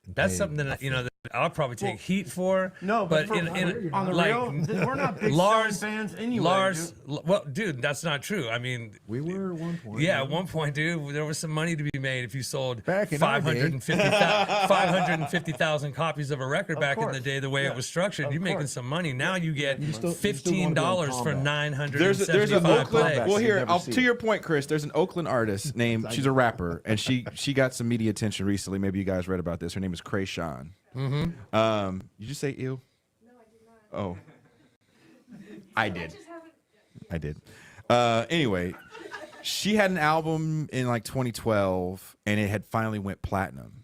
That's something that that I'll probably take heat for. No, but in on the like, real, we're not big Lars selling fans anyway. Lars, dude. well, dude, that's not true. I mean, We were at one point. yeah, at one point, dude, there was some money to be made if you sold Back in our day. 550,000 copies of a record back in the course. day. The way it was structured, you're making course. some money. Now you get still $15 wanna go for in combat. There's an 975 Oakland. plays. Well, here, Never seen to it. your point, Chris. There's an Oakland artist named. She's a rapper, and she got some media attention recently. Maybe you guys read about this. Her name is Krayshawn. Did you say ew? No, I did not. Oh, I did. Just haven't. I did. Anyway, she had an album in like 2012, and it had finally went platinum.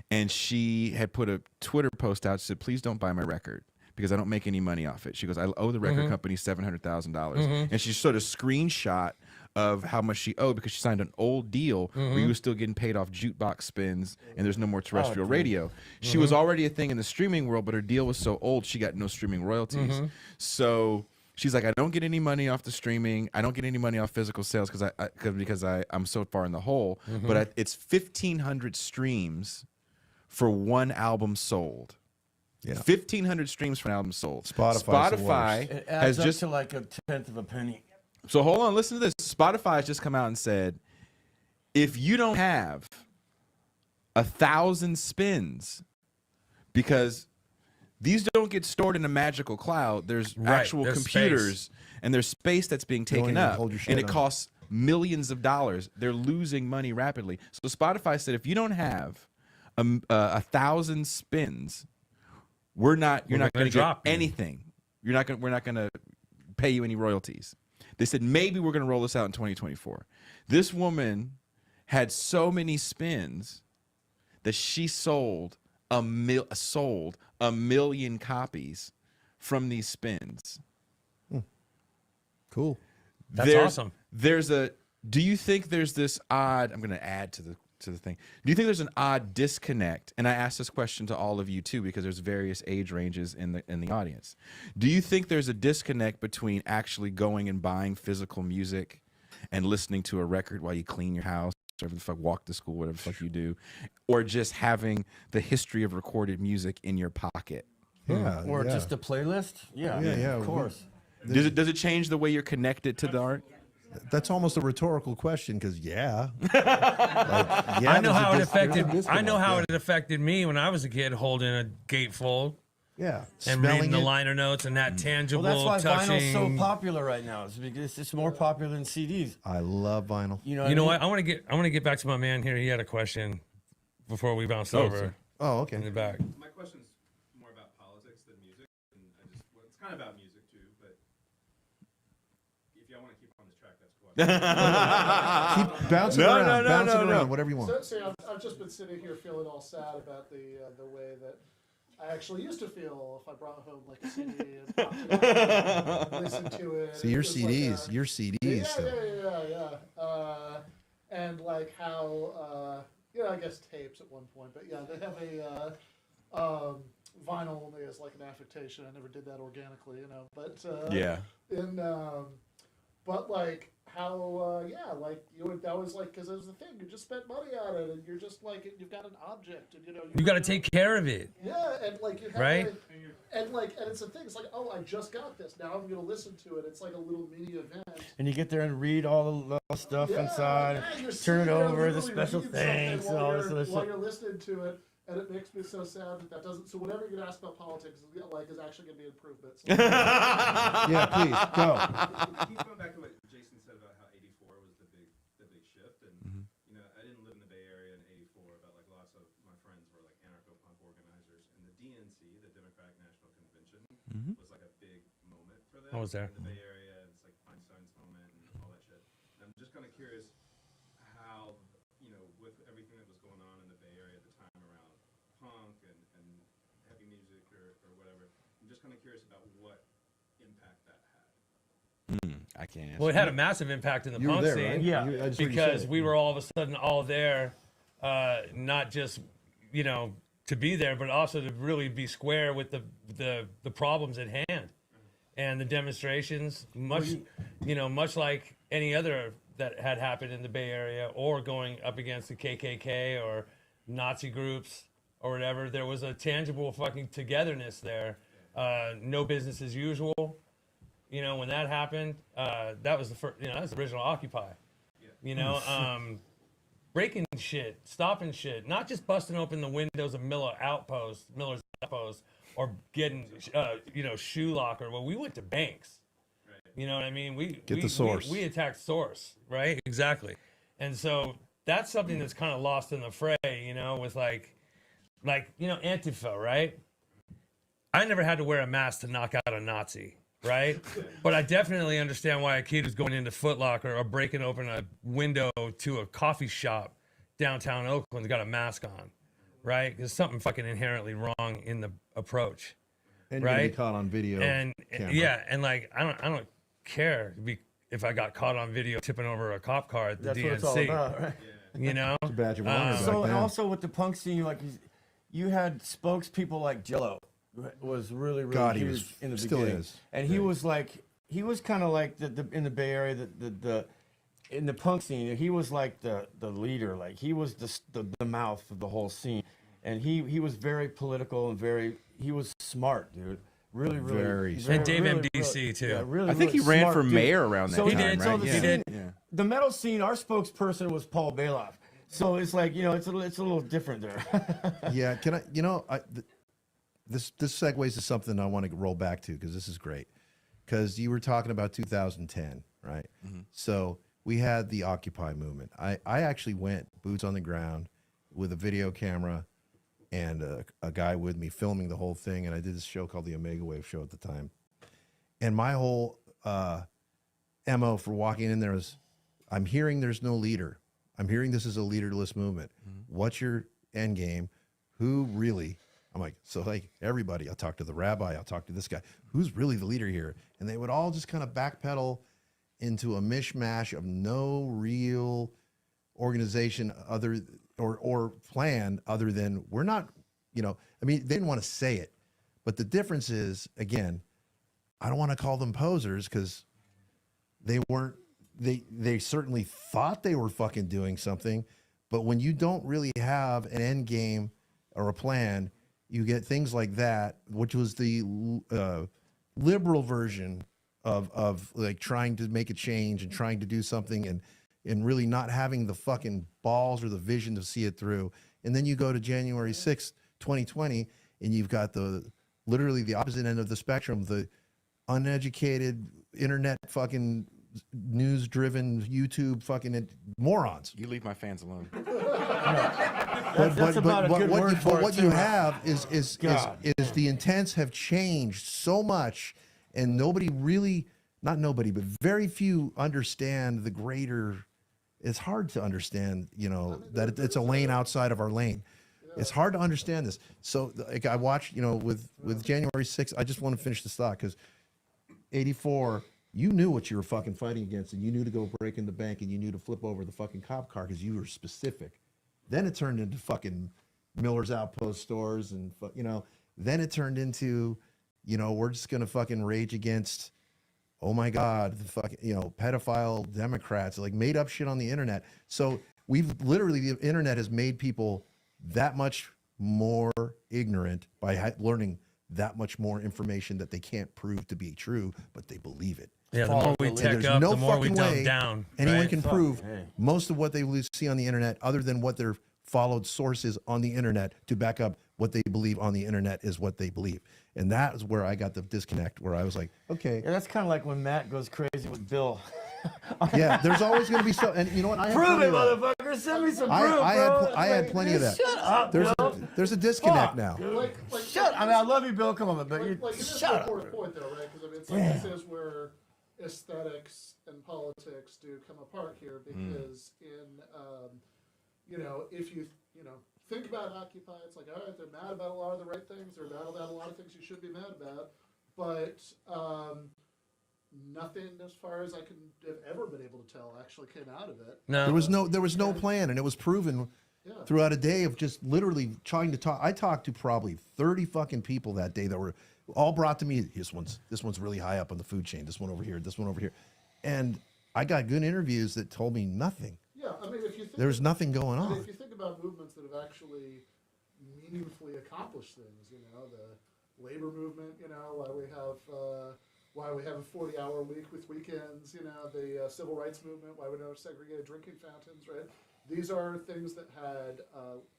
And she had put a Twitter post out. She said, "Please don't buy my record because I don't make any money off it." She goes, "I owe the record company $700,000." And she sort of screenshot of how much she owed because she signed an old deal where you were still getting paid off jukebox spins and there's no more terrestrial radio. She was already a thing in the streaming world, but her deal was so old she got no streaming royalties. So she's like, I don't get any money off the streaming. I don't get any money off physical sales because I'm so far in the hole. But it's 1,500 streams for one album sold. Yeah. 1,500 streams for an album sold. Spotify's the Spotify It has adds up just to like a tenth of a penny. So hold on, listen to this. Spotify has just come out and said, if you don't have 1,000 spins, because these don't get stored in a magical cloud. There's actual there's computers space. and there's space that's being Don't taken even up, hold your and shit it on. costs millions of dollars. They're losing money rapidly. So Spotify said, if you don't have 1,000 spins, you're not going to get drop you. anything. We're not going to pay you any royalties. They said maybe we're going to roll this out in 2024. This woman had so many spins that she sold a million copies from these spins. Cool. That's awesome. Do you think there's this odd, I'm going to add to the thing. Do you think there's an odd disconnect? And I asked this question to all of you too, because there's various age ranges in the audience. Do you think there's a disconnect between actually going and buying physical music and listening to a record while you clean your house, whatever the fuck, walk to school, whatever the fuck you do, or just having the history of recorded music in your pocket? Yeah. Or yeah. just a playlist? Yeah, Yeah. of course. Does it change the way you're connected to the art? That's almost a rhetorical question because I know how it affected. I know how it affected me when I was a kid, holding a gatefold Yeah. and reading the liner notes and that tangible, Well, that's why touching. vinyl's so popular right now. It's because it's more popular than CDs. I love vinyl. You know What? I want to get back to my man here. He had a question before we bounce over Oh, okay. in the back. My question's more about politics than music, and it's kind of about music too. But if y'all want to keep on this track, that's cool. Keep bouncing around. Bouncing around. Whatever you want. So I've just been sitting here feeling all sad about the way that I actually used to feel if I brought home like a CD and popped it up and listened to it. See, your It was like CDs. Your CDs. yeah. And like how I guess tapes at one point, but yeah, they have a vinyl only as like an affectation. I never did that organically, but Yeah. but like how like that was like, because it was the thing, you just spent money on it and you're just like, you've got an object and You got to take care of it. yeah, and like you have Right? and it's a thing, it's like, oh, I just got this, now I'm gonna listen to it. It's like a little mini event. And you get there and read all the little stuff inside, you're turn sitting it there over, the literally special reading something thanks, and while all this you're- other while shit. you're listening to it. And it makes me so sad that doesn't. So whatever you're gonna ask about politics, is actually gonna be improvements. Yeah, please go. Keep going back to what Jason said about how '84 was the big shift, and I didn't live in the Bay Area in '84, but like lots of my friends were like anarcho-punk organizers, and the DNC, the Democratic National Convention, was like a big moment for them. I was there. In the Bay Area. It's like Einstein's moment and all that shit. And I'm just kind of curious how, with everything that was going on in the Bay Area at the time around punk and heavy music or whatever, I'm just kind of curious about what impact that had. I can't answer. Well, it had a massive impact in the You were punk there, scene. right? Yeah. I just heard you Because say it. we were all of a sudden all there, not just to be there, but also to really be square with the problems at hand, and the demonstrations, much like any other that had happened in the Bay Area, or going up against the KKK or Nazi groups or whatever. There was a tangible fucking togetherness there. No business as usual. When that happened, that was the first. That's the original Occupy. Breaking shit, stopping shit, not just busting open the windows of Miller's Outpost, or getting shoe locker. Well, we went to banks. You know what I mean? We the source. We attacked source, right? Exactly. And so that's something that's kind of lost in the fray. With like Antifa, right? I never had to wear a mask to knock out a Nazi, right? But I definitely understand why a kid who's going into Foot Locker or breaking open a window to a coffee shop downtown Oakland's got a mask on, right? There's something fucking inherently wrong in the approach, And you're gonna be right? caught on video. And camera. yeah, and like I don't care if I got caught on video tipping over a cop car at the That's DNC. what it's all about, right? It's a badge of honor back So, and then. also with the punk scene, like you had spokespeople like Jello was really God, he huge was- in the still beginning. is. And he was kind of like the in the Bay Area, the in the punk scene, he was like the leader, like he was the mouth of the whole scene, and he was very political and he was smart, dude, Really, really. Very And Dave really, MDC really, too. Yeah, really, I think he really ran smart for dude. mayor around that So time, he did. right? So the, Yeah. scene, Yeah. the metal scene, our spokesperson was Paul Bailoff. So it's like, you know, it's a little different there. Yeah, can I? You know, this segues to something I want to roll back to because this is great. Because you were talking about 2010, right? So we had the Occupy movement. I actually went boots on the ground with a video camera and a guy with me filming the whole thing. And I did this show called the Omega Wave Show at the time. And my whole MO for walking in there was, I'm hearing there's no leader. I'm hearing this is a leaderless movement. What's your end game? Who really? I'm like, so like everybody, I'll talk to the rabbi, I'll talk to this guy. Who's really the leader here? And they would all just kind of backpedal into a mishmash of no real organization other or plan other than we're not, you know, I mean, they didn't want to say it. But the difference is, again, I don't want to call them posers because they weren't, they certainly thought they were fucking doing something, but when you don't really have an end game or a plan, you get things like that, which was the liberal version of like trying to make a change and trying to do something and really not having the fucking balls or the vision to see it through. And then you go to January 6th, 2020, and you've got literally the opposite end of the spectrum, the uneducated internet fucking news-driven YouTube fucking morons. You leave my fans alone. That's about a good word for it, what too. you have is the intents have changed so much, and nobody really, not nobody, but very few understand the greater. It's hard to understand, you know, that it's a lane outside of our lane. It's hard to understand this. So, like I watched, you know, with January 6th, I just want to finish this thought because 84. You knew what you were fucking fighting against, and you knew to go break in the bank, and you knew to flip over the fucking cop car because you were specific. Then it turned into fucking Miller's Outpost stores, and you know. Then it turned into, you know, we're just gonna fucking rage against, oh my god, the fucking, you know, pedophile Democrats, like made up shit on the internet. So we've literally, the internet has made people that much more ignorant by learning that much more information that they can't prove to be true, but they believe it. Yeah, the more we And tech there's up, no the more we fucking dumb way down. anyone right? can prove most of what they see on the internet, other than what their followed sources on the internet to back up what they believe on the internet is what they believe. And that is where I got the disconnect, where I was like, okay. Yeah, that's kind of like when Matt goes crazy with Bill. Yeah, there's always going to be so, and you know what? I had Prove plenty it, of that. motherfucker. Send me some proof, I had plenty of that. Shut up, There's a disconnect now. Shut. I mean, I love you, Bill. Come on, but you Like it is shut an up. important point, though, right? Because I mean, it's like this is where aesthetics and politics do come apart here. Because in, you know, if you think about Occupy, it's like, all right, they're mad about a lot of the right things. They're mad about a lot of things you should be mad about. But nothing, as far as I can have ever been able to tell, actually came out of it. No. There was no plan, and it was proven throughout a day of just literally trying to talk. I talked to probably 30 fucking people that day that were all brought to me. This one's really high up on the food chain. This one over here. This one over here, and I got good interviews that told me nothing. Yeah, I mean, if you think There was nothing going I mean, on. if you think about movements that have actually meaningfully accomplished things, you know, the labor movement, you know, why we have a 40-hour week with weekends, you know, the civil rights movement, why we don't have segregated drinking fountains, right? These are things that had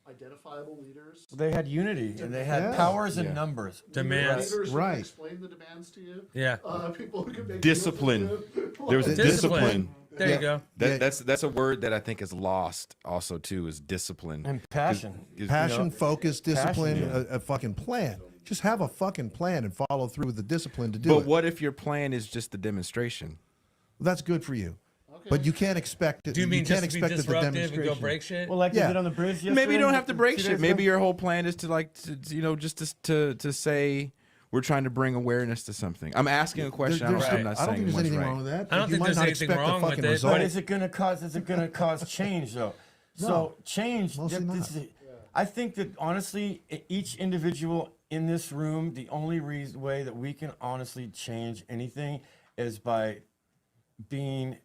identifiable leaders. They had unity and they had powers and numbers. Demands. Leaders who Right. could explain the demands to you. Yeah. People who could make Discipline. deals with you. There was a discipline. There you go. That's a word that I think is lost also too, is discipline. And passion. Passion, focus, discipline, passion, a fucking plan. Just have a fucking plan and follow through with the discipline to do But it. what if your plan is just the demonstration? That's good for you. But you can't expect it. Do you mean can't just to be expect that the disruptive and demonstration. go break shit? Well, like Yeah. you did on the bridge yesterday. Maybe you don't have to break 2 shit. days Maybe ago? your whole plan is to like, just to say we're trying to bring awareness to something. I'm asking a question. I'm not I don't saying think there's what's anything right. wrong with that. I don't You think might there's not anything expect the wrong with fucking it, result. But is it going to cause change though? So change. Mostly not. I think that honestly, each individual in this room, the only way that we can honestly change anything is by being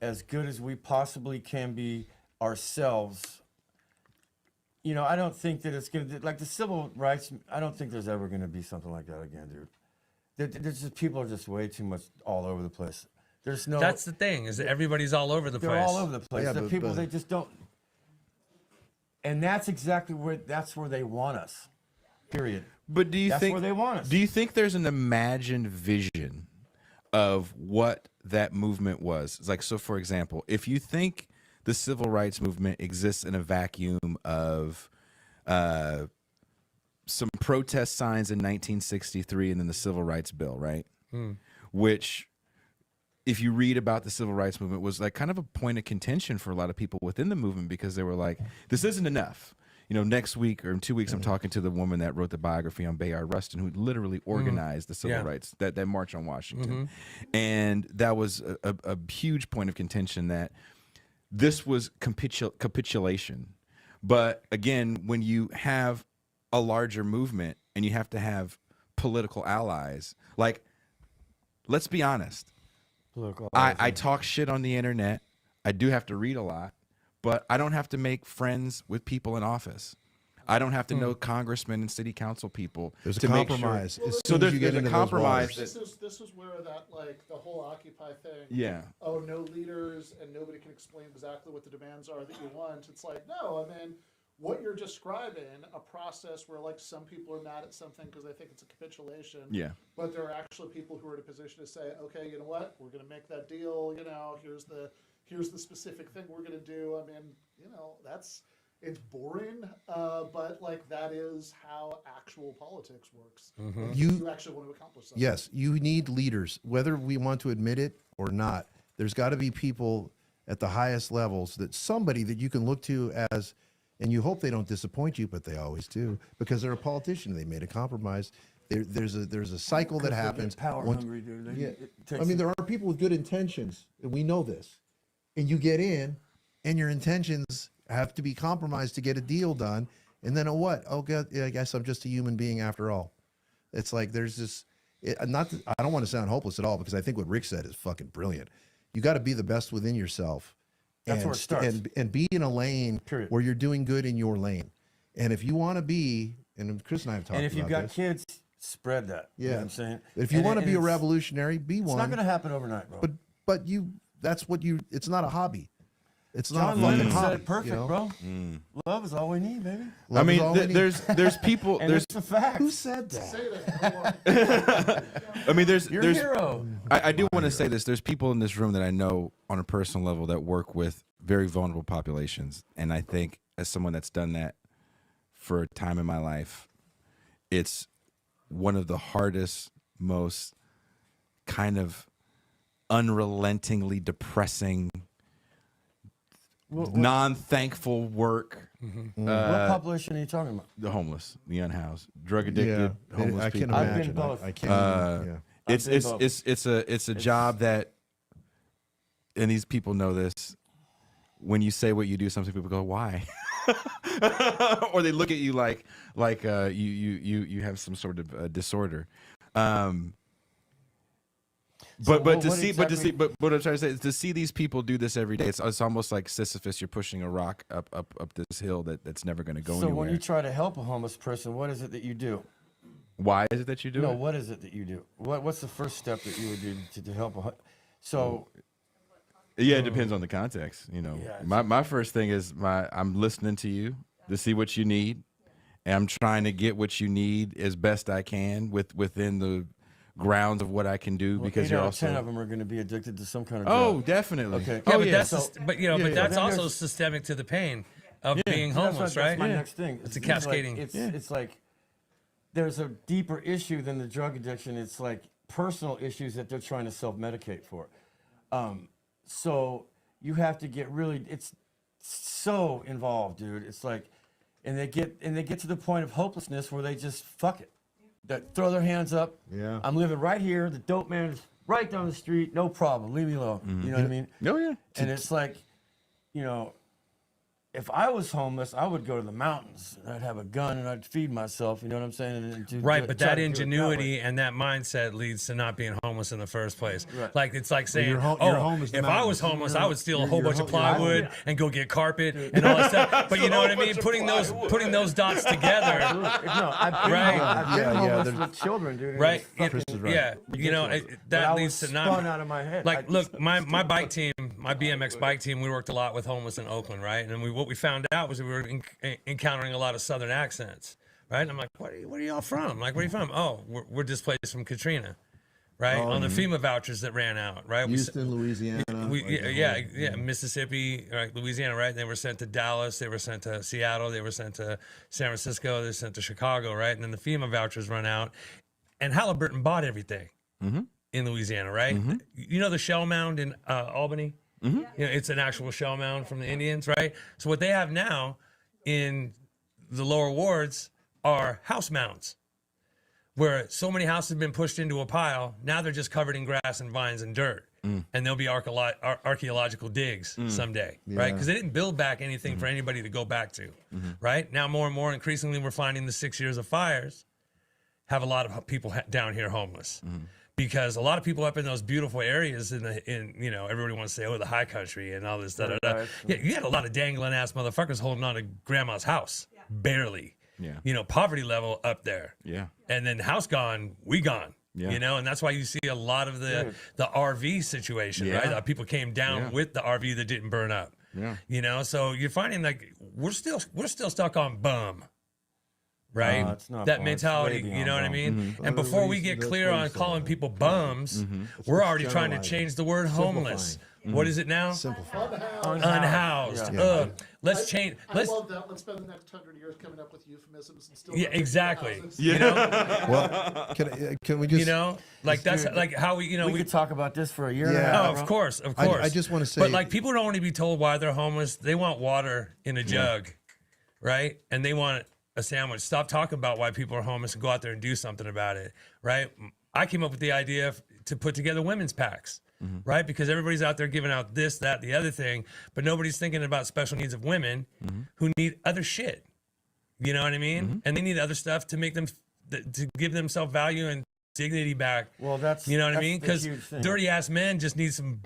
as good as we possibly can be ourselves. You know, I don't think that it's going to, like the civil rights, I don't think there's ever going to be something like that again, dude. There's just people are just way too much all over the place. There's no. That's the thing, is that everybody's all over the They're place. all over the place. Yeah, the but- people but- they just don't. And that's exactly where they want us. Period. But do you That's think where they want us. Do you think there's an imagined vision of what that movement was? It's like, so for example, if you think the civil rights movement exists in a vacuum of some protest signs in 1963 and then the Civil Rights Bill, right? Which, if you read about the civil rights movement, was like kind of a point of contention for a lot of people within the movement, because they were like, this isn't enough. You know, next week or in 2 weeks, I'm talking to the woman that wrote the biography on Bayard Rustin, who literally organized the civil rights, that march on Washington. And that was a huge point of contention, that this was capitulation. But again, when you have a larger movement and you have to have political allies, like, let's be honest. I talk shit on the internet. I do have to read a lot, but I don't have to make friends with people in office. I don't have to know congressmen and city council people. There's a to make compromise. Sure. As So soon as there's, you get there's a into those compromise. waters. This is where that, like, the whole Occupy thing. Yeah. Oh, no leaders and nobody can explain exactly what the demands are that you want. It's like, no, I mean, what you're describing, a process where, like, some people are mad at something because they think it's a capitulation. Yeah. But there are actually people who are in a position to say, okay, you know what, we're going to make that deal. You know, here's the specific thing we're going to do. I mean, you know, it's boring, but like that is how actual politics works. You actually want to accomplish something. Yes, you need leaders, whether we want to admit it or not. There's got to be people at the highest levels, that somebody that you can look to as, and you hope they don't disappoint you, but they always do, because they're a politician. They made a compromise. There's a cycle that happens. Power Once- hungry, dude. I mean, there are people with good intentions, and we know this. And you get in, and your intentions have to be compromised to get a deal done. And then what? Oh, God, yeah, I guess I'm just a human being after all. It's like there's this. I don't want to sound hopeless at all, because I think what Rick said is fucking brilliant. You got to be the best within yourself. That's where it starts. And be in a lane Period. where you're doing good in your lane. And if you want to be, and Chris and I have talked about And this. if you've got kids, spread that. Yeah. You know what I'm saying? If you And want to be a it's- revolutionary, be It's one. not going to happen overnight, bro. But that's what you. It's not a hobby. It's not John a fucking Lennon hobby. said it perfect, you know? bro. Love is all we need, baby. Love I mean, is all we need. there's people. And There's it's a fact. Who said that? Say that. I mean, there's You're a hero. I do want to say this. There's people in this room that I know on a personal level that work with very vulnerable populations. And I think, as someone that's done that for a time in my life, it's one of the hardest, most kind of unrelentingly depressing, non-thankful work. What population are you talking about? The homeless, the unhoused, drug addicted, homeless I can people. I've been imagine. both. I can't. Yeah. It's a job that, and these people know this. When you say what you do, sometimes people go, "Why?" Or they look at you like you have some sort of disorder. But what I'm trying to say is, to see these people do this every day, it's almost like Sisyphus. You're pushing a rock up this hill that's never going to go So anywhere. when you try to help a homeless person, what is it that you do? Why is it that you do No, it? what is it that you do? What's the first step that you would do to help a so Yeah, it depends on the context. You know, Yeah, my first thing is I'm listening to you to see what you need, and I'm trying to get what you need as best I can within the grounds of what I can do, because 8 you're out of also 10 of them are going to be addicted to some kind of oh drug. definitely Okay. Yeah, oh but yeah that's So- but you know, but yeah. that's Then also there's- systemic to the pain of being So homeless, that's right? my next thing. It's a like- cascading. It's like there's a deeper issue than the drug addiction. It's like personal issues that they're trying to self-medicate for. So you have to get really. It's so involved, dude. It's like, and they get to the point of hopelessness where they just fuck it. That throw their hands up. Yeah. I'm living right here. The dope man is right down the street. No problem. Leave me alone. You know what I mean? oh yeah And it's like, you know, if I was homeless, I would go to the mountains. And I'd have a gun and I'd feed myself. You know what I'm saying? And Right, but try that to do it ingenuity and that mindset leads to not being homeless in the first place. Right. Like it's like saying, you're home is the if I was mountains. homeless, I would steal a whole you're bunch of home- you're plywood and go get carpet and all that stuff. But you know what I mean? Putting those dots together, No, I've been, Right. I've been homeless there's- with children, dude. and right? it's fucking Chris is right. Yeah, you know ridiculous. But that I leads was to not. spun out of my head. Like, look, my bike team, my BMX bike team, we worked a lot with homeless in Oakland, right? And what we found out was that we were encountering a lot of Southern accents, right? And I'm like, where are y'all from? Like, where are you from? Oh, we're displaced from Katrina, right? On the FEMA vouchers that ran out, right? Houston, Louisiana. Mississippi, right, Louisiana, right? They were sent to Dallas, they were sent to Seattle, they were sent to San Francisco, they were sent to Chicago, right? And then the FEMA vouchers run out, and Halliburton bought everything in Louisiana, right? You know the shell mound in Albany? You know, it's an actual shell mound from the Indians, right? So what they have now in the lower wards are house mounds, where so many houses have been pushed into a pile. Now they're just covered in grass and vines and dirt, and there'll be archaeological digs someday, right? Because they didn't build back anything for anybody to go back to, right? Now more and more, increasingly, we're finding the 6 years of fires have a lot of people down here homeless. Because a lot of people up in those beautiful areas in you know, everybody wants to say, oh, the high country and all this, da-da-da. Yeah, you had a lot of dangling ass motherfuckers holding on to grandma's house, barely. Yeah. You know, poverty level up there. Yeah. And then house gone, we gone. Yeah. You know, and that's why you see a lot of the RV situation, right? Yeah. People came down with the RV that didn't burn up. Yeah. You know, so you're finding like we're still stuck on bum. Right, No, it's not that bum. mentality, It's way you know what I beyond mean? bum. And before we get clear on calling people bums, we're already trying to generalizing. change the word homeless. What is it now? Simplify. Unhoused. Yeah. Let's change. I love that. Let's spend the next 100 years coming up with euphemisms and still. Yeah, not figuring exactly. out houses. You know, Well, can we just? you know, like that's like how we, you know, We could talk about this for a year. and a Yeah. half, Oh, bro. of course, of I course. just want to say, But like people don't want to be told why they're homeless. They want water in a jug, right? And they want a sandwich. Stop talking about why people are homeless and go out there and do something about it, right? I came up with the idea to put together women's packs, right? Because everybody's out there giving out this, that, the other thing, but nobody's thinking about special needs of women who need other shit. You know what I mean? And they need other stuff to make them, to give themselves value and dignity back. Well, that's You know what I that's mean? the Because huge thing. dirty ass men just need some.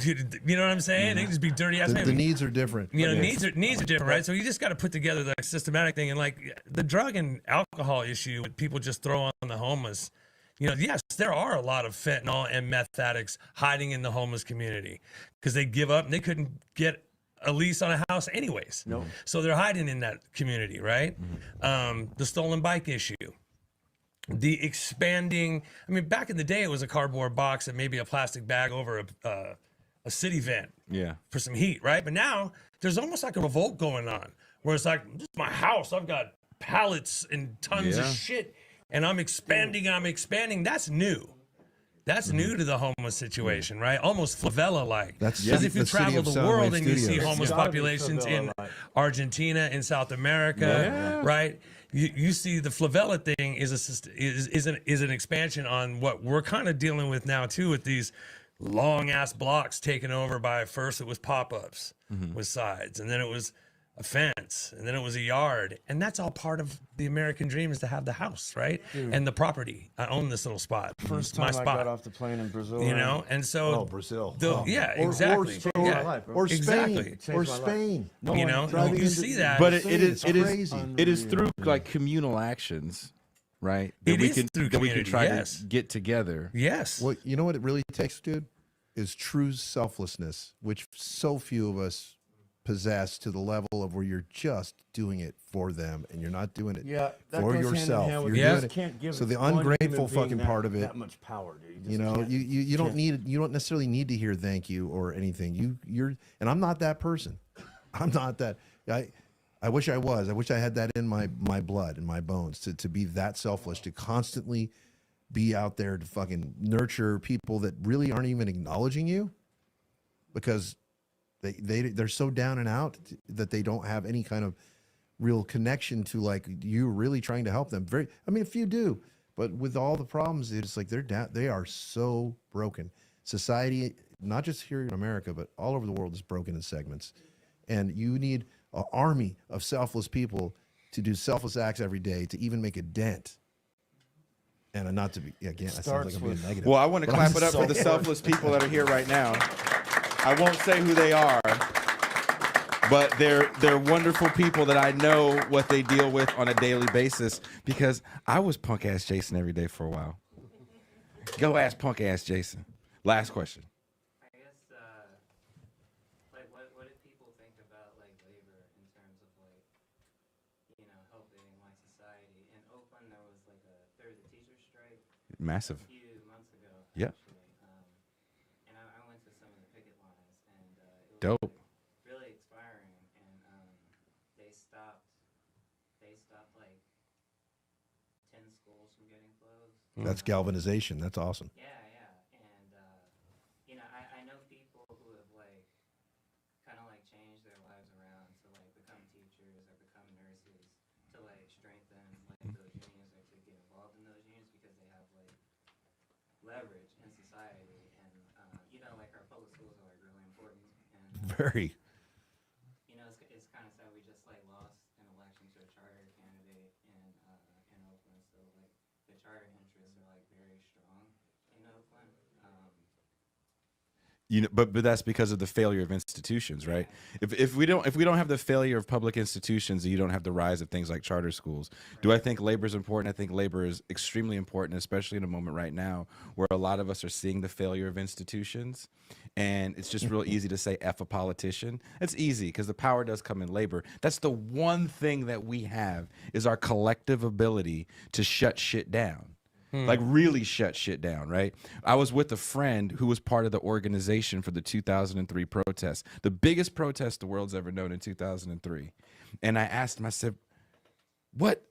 You know what I'm saying? They just be dirty ass men. the needs are different. You know, needs are different, right? So you just got to put together the systematic thing, and like the drug and alcohol issue, that people just throw on the homeless. You know, yes, there are a lot of fentanyl and meth addicts hiding in the homeless community because they give up and they couldn't get a lease on a house anyways. No. So they're hiding in that community, right? The stolen bike issue. The expanding, I mean, back in the day, it was a cardboard box and maybe a plastic bag over a city vent Yeah. for some heat, right? But now there's almost like a revolt going on where it's like, this is my house. I've got pallets and tons of Yeah. shit and I'm expanding. That's new. That's new to the homeless situation, right? Almost favela-like. That's Because if you the city travel of the Soundwave world and you see Studios. homeless It's gotta be populations in favela-like. Argentina, in South America, right? You see the favela thing is an expansion on what we're kind of dealing with now too, with these long ass blocks taken over by, first it was pop-ups with sides, and then it was a fence, and then it was a yard, and that's all part of the American dream, is to have the house, right? And the property. I own this little spot. First It's my time I spot. got off the plane in Brazil. You know, and so Oh, Brazil. yeah, Or- exactly. Changed yeah. my life, bro. Or Spain. Exactly. Changed Or my life. Spain. No You one know, driving you into- see that. But It's it is crazy. it is through like communal actions, right? It we is can through that we can community, try yes. to get together. Yes. Well, you know what it really takes, dude, is true selflessness, which so few of us possess to the level of where you're just doing it for them and you're not doing it Yeah, that for goes hand in yourself. hand with You're Yeah. doing just can't give so the one human ungrateful being fucking that- part of it. that much power, dude. You know, you don't need, you don't necessarily need to hear thank you or anything. You're, and I'm not that person. I'm not that. I wish I was. I wish I had that in my blood and my bones to be that selfless, to constantly be out there to fucking nurture people that really aren't even acknowledging you because they're so down and out that they don't have any kind of real connection to like you really trying to help them. I mean, a few do, but with all the problems, it's like they're down. They are so broken. Society, not just here in America, but all over the world, is broken in segments, and you need an army of selfless people to do selfless acts every day to even make a dent. And not to be, again, I sound like I'm being negative. Well, I want to But I'm clap it up so for the for it. selfless people that are here right now. I won't say who they are, but they're wonderful people that I know what they deal with on a daily basis, because I was punk ass Jason every day for a while. Go ask punk ass Jason. Last question. I guess, like, what do people think about, like, labor in terms of, like, you know, helping my society? In Oakland, there was a teacher strike Massive. a few months ago, Yep. actually. And I went to some of the picket lines, and it was Dope. really inspiring. And they stopped, like, 10 schools from getting closed. That's galvanization. That's awesome. Yeah, and you know, I know people who have like kind of like changed their lives around to like become teachers or become nurses to like strengthen like those unions or to get involved in those unions because they have like leverage in society, and you know, like our public schools are like really important, and Very. you know, it's kind of sad we just like lost an election to a charter candidate in Oakland, so like the charter interests are like very strong in Oakland. You know, but that's because of the failure of institutions, right? If we don't have the failure of public institutions, you don't have the rise of things like charter schools. Do I think labor is important? I think labor is extremely important, especially in a moment right now where a lot of us are seeing the failure of institutions, and it's just real easy to say F a politician. It's easy because the power does come in labor. That's the one thing that we have is our collective ability to shut shit down. Like really shut shit down, right? I was with a friend who was part of the organization for the 2003 protests, the biggest protest the world's ever known in 2003. And I asked him, I said, what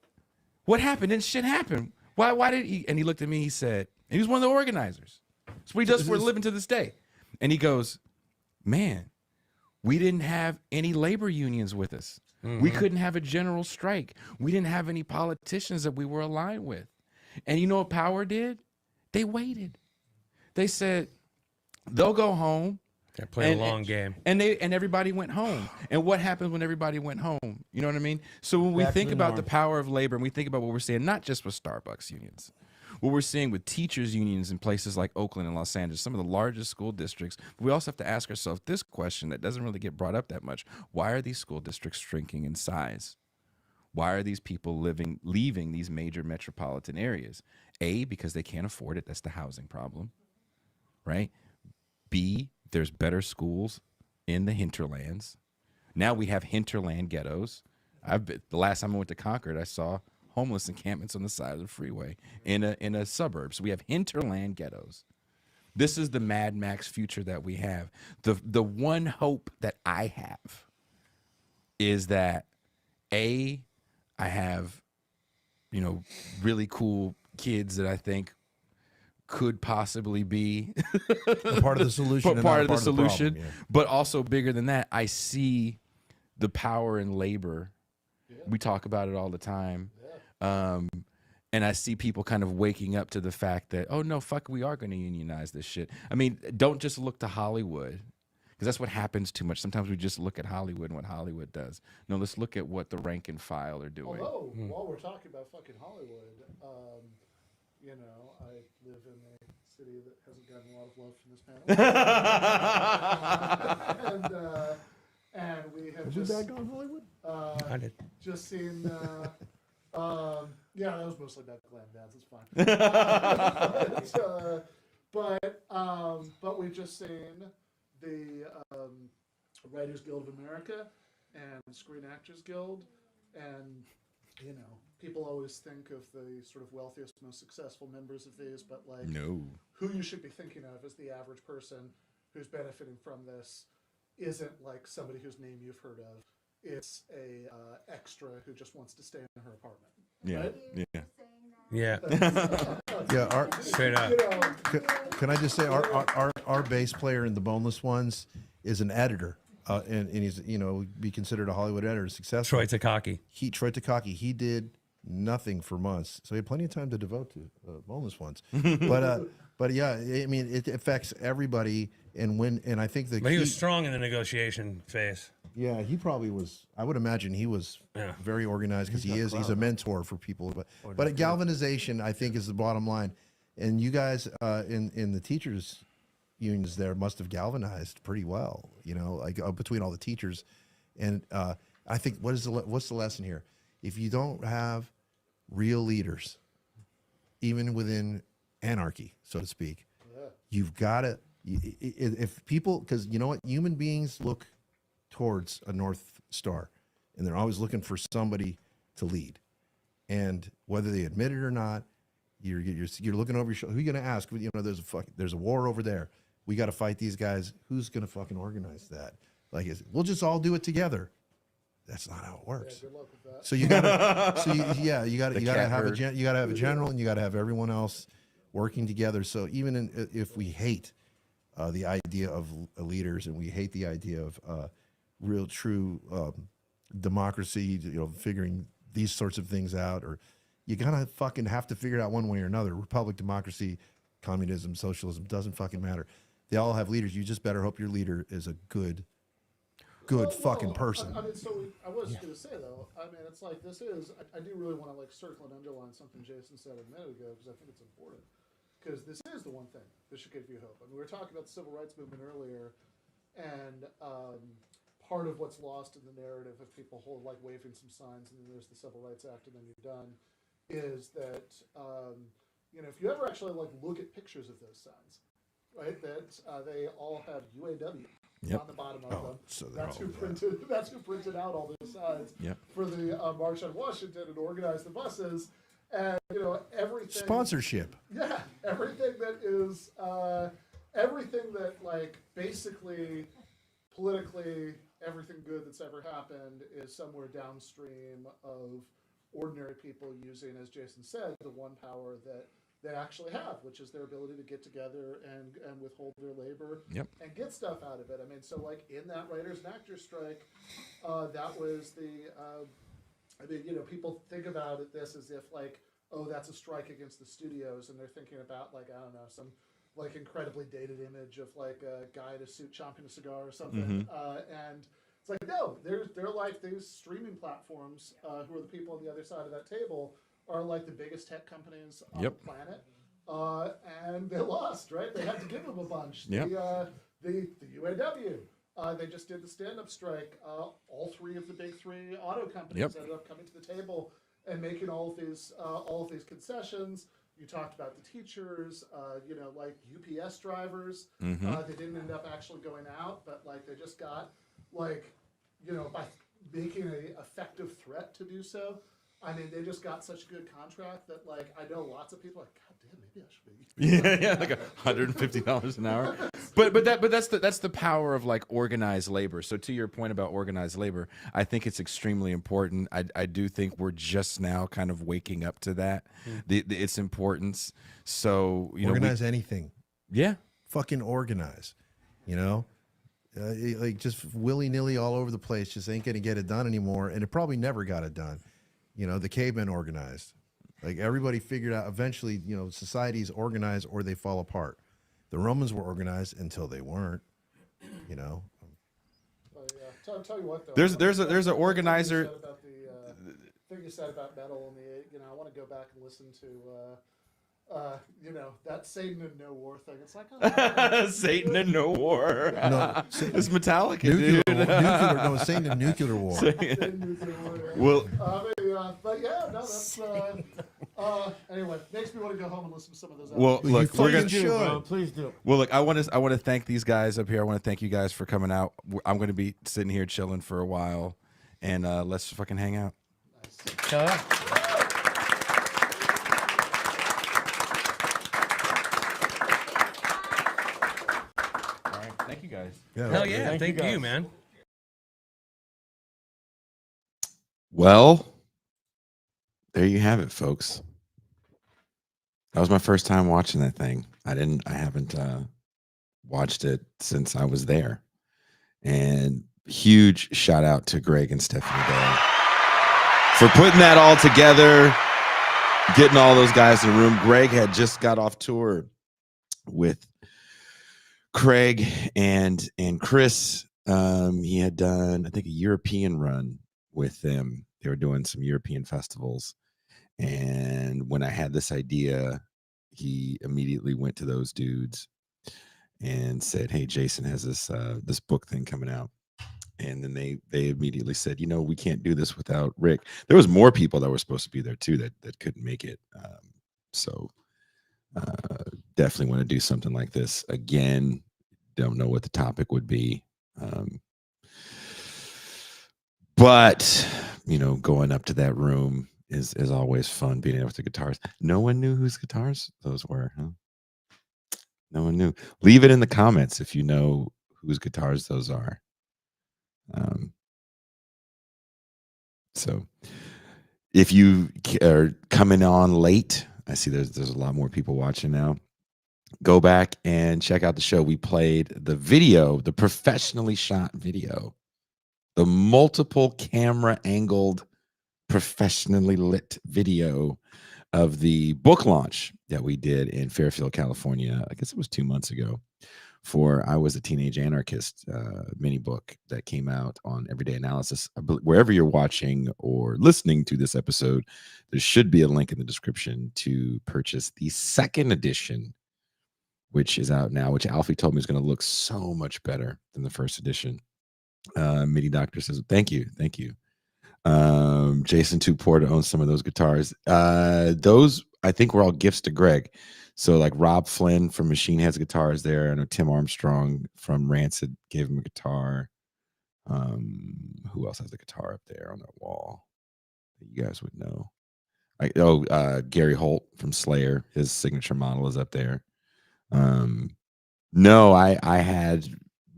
happened? Didn't shit happen? Why did he? And he looked at me, he said, and he was one of the organizers. That's what he does for a living to this day. And he goes, man, we didn't have any labor unions with us. We couldn't have a general strike. We didn't have any politicians that we were aligned with. And you know what Power did? They waited. They said they'll go home. They played a long game. And everybody went home. And what happened when everybody went home? You know what I mean? So when we think about the power of labor, and we think about what we're seeing, not just with Starbucks unions, what we're seeing with teachers unions in places like Oakland and Los Angeles, some of the largest school districts, we also have to ask ourselves this question that doesn't really get brought up that much. Why are these school districts shrinking in size? Why are these people leaving these major metropolitan areas? A, because they can't afford it. That's the housing problem, right? B, there's better schools in the hinterlands. Now we have hinterland ghettos. The last time I went to Concord, I saw homeless encampments on the side of the freeway in a suburb. So we have hinterland ghettos. This is the Mad Max future that we have. The one hope that I have is that I have, you know, really cool kids that I think could possibly be part of the solution. part of the solution. Problem, yeah. But also bigger than that, I see the power in labor. Yeah. We talk about it all the time. Yeah. And I see people kind of waking up to the fact that, oh no, fuck, we are going to unionize this shit. I mean, don't just look to Hollywood. Because that's what happens too much. Sometimes we just look at Hollywood and what Hollywood does. No, let's look at what the rank and file are doing. Although, while we're talking about fucking Hollywood, you know, I live in a city that hasn't gotten a lot of love from this panel. and we have just on Hollywood? I did. Just seen, yeah, that was mostly about glam bands. It's fine. But we've just seen the Writers Guild of America and Screen Actors Guild, and you know, people always think of the sort of wealthiest, most successful members of these, but like, No. who you should be thinking of as the average person who's benefiting from this isn't like somebody whose name you've heard of. It's a extra who just wants to stay in her apartment. Yeah, Right? yeah. Yeah, Straight up. You know, can I just say our bass player in the Boneless Ones is an editor, and he's, you know, be considered a Hollywood editor, successful. Troy Takaki. Troy Takaki, he did nothing for months, so he had plenty of time to devote to Boneless Ones. But yeah, I mean, it affects everybody, and I think But he was strong in the negotiation phase. Yeah, he probably was. I would imagine he was very organized because he's a mentor for people. But galvanization, I think, is the bottom line. And you guys in the teachers unions there must have galvanized pretty well, you know, like between all the teachers. And I think what's the lesson here? If you don't have real leaders, even within anarchy, so to speak, you've got to, if people, because you know what, human beings look towards a North Star, and they're always looking for somebody to lead. And whether they admit it or not, you're looking over your shoulder. Who are you going to ask? You know, there's a war over there. We got to fight these guys. Who's going to fucking organize that? Like, we'll just all do it together. That's not how it works. Yeah, good luck with that. So you gotta, you gotta have a general, and you gotta have everyone else working together. So even if we hate the idea of leaders, and we hate the idea of real true democracy, you know, figuring these sorts of things out, or you gotta fucking have to figure it out one way or another. Republic, democracy, communism, socialism, doesn't fucking matter. They all have leaders. You just better hope your leader is a good fucking person. I mean, so I was going to say though. I mean, it's like this is. I do really want to like circle and underline something Jason said a minute ago because I think it's important. Because this is the one thing that should give you hope. I mean, we were talking about the civil rights movement earlier, and part of what's lost in the narrative of people waving some signs, and then there's the Civil Rights Act, and then you're done, is that you know, if you ever actually look at pictures of those signs, right? That they all have UAW. On the bottom of them. So that's who printed out all those signs for the March on Washington and organized the buses. And you know, everything sponsorship. Yeah, everything that is everything that basically politically everything good that's ever happened is somewhere downstream of ordinary people using, as Jason said, the one power that they actually have, which is their ability to get together and withhold their labor and get stuff out of it. I mean, so in that writers and actors strike, that was the, I mean, you know, people think about this as if oh, that's a strike against the studios, and they're thinking about I don't know, some incredibly dated image of a guy in a suit chomping a cigar or something, and it's no, they're these streaming platforms who are the people on the other side of that table. Are the biggest tech companies on the planet, and they lost, right? They had to give them a bunch. The UAW, they just did the stand-up strike. All three of the big three auto companies ended up coming to the table and making all of these concessions. You talked about the teachers, you know, UPS drivers. They didn't end up actually going out, but they just got you know, by making an effective threat to do so. I mean, they just got such a good contract that, I know lots of people are God damn, maybe I should be. Yeah, $150 an hour. But that's the power of organized labor. So to your point about organized labor, I think it's extremely important. I do think we're just now kind of waking up to that, its importance. So you organize anything. Yeah, fucking organize. You know. Just willy-nilly all over the place just ain't gonna get it done anymore, and it probably never got it done. You know, the cavemen organized. Everybody figured out eventually, you know, societies organize or they fall apart. The Romans were organized until they weren't, you know. Tell you what, though. There's an organizer. The thing you said about metal and you know, I want to go back and listen to you know, that Satan and No War thing. It's oh, Satan and No War. No, it's Metallica, dude. No, Satan and Nuclear War. Well, but yeah, no, that's anyway, makes me want to go home and listen to some of those. Well, look, we're gonna please do. Well, look, I want to thank these guys up here. I want to thank you guys for coming out. I'm going to be sitting here chilling for a while, and let's fucking hang out. Nice. Thank you guys. Hell yeah. Thank you, man. Well, there you have it, folks. That was my first time watching that thing. I haven't watched it since I was there. And huge shout out to Greg and Stephanie Day for putting that all together, getting all those guys in the room. Greg had just got off tour with Craig and Chris He had done, I think, a European run with them. They were doing some European festivals. And when I had this idea, he immediately went to those dudes and said, "Hey, Jason has this book thing coming out." And then they immediately said, "We can't do this without Rick." There was more people that were supposed to be there too that couldn't make it. So definitely want to do something like this again. Don't know what the topic would be. But going up to that room is always fun, being able to guitars. No one knew whose guitars those were, huh? No one knew. Leave it in the comments if you know whose guitars those are. So if you are coming on late, I see there's a lot more people watching now. Go back and check out the show. We played the video, the professionally shot video, the multiple camera angled, professionally lit video of the book launch that we did in Fairfield, California. I guess it was 2 months ago, for I Was a Teenage Anarchist mini book that came out on Everyday Analysis. Wherever you're watching or listening to this episode, there should be a link in the description to purchase the second edition, which is out now, which Alfie told me is going to look so much better than the first edition. Midi Doctor says, thank you. Jason Too Poor to own some of those guitars. Those, I think, were all gifts to Greg. So like Rob Flynn from Machine Head's guitars there. I know Tim Armstrong from Rancid gave him a guitar. Who else has a guitar up there on that wall that you guys would know? Gary Holt from Slayer. His signature model is up there. No, I had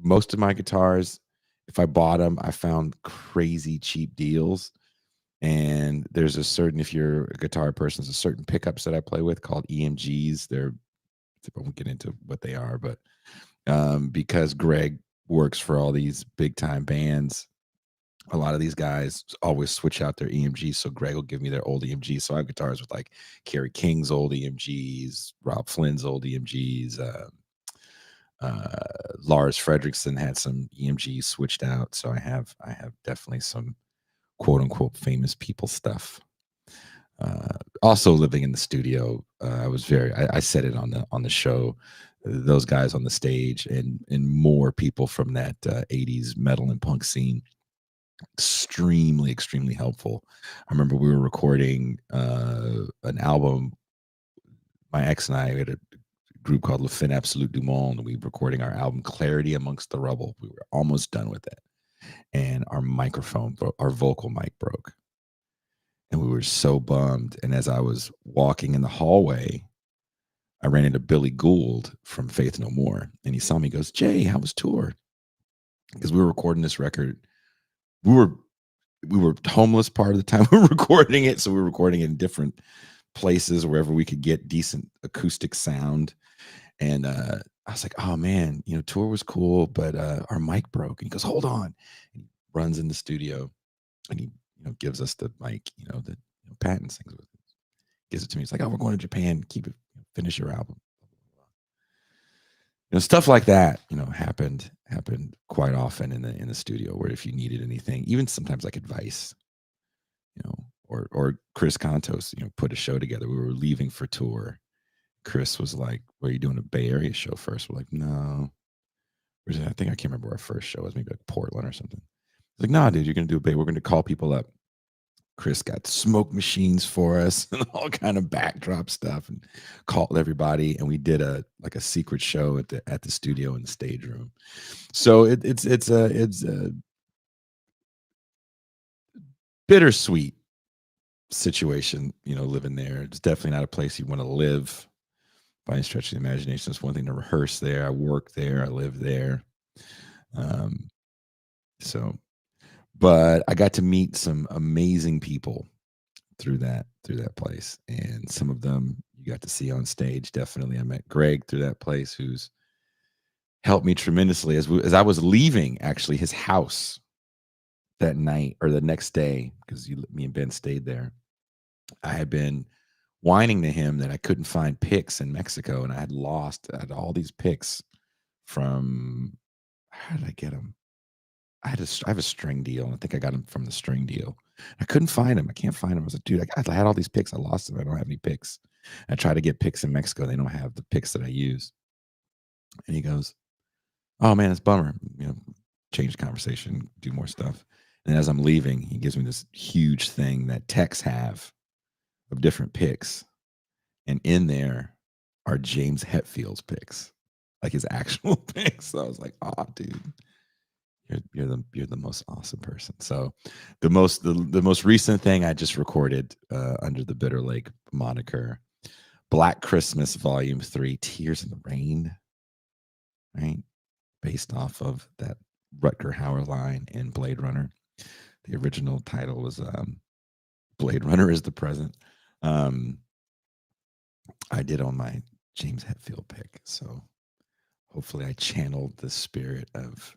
most of my guitars. If I bought them, I found crazy cheap deals. And there's a certain, if you're a guitar person, there's a certain pickups that I play with called EMGs. I won't get into what they are, but because Greg works for all these big time bands, a lot of these guys always switch out their EMGs. So Greg will give me their old EMGs. So I have guitars with like Kerry King's old EMGs, Rob Flynn's old EMGs. Lars Fredriksson had some EMGs switched out. So I have definitely some quote unquote famous people stuff. Also living in the studio, I said it on the show, those guys on the stage and more people from that 80s metal and punk scene, extremely helpful. I remember we were recording an album. My ex and I had a group called Le Fin Absolute du Monde, and we were recording our album Clarity Amongst the Rubble. We were almost done with it, and our vocal mic broke, and we were so bummed. And as I was walking in the hallway, I ran into Billy Gould from Faith No More, and he saw me. He goes, "Jay, how was tour?" Because we were recording this record. We were homeless part of the time we were recording it, so we were recording it in different places wherever we could get decent acoustic sound. And I was like, "Oh man, tour was cool, but our mic broke." And he goes, "Hold on," and he runs in the studio, and he gives us the mic, the patents things with it. Gives it to me. He's like, "Oh, we're going to Japan. Keep it. Finish your album." Stuff like that, happened quite often in the studio, where if you needed anything, even sometimes like advice, or Chris Contos, put a show together. We were leaving for tour. Chris was like, "Well, are you doing a Bay Area show first?" We're like, "No." I think I can't remember where our first show was, maybe like Portland or something. He's like, "Nah, dude, you're gonna do a Bay. We're gonna call people up." Chris got smoke machines for us and all kind of backdrop stuff, and called everybody, and we did a secret show at the studio in the stage room. So it's a bittersweet situation, living there. It's definitely not a place you want to live by any stretch of the imagination. It's one thing to rehearse there. I work there. I live there. But I got to meet some amazing people through that place, and some of them you got to see on stage. Definitely, I met Greg through that place, who's helped me tremendously as I was leaving actually his house that night or the next day, because me and Ben stayed there. I had been whining to him that I couldn't find picks in Mexico, and I had all these picks from, how did I get them? I have a string deal. I think I got them from the string deal. I couldn't find them. I can't find them. I was like, dude, I had all these picks. I lost them. I don't have any picks. I try to get picks in Mexico. They don't have the picks that I use. And he goes, oh man, it's a bummer. Change the conversation, do more stuff. And as I'm leaving, he gives me this huge thing that techs have of different picks. And in there are James Hetfield's picks, like his actual picks. So I was like, oh, dude. You're the most awesome person. So the most recent thing I just recorded under the Bitter Lake moniker, Black Christmas Volume 3, Tears in the Rain, right? Based off of that Rutger Hauer line in Blade Runner. The original title was Blade Runner is the Present. I did on my James Hetfield pick. So hopefully I channeled the spirit of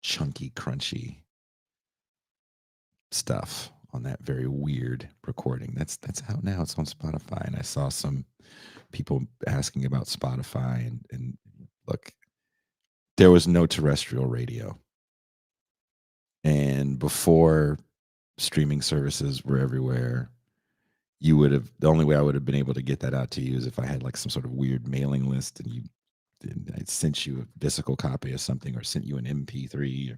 chunky, crunchy stuff on that very weird recording. That's out now. It's on Spotify. And I saw some people asking about Spotify. And look, there was no terrestrial radio. And before streaming services were everywhere, the only way I would have been able to get that out to you is if I had like some sort of weird mailing list and I sent you a physical copy of something or sent you an MP3.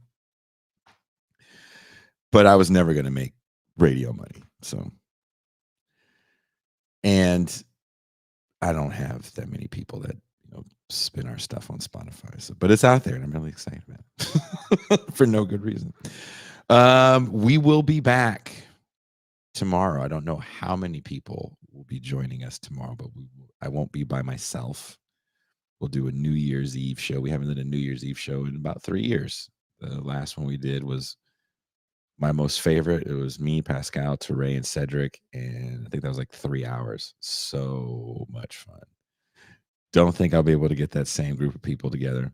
But I was never going to make radio money. So, and I don't have that many people that spin our stuff on Spotify. So, but it's out there, and I'm really excited about it for no good reason. We will be back tomorrow. I don't know how many people will be joining us tomorrow, but I won't be by myself. We'll do a New Year's Eve show. We haven't done a New Year's Eve show in about 3 years. The last one we did was my most favorite. It was me, Pascal, Teray, and Cedric. And I think that was like 3 hours. So much fun. Don't think I'll be able to get that same group of people together.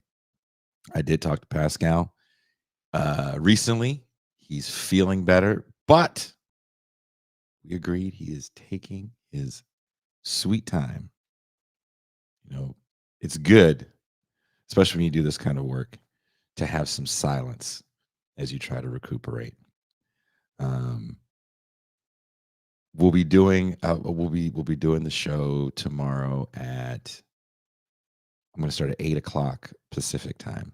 I did talk to Pascal recently. He's feeling better, but we agreed he is taking his sweet time. It's good, especially when you do this kind of work, to have some silence as you try to recuperate. We'll be doing the show tomorrow at, I'm going to start at 8:00 Pacific time.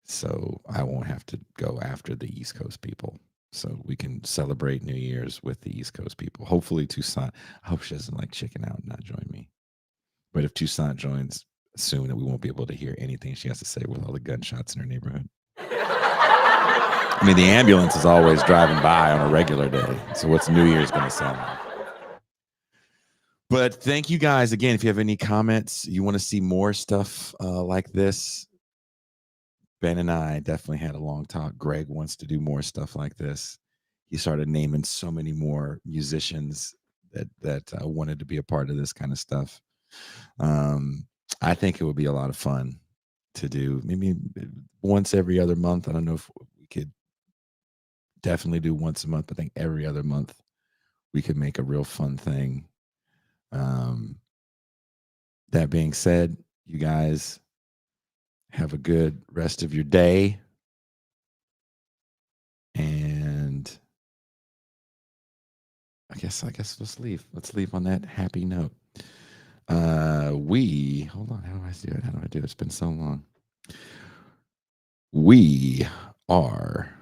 So I won't have to go after the East Coast people. So we can celebrate New Year's with the East Coast people. Hopefully Toussaint, I hope she doesn't like chicken out and not join me. But if Toussaint joins, assume that we won't be able to hear anything she has to say with all the gunshots in her neighborhood. I mean, the ambulance is always driving by on a regular day. So what's New Year's going to sound like? But thank you guys. Again, if you have any comments, you want to see more stuff like this, Ben and I definitely had a long talk. Greg wants to do more stuff like this. He started naming so many more musicians that wanted to be a part of this kind of stuff. I think it would be a lot of fun to do maybe once every other month. I don't know if we could definitely do once a month. I think every other month we could make a real fun thing. That being said, you guys have a good rest of your day. And I guess let's leave. Let's leave on that happy note. Hold on, how do I do it? It's been so long. We are